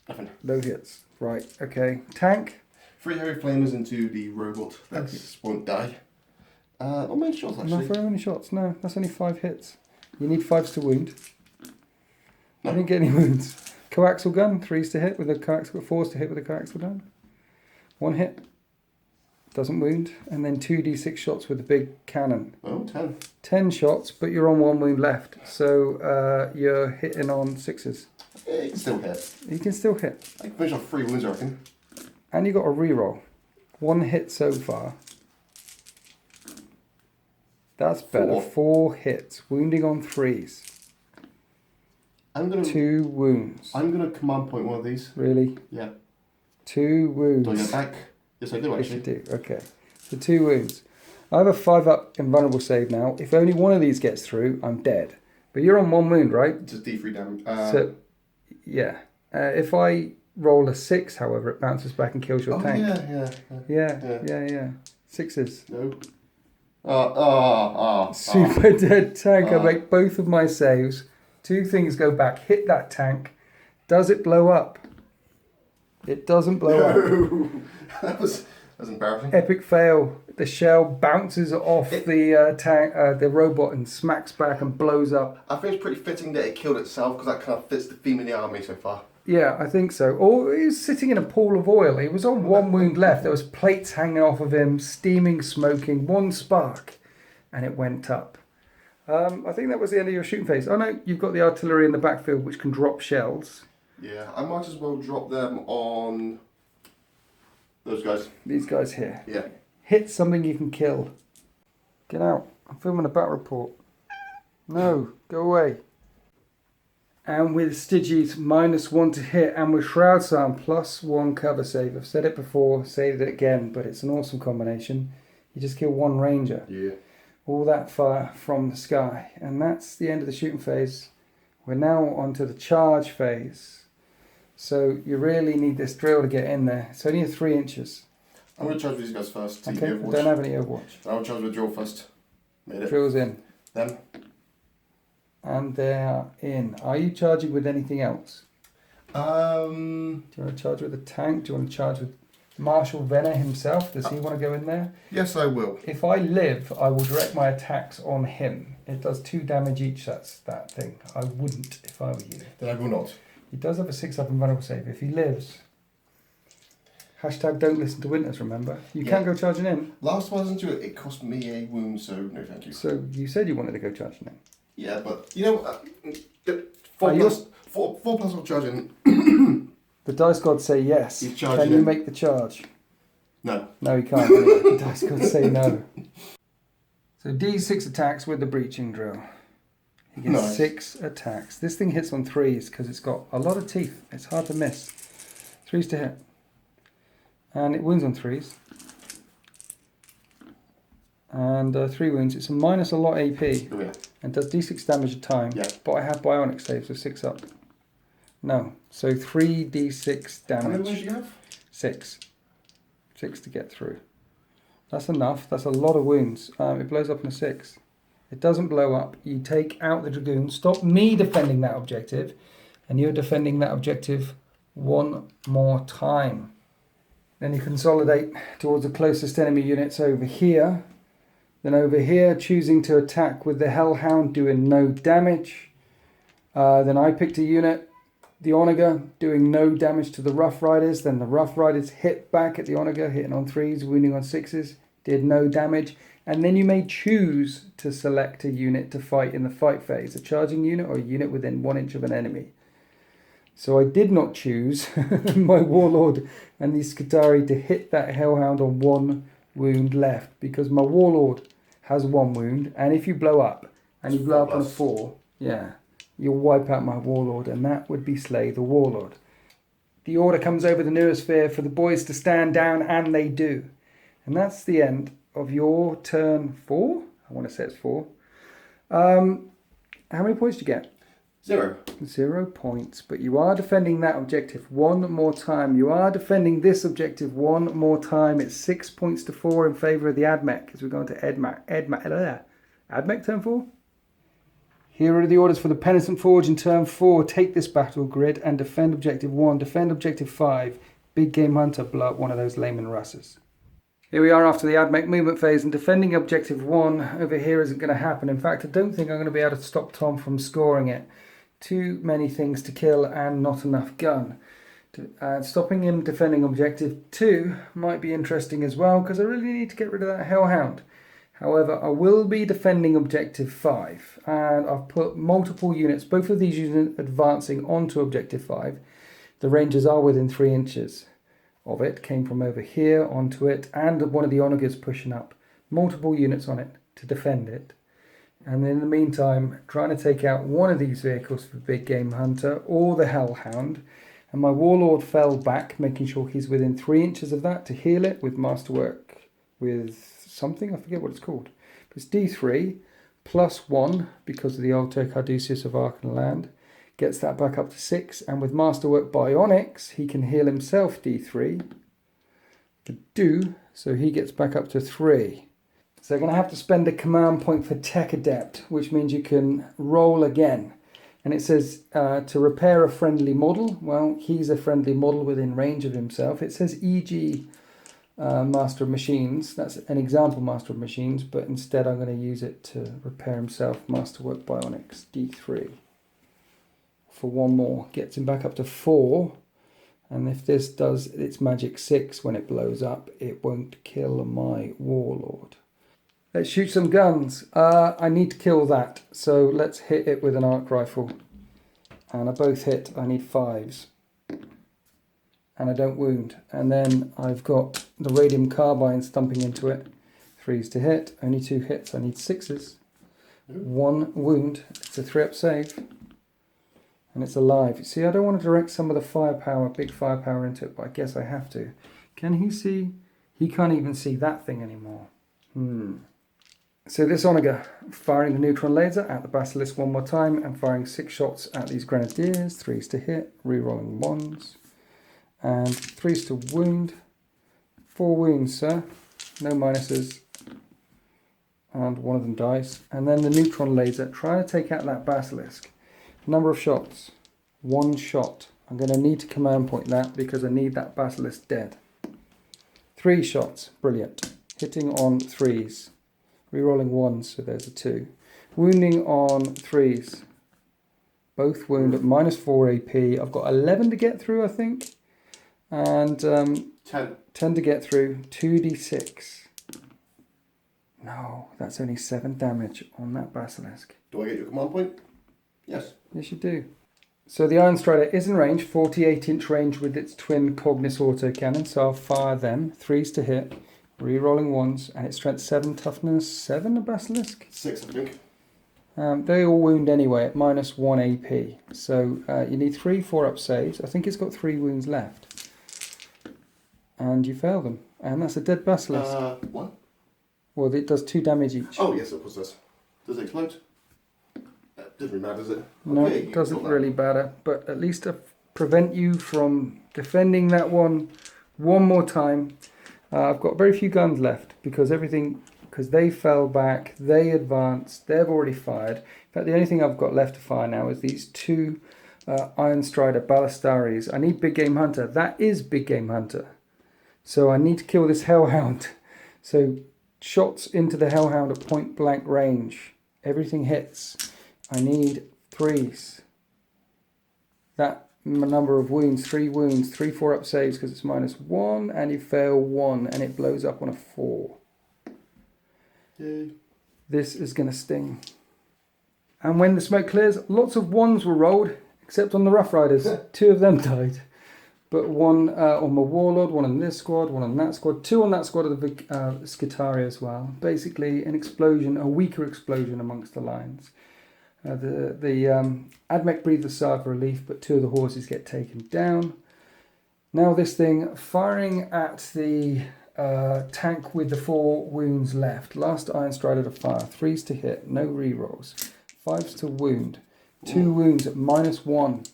Nothing. No hits. Right, okay. Tank. 3 heavy flamers into the robot. That won't die. Not many shots, actually. Not very many shots, no. That's only 5 hits. You need 5s to wound. No. I didn't get any wounds. Coaxial gun, 3s to hit with a coaxial, 4s to hit with a coaxial gun. 1 hit. Doesn't wound. And then 2d6 shots with the big cannon. Oh, 10. 10 shots, but you're on 1 wound left. So you're hitting on 6s. Yeah, you can still hit. You can still hit. I can finish off 3 wounds, I reckon. And you got a reroll. 1 hit so far. That's better. 4 hits. Wounding on 3s. I'm gonna 2 wounds. I'm gonna command point one of these. Really? Yeah. 2 wounds. Do I get back? Yes, I do actually. Yes, you do. Okay. So 2 wounds. I have a 5 up invulnerable save now. If only one of these gets through, I'm dead. But you're on 1 wound, right? Just D3 damage. So, yeah. If I roll a 6, however, it bounces back and kills your tank. Yeah. 6s. No. Super dead tank. I make both of my saves. 2 things go back. Hit that tank. Does it blow up? It doesn't blow up. That was embarrassing. Epic fail. The shell bounces off the tank, the robot, and smacks back and blows up. I think it's pretty fitting that it killed itself because that kind of fits the theme of the army so far. Yeah, I think so. Or he was sitting in a pool of oil. He was on 1 wound left. There was plates hanging off of him, steaming, smoking, 1 spark, and it went up. I think that was the end of your shooting phase. Oh no, you've got the artillery in the backfield which can drop shells. Yeah, I might as well drop them on those guys. These guys here. Yeah. Hit something you can kill. Get out. I'm filming a battle report. No, go away. And with Stygies, -1 to hit, and with Shroud's Arm, +1 cover save. I've said it before, saved it again, but it's an awesome combination. You just kill 1 ranger. Yeah. All that fire from the sky. And that's the end of the shooting phase. We're now onto the charge phase. So you really need this drill to get in there. It's only 3 inches. I'm going to charge these guys first. Okay, I don't have any Overwatch. I'll charge the drill first. Made it. Drill's in. Them. And they're in. Are you charging with anything else? Do you want to charge with a tank? Do you want to charge with Marshal Venner himself? Does he want to go in there? Yes, I will. If I live, I will direct my attacks on him. It does 2 damage each, that's that thing. I wouldn't if I were you. Then I will not. He does have a 6-up invulnerable save. If he lives... Hashtag don't listen to Winters, remember? You can't go charging in. Last one I listened to it, it cost me a wound, so no thank you. So you said you wanted to go charging in. Yeah, but you know, 4 plus of charging. The dice gods say yes. He's charging Can you in. make the charge? No. No, he can't. The dice gods say no. So D6 attacks with the breaching drill. He gets 6 attacks. This thing hits on 3s because it's got a lot of teeth. It's hard to miss. 3s to hit. And it wounds on 3s. And 3 wounds. It's a minus a lot AP. Oh, yeah. And does D6 damage a time. Yeah. But I have bionic save, so 6 up. No. So 3d6 damage. How many wounds do you have? 6. 6 to get through. That's enough. That's a lot of wounds. It blows up in a 6. It doesn't blow up. You take out the Dragoon. Stop me defending that objective. And you're defending that objective 1 more time. Then you consolidate towards the closest enemy units over here. Then over here, choosing to attack with the Hellhound, doing no damage. Then I picked a unit, the Onager, doing no damage to the Rough Riders. Then the Rough Riders hit back at the Onager, hitting on 3s, wounding on 6s, did no damage. And then you may choose to select a unit to fight in the fight phase, a charging unit or a unit within 1 inch of an enemy. So I did not choose my Warlord and the Skitarii to hit that Hellhound on 1 wound left, because my Warlord has 1 wound, and if you blow up, and you blow up on a 4, yeah, you'll wipe out my Warlord, and that would be slay the Warlord. The order comes over the Neurosphere for the boys to stand down, and they do. And that's the end of your turn 4. I want to say it's 4. How many points do you get? 0. 0 points, but you are defending that objective 1 more time. You are defending this objective 1 more time. It's 6 points to 4 in favour of the Admech as we go into Admech turn 4. Here are the orders for the Penitent Forge in turn 4. Take this battle grid and defend objective 1. Defend objective 5. Big Game Hunter, blow up one of those Layman Russes. Here we are after the Admech movement phase, and defending objective 1 over here isn't going to happen. In fact, I don't think I'm going to be able to stop Tom from scoring it. Too many things to kill and not enough gun. Stopping him defending objective 2 might be interesting as well, because I really need to get rid of that Hellhound. However, I will be defending objective 5, and I've put multiple units, both of these units advancing onto objective 5. The Rangers are within 3 inches of it, came from over here onto it, and one of the Onagers pushing up. Multiple units on it to defend it. And in the meantime, trying to take out one of these vehicles for Big Game Hunter or the Hellhound. And my Warlord fell back, making sure he's within 3 inches of that to heal it with Masterwork with something, I forget what it's called. But it's D3 plus 1 because of the Alto Carduceus of Ark and Land. Gets that back up to 6. And with Masterwork Bionics, he can heal himself D3. So he gets back up to 3. So they're going to have to spend a command point for Tech Adept, which means you can roll again. And it says to repair a friendly model. Well, he's a friendly model within range of himself. It says EG Master of Machines. That's an example Master of Machines, but instead I'm going to use it to repair himself. Masterwork Bionics, D3. For 1 more. Gets him back up to 4. And if this does its magic 6 when it blows up, it won't kill my Warlord. Let's shoot some guns. I need to kill that, so let's hit it with an arc rifle. And I both hit. I need 5s. And I don't wound. And then I've got the radium carbine stumping into it. 3s to hit. Only 2 hits. I need 6s. 1 wound. It's a 3-up save. And it's alive. You see, I don't want to direct some of the firepower, big firepower into it, but I guess I have to. Can he see? He can't even see that thing anymore. So this Onager, firing the neutron laser at the Basilisk one more time and firing 6 shots at these Grenadiers, 3s to hit, re-rolling 1s, and 3s to wound. 4 wounds, sir, no minuses, and one of them dies. And then the neutron laser, trying to take out that Basilisk. Number of shots, 1 shot. I'm going to need to command point that because I need that Basilisk dead. 3 shots, brilliant. Hitting on 3s. Rerolling 1s, so there's a 2. Wounding on 3s. Both wound at -4 AP. I've got 11 to get through, I think. And 10 to get through. 2d6. No, that's only 7 damage on that Basilisk. Do I get your command point? Yes. Yes, you do. So the Iron Strider is in range, 48-inch range with its twin Cognis autocannon, so I'll fire them. 3s to hit. Re-rolling 1s, and it's strength 7, toughness 7, a Basilisk? 6, I think. They all wound anyway at -1 AP. So you need 3 4-up saves. I think it's got 3 wounds left. And you fail them. And that's a dead Basilisk. 1? Well, it does 2 damage each. Oh, yes, of course it does. Does it explode? Doesn't really matter, does it? No, Okay, it doesn't really matter. But at least to prevent you from defending that one more time. I've got very few guns left because they fell back, they advanced, they've already fired. In fact, the only thing I've got left to fire now is these 2 Iron Strider Ballastaries. I need Big Game Hunter. That is Big Game Hunter. So I need to kill this Hellhound. So shots into the Hellhound at point blank range. Everything hits. I need 3s. That number of wounds, 3 wounds, 3 4-up saves because it's -1, and you fail 1 and it blows up on a 4. Yay. This is going to sting. And when the smoke clears, lots of 1s were rolled, except on the Rough Riders. 2 of them died. But 1 on the Warlord, 1 on this squad, 1 on that squad, 2 on that squad of the Skitaria as well. Basically an explosion, a weaker explosion amongst the lines. The Admech breathe a sigh of relief, but 2 of the horses get taken down. Now this thing firing at the tank with the 4 wounds left. Last Iron Strider to fire. 3s to hit, no rerolls. 5s to wound. 2 wounds at -1.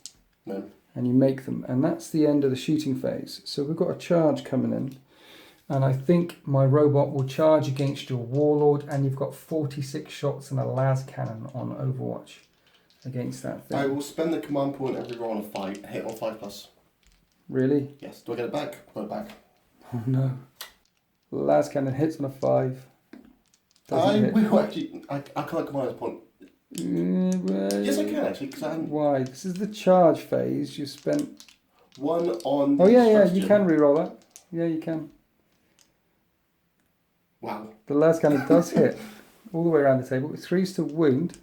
No. And you make them. And that's the end of the shooting phase. So we've got a charge coming in. And I think my robot will charge against your Warlord, and you've got 46 shots and a las cannon on Overwatch against that thing. I will spend the command point every roll on a 5, hit on 5+. Really? Yes. Do I get it back? I got it back. Oh no. The las cannon hits on a 5. I will actually. I can't command this point. Yes, I can actually, because I haven't. Why? This is the charge phase. You spent 1 on. Oh yeah, you can re-roll that. Yeah, you can. Wow. The las cannon does hit all the way around the table. 3s to wound,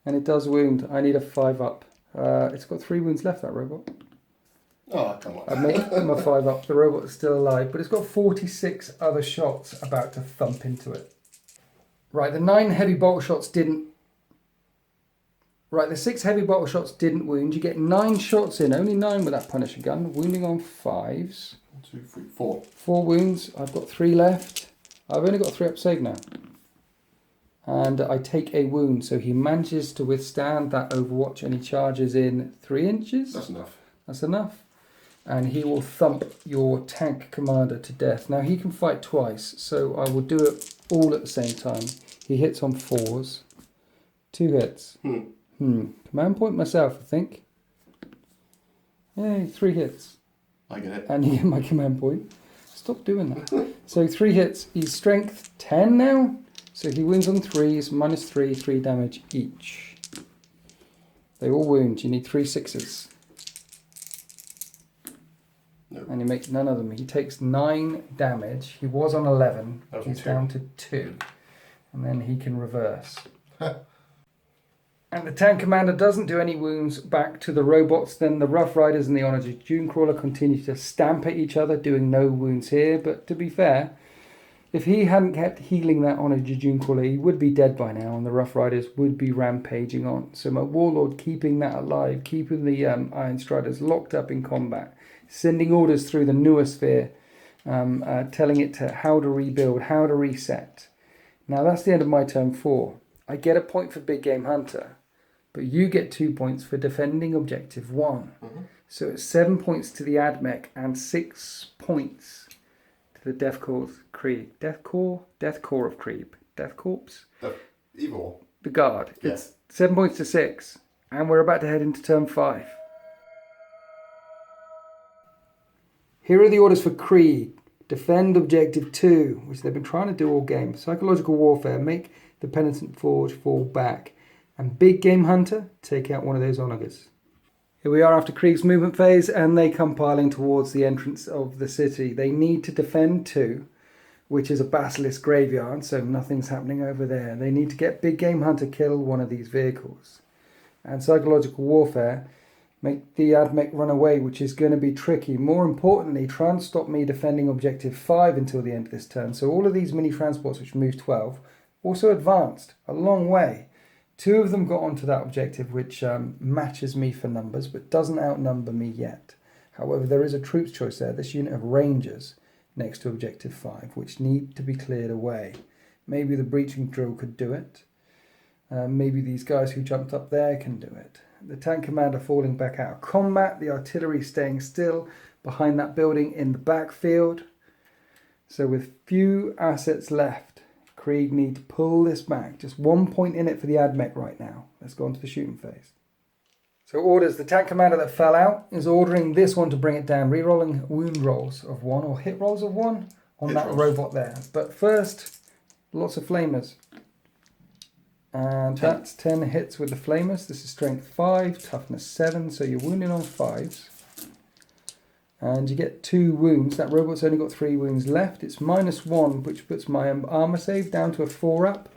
and it does wound. I need a 5-up. It's got 3 wounds left, that robot. Oh, come on. I make him a 5-up. The robot is still alive, but it's got 46 other shots about to thump into it. Right, the 9 heavy bolt shots didn't. Right, the 6 heavy bottle shots didn't wound. You get 9 shots in, only 9 with that Punisher gun. Wounding on 5s. 1, 2, 3, 4. 4 wounds. I've got 3 left. I've only got a 3-up save now. And I take a wound, so he manages to withstand that Overwatch, and he charges in 3 inches. That's enough. That's enough. And he will thump your tank commander to death. Now he can fight twice, so I will do it all at the same time. He hits on 4s. 2 hits. Command point myself, I think. Yay, 3 hits. I get it. And you get my command point. Stop doing that. So 3 hits. He's strength 10 now. So he wins on 3s, -3, 3 damage each. They all wound. You need 3 6s. No. And you make none of them. He takes 9 damage. He was on 11. He's down to 2. And then he can reverse. And the tank commander doesn't do any wounds back to the robots. Then the Rough Riders and the Onager Dunecrawler continue to stamp at each other, doing no wounds here. But to be fair, if he hadn't kept healing that Onager Dunecrawler, he would be dead by now, and the Rough Riders would be rampaging on. So my Warlord keeping that alive, keeping the Iron Striders locked up in combat, sending orders through the noosphere, telling it to how to rebuild, how to reset. Now that's the end of my turn 4. I get a point for Big Game Hunter, but you get 2 points for defending objective 1. So it's 7 points to the Admech and 6 points to the Death Corps of Krieg. Death Corps of Krieg. Death Corps? Evil. The Guard. Yeah. It's 7 points to 6. And we're about to head into turn 5. Here are the orders for Krieg. Defend objective 2, which they've been trying to do all game. Psychological warfare, make the penitent forge fall back. And Big Game Hunter, take out one of those onagers. Here we are after Krieg's movement phase, and they come piling towards the entrance of the city. They need to defend 2, which is a basilisk graveyard, so nothing's happening over there. They need to get Big Game Hunter kill one of these vehicles. And psychological warfare, make the Admech run away, which is going to be tricky. More importantly, try and stop me defending objective 5 until the end of this turn. So all of these mini transports, which move 12, also advanced a long way. 2 of them got onto that objective, which matches me for numbers, but doesn't outnumber me yet. However, there is a troops choice there, this unit of Rangers next to objective 5, which need to be cleared away. Maybe the breaching drill could do it. Maybe these guys who jumped up there can do it. The tank commander falling back out of combat. The artillery staying still behind that building in the backfield. So with few assets left, Krieg need to pull this back. Just 1 point in it for the Admech right now. Let's go on to the shooting phase. So orders, the tank commander that fell out is ordering this one to bring it down. Rerolling wound rolls of 1 or hit rolls of 1 on that robot there. But first, lots of flamers. And that's 10 hits with the flamers. This is strength 5, toughness 7, so you're wounding on 5s. And you get 2 wounds. That robot's only got 3 wounds left. It's -1, which puts my armor save down to a 4 up.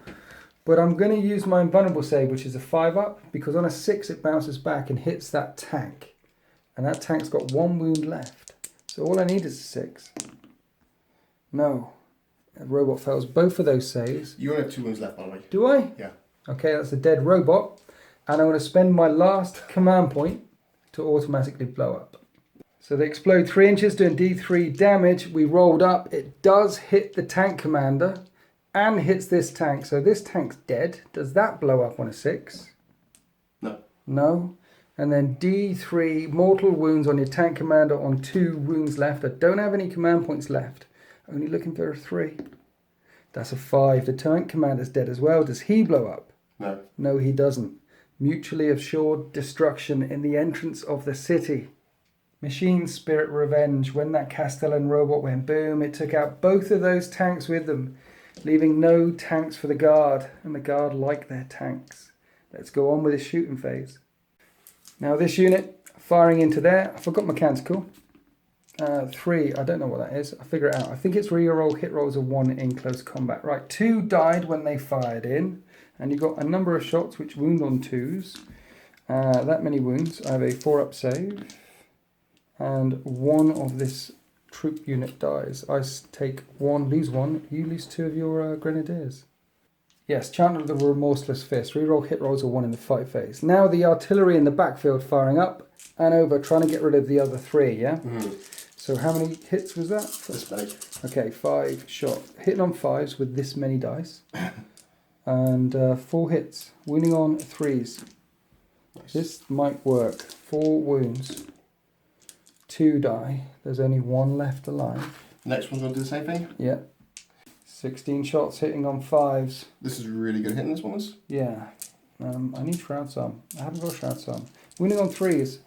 But I'm going to use my invulnerable save, which is a 5 up, because on a 6 it bounces back and hits that tank. And that tank's got 1 wound left. So all I need is a 6. No. The robot fails both of those saves. You only have 2 wounds left, by the way. Do I? Yeah. Okay, that's a dead robot. And I'm going to spend my last command point to automatically blow up. So they explode 3 inches, doing D3 damage. We rolled up. It does hit the tank commander and hits this tank. So this tank's dead. Does that blow up on a 6? No. No. And then D3 mortal wounds on your tank commander on 2 wounds left. I don't have any command points left. Only looking for a 3. That's a 5. The tank commander's dead as well. Does he blow up? No. No, he doesn't. Mutually assured destruction in the entrance of the city. Machine Spirit Revenge. When that Castellan robot went boom, it took out both of those tanks with them, leaving no tanks for the Guard. And the Guard like their tanks. Let's go on with the shooting phase. Now this unit, firing into there. I forgot mechanical. 3, I don't know what that is. I'll figure it out. I think it's reroll hit rolls of 1 in close combat. Right, 2 died when they fired in. And you got a number of shots which wound on 2s. That many wounds. I have a 4 up save. And 1 of this troop unit dies. I take 1, lose 1. You lose 2 of your grenadiers. Yes, Chanter of the Remorseless Fist. Reroll hit rolls of 1 in the fight phase. Now the artillery in the backfield firing up and over, trying to get rid of the other 3, yeah? So how many hits was that? This many. Okay, 5 shot. Hitting on 5s with this many dice. And 4 hits. Wounding on 3s. Nice. This might work. 4 wounds. 2 die. There's only 1 left alive. Next one's going to do the same thing? Yeah. 16 shots hitting on 5s. This is really good hitting, this one is? Yeah. I need Shroud's Arm. I haven't got Shroud's Arm. Wounding on 3s.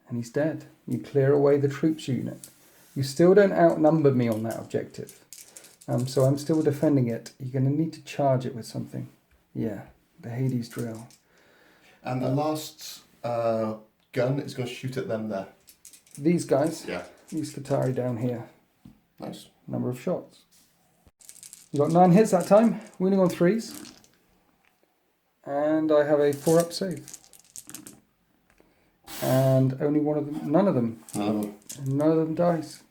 And he's dead. You clear away the troops unit. You still don't outnumber me on that objective. So I'm still defending it. You're going to need to charge it with something. Yeah, the Hades drill. And the last gun is going to shoot at them there. These guys? Yeah. These Qatari down here. Nice. Number of shots. You got 9 hits that time. Wounding on 3s. And I have a 4 up save. And only one of them, none of them. None of them dies.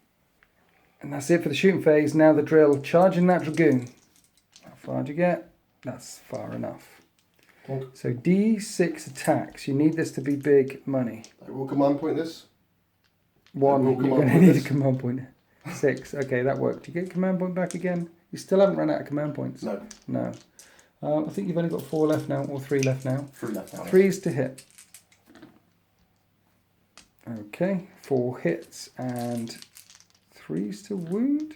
And that's it for the shooting phase. Now the drill. Charging that Dragoon. How far do you get? That's far enough. Okay. So D6 attacks. You need this to be big money. I will command point this. 1. You're going to need a command point. 6. Okay, that worked. Do you get command point back again? You still haven't run out of command points. No. No. I think you've only got 4 left now, or 3 left now. 3 left now. 3's to hit. Okay, 4 hits and 3's to wound.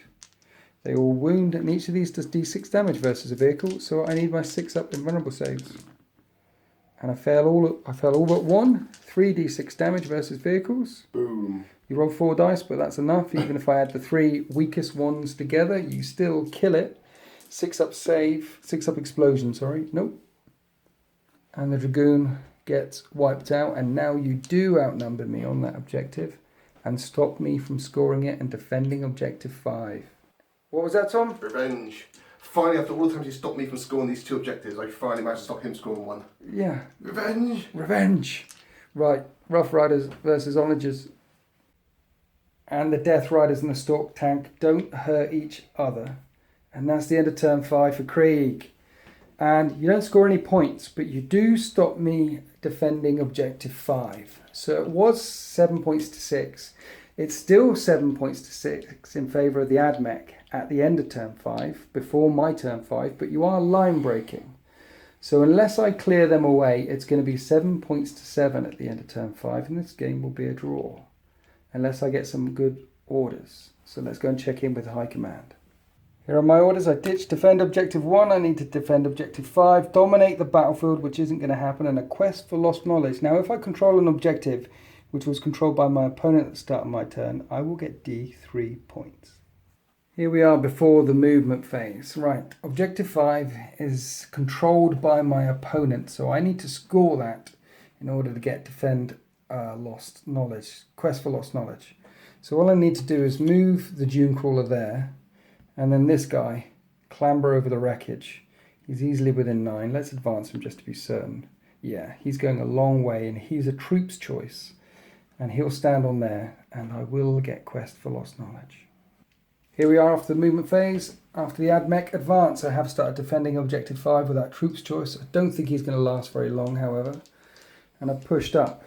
They all wound, and each of these does d6 damage versus a vehicle. So I need my 6 up invulnerable saves. And I fail all but 1. 3d6 damage versus vehicles. Boom. You roll 4 dice, but that's enough. Even if I add the 3 weakest ones together, you still kill it. 6 up save, 6 up explosion, sorry. Nope. And the Dragoon gets wiped out, and now you do outnumber me on that objective and stop me from scoring it and defending objective 5. What was that, Tom? Revenge. Finally, after all the times you stopped me from scoring these 2 objectives, I finally managed to stop him scoring 1. Yeah. Revenge. Revenge. Right, Rough Riders versus Onagers. And the Death Riders and the Stork tank don't hurt each other. And that's the end of turn 5 for Krieg. And you don't score any points, but you do stop me defending objective 5. So it was 7 points to 6. It's still 7 points to 6 in favour of the Admech at the end of turn 5, before my turn 5, but you are line breaking. So unless I clear them away, it's going to be 7 points to 7 at the end of turn 5, and this game will be a draw. Unless I get some good orders. So let's go and check in with High Command. Here are my orders. I ditch defend objective 1. I need to defend objective 5. Dominate the battlefield, which isn't going to happen. And a quest for lost knowledge. Now, if I control an objective, which was controlled by my opponent at the start of my turn, I will get D3 points. Here we are before the movement phase. Right, objective 5 is controlled by my opponent. So I need to score that in order to get defend lost knowledge. Quest for lost knowledge. So all I need to do is move the Dune Crawler there. And then this guy, clamber over the wreckage. He's easily within 9. Let's advance him just to be certain. Yeah, he's going a long way, and he's a troop's choice. And he'll stand on there, and I will get quest for lost knowledge. Here we are after the movement phase. After the Admech advance, I have started defending objective 5 with that troop's choice. I don't think he's going to last very long, however. And I've pushed up,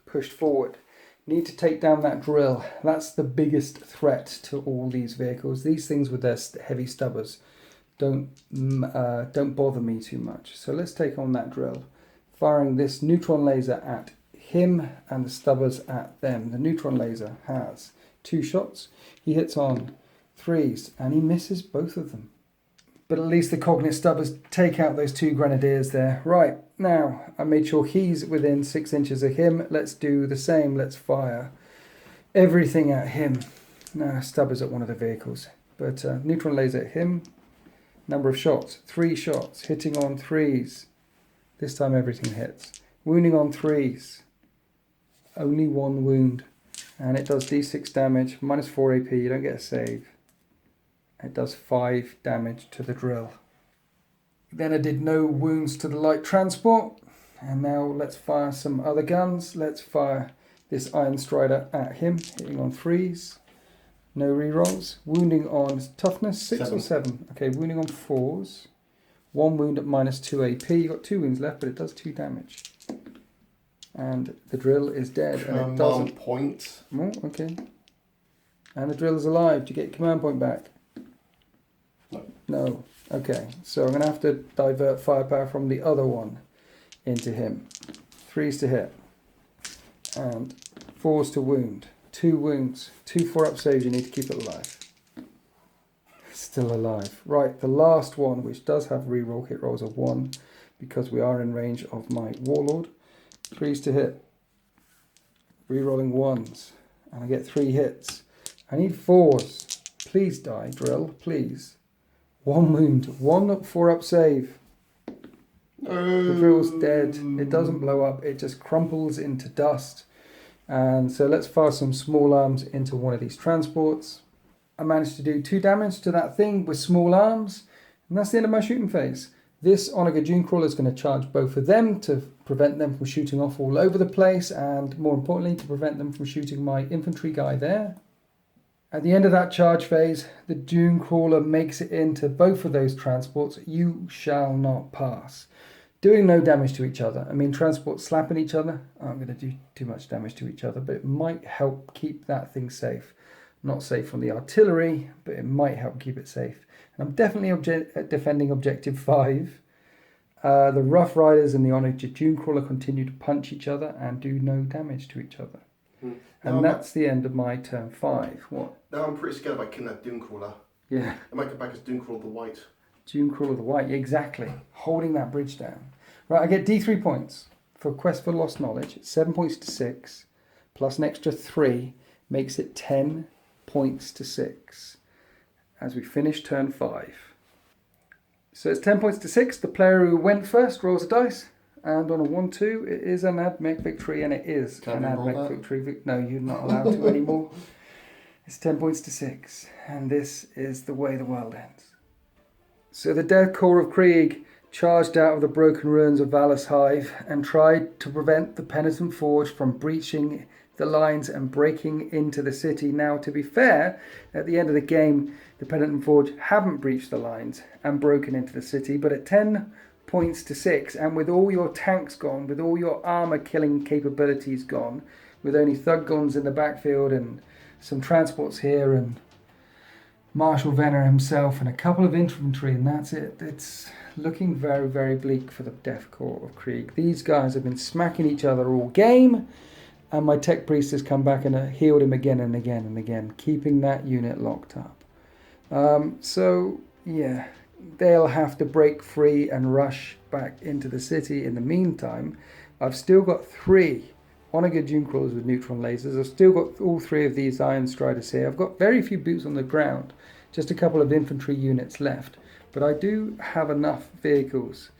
pushed forward. Need to take down that drill. That's the biggest threat to all these vehicles. These things with their heavy stubbers don't bother me too much. So let's take on that drill. Firing this neutron laser at him and the stubbers at them. The neutron laser has 2 shots. He hits on 3s and he misses both of them. But at least the cognate stubbers take out those 2 grenadiers there. Right, now I made sure he's within 6 inches of him. Let's do the same. Let's fire everything at him. Now stubbers at one of the vehicles. But neutron laser at him. Number of shots, 3 shots. Hitting on 3s. This time everything hits. Wounding on 3s. Only 1 wound. And it does d6 damage. Minus 4 AP. You don't get a save. It does 5 damage to the drill. Then I did no wounds to the light transport. And now let's fire some other guns. Let's fire this Iron Strider at him, hitting on 3s. No rerolls. Wounding on toughness, 6 or 7. Okay, wounding on 4s. 1 wound at minus 2 AP. You've got 2 wounds left, but it does 2 damage. And the drill is dead. And it doesn't. Point. Oh, okay. And the drill is alive. Do you get command point back? No. Okay, so I'm going to have to divert firepower from the other one into him. 3s to hit. And 4s to wound. 2 wounds. 2 4-up saves. You need to keep it alive. Still alive. Right, the last one, which does have reroll hit rolls of 1, because we are in range of my Warlord. 3s to hit. Rerolling 1s. And I get 3 hits. I need 4s. Please die, drill. Please. 1 wound, 1 4-up save. The drill's dead. It doesn't blow up. It just crumples into dust. And so let's fire some small arms into one of these transports. I managed to do 2 damage to that thing with small arms. And that's the end of my shooting phase. This Onager Dune Crawler is going to charge both of them to prevent them from shooting off all over the place. And more importantly, to prevent them from shooting my infantry guy there. At the end of that charge phase, the Dune Crawler makes it into both of those transports. You shall not pass. doing no damage to each other. I mean, transports slapping each other aren't going to do too much damage to each other, but it might help keep that thing safe. Not safe from the artillery, but it might help keep it safe. And I'm definitely defending Objective 5. The Rough Riders and the Honoured Dunecrawler continue to punch each other and do no damage to each other. And that's the end of my turn 5. What? Now I'm pretty scared if I kill that Dunecrawler. Yeah. I might come back as Dunecrawler the White. Dunecrawler the White, exactly. Holding that bridge down. Right, I get D3 points for Quest for Lost Knowledge. It's 7 points to 6, plus an extra 3 makes it 10 points to 6 as we finish turn 5. So it's 10 points to 6. The player who went first rolls a dice, and on a 1-2, it is an Admech victory, and it is an Admech victory. No, you're not allowed to anymore. It's 10 points to 6, and this is the way the world ends. So the Death Corps of Krieg charged out of the broken ruins of Valus Hive and tried to prevent the Penitent Forge from breaching the lines and breaking into the city. Now, to be fair, at the end of the game, the Penitent Forge haven't breached the lines and broken into the city, but at 10 points to 6, and with all your tanks gone, with all your armor killing capabilities gone, with only thug guns in the backfield and some transports here and Marshal Venner himself and a couple of infantry, and that's it. It's looking very, very bleak for the Death Corps of Krieg. These guys have been smacking each other all game, and my tech priest has come back and healed him again and again and again, keeping that unit locked up. So, yeah, they'll have to break free and rush back into the city. In the meantime, I've still got 3 Honoured Dunecrawlers with neutron lasers. I've still got all 3 of these Iron Striders here. I've got very few boots on the ground, just a couple of infantry units left. But I do have enough vehicles.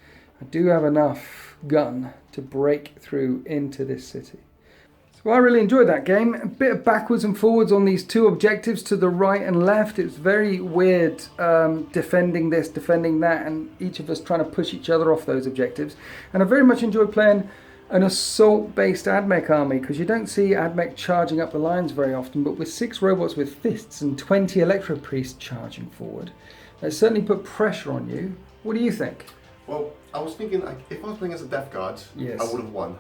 I do have enough gun to break through into this city. So I really enjoyed that game. A bit of backwards and forwards on these 2 objectives to the right and left. It was very weird defending this, defending that, and each of us trying to push each other off those objectives. And I very much enjoyed playing an assault-based Admech army, because you don't see Admech charging up the lines very often, but with 6 robots with fists and 20 Electro Priests charging forward, it certainly put pressure on you. What do you think? Well, I was thinking, like, if I was playing as a Death Guard, yes, I would have won.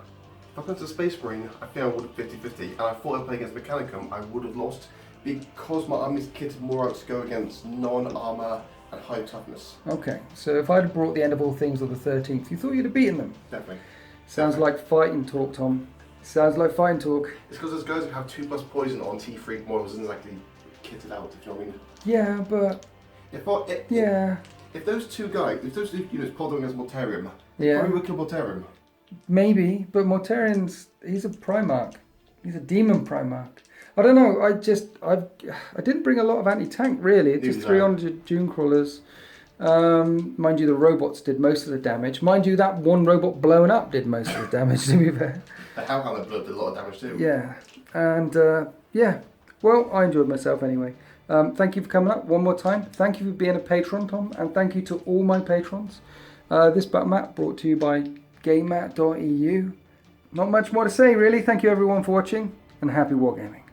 If I was as a Space Marine, I think I would have 50-50, and I thought if playing against Mechanicum, I would have lost, because my army's kitted more out to go against non-armor and high toughness. Okay, so if I'd brought the End of All Things on the 13th, you thought you'd have beaten them? Definitely. Sounds like fighting talk, Tom. Sounds like fighting talk. It's because there's guys who have 2+ poison on T3 models and exactly kitted out, if you know what I mean. Yeah, but... If those 2 units pulled against Mortarium, yeah, probably would kill Mortarium. Maybe, but Mortarian's, he's a Primarch. He's a Demon Primarch. I don't know, I didn't bring a lot of anti-tank, really. It's just 300 Dunecrawlers. Mind you, the robots did most of the damage. Mind you, that one robot blowing up did most of the damage, to be fair. The Hellhound did a lot of damage too. Yeah, and yeah, well, I enjoyed myself anyway. Thank you for coming up one more time. Thank you for being a patron, Tom, and thank you to all my patrons. This battle map brought to you by GameMat.eu. Not much more to say, really. Thank you everyone for watching, and happy wargaming.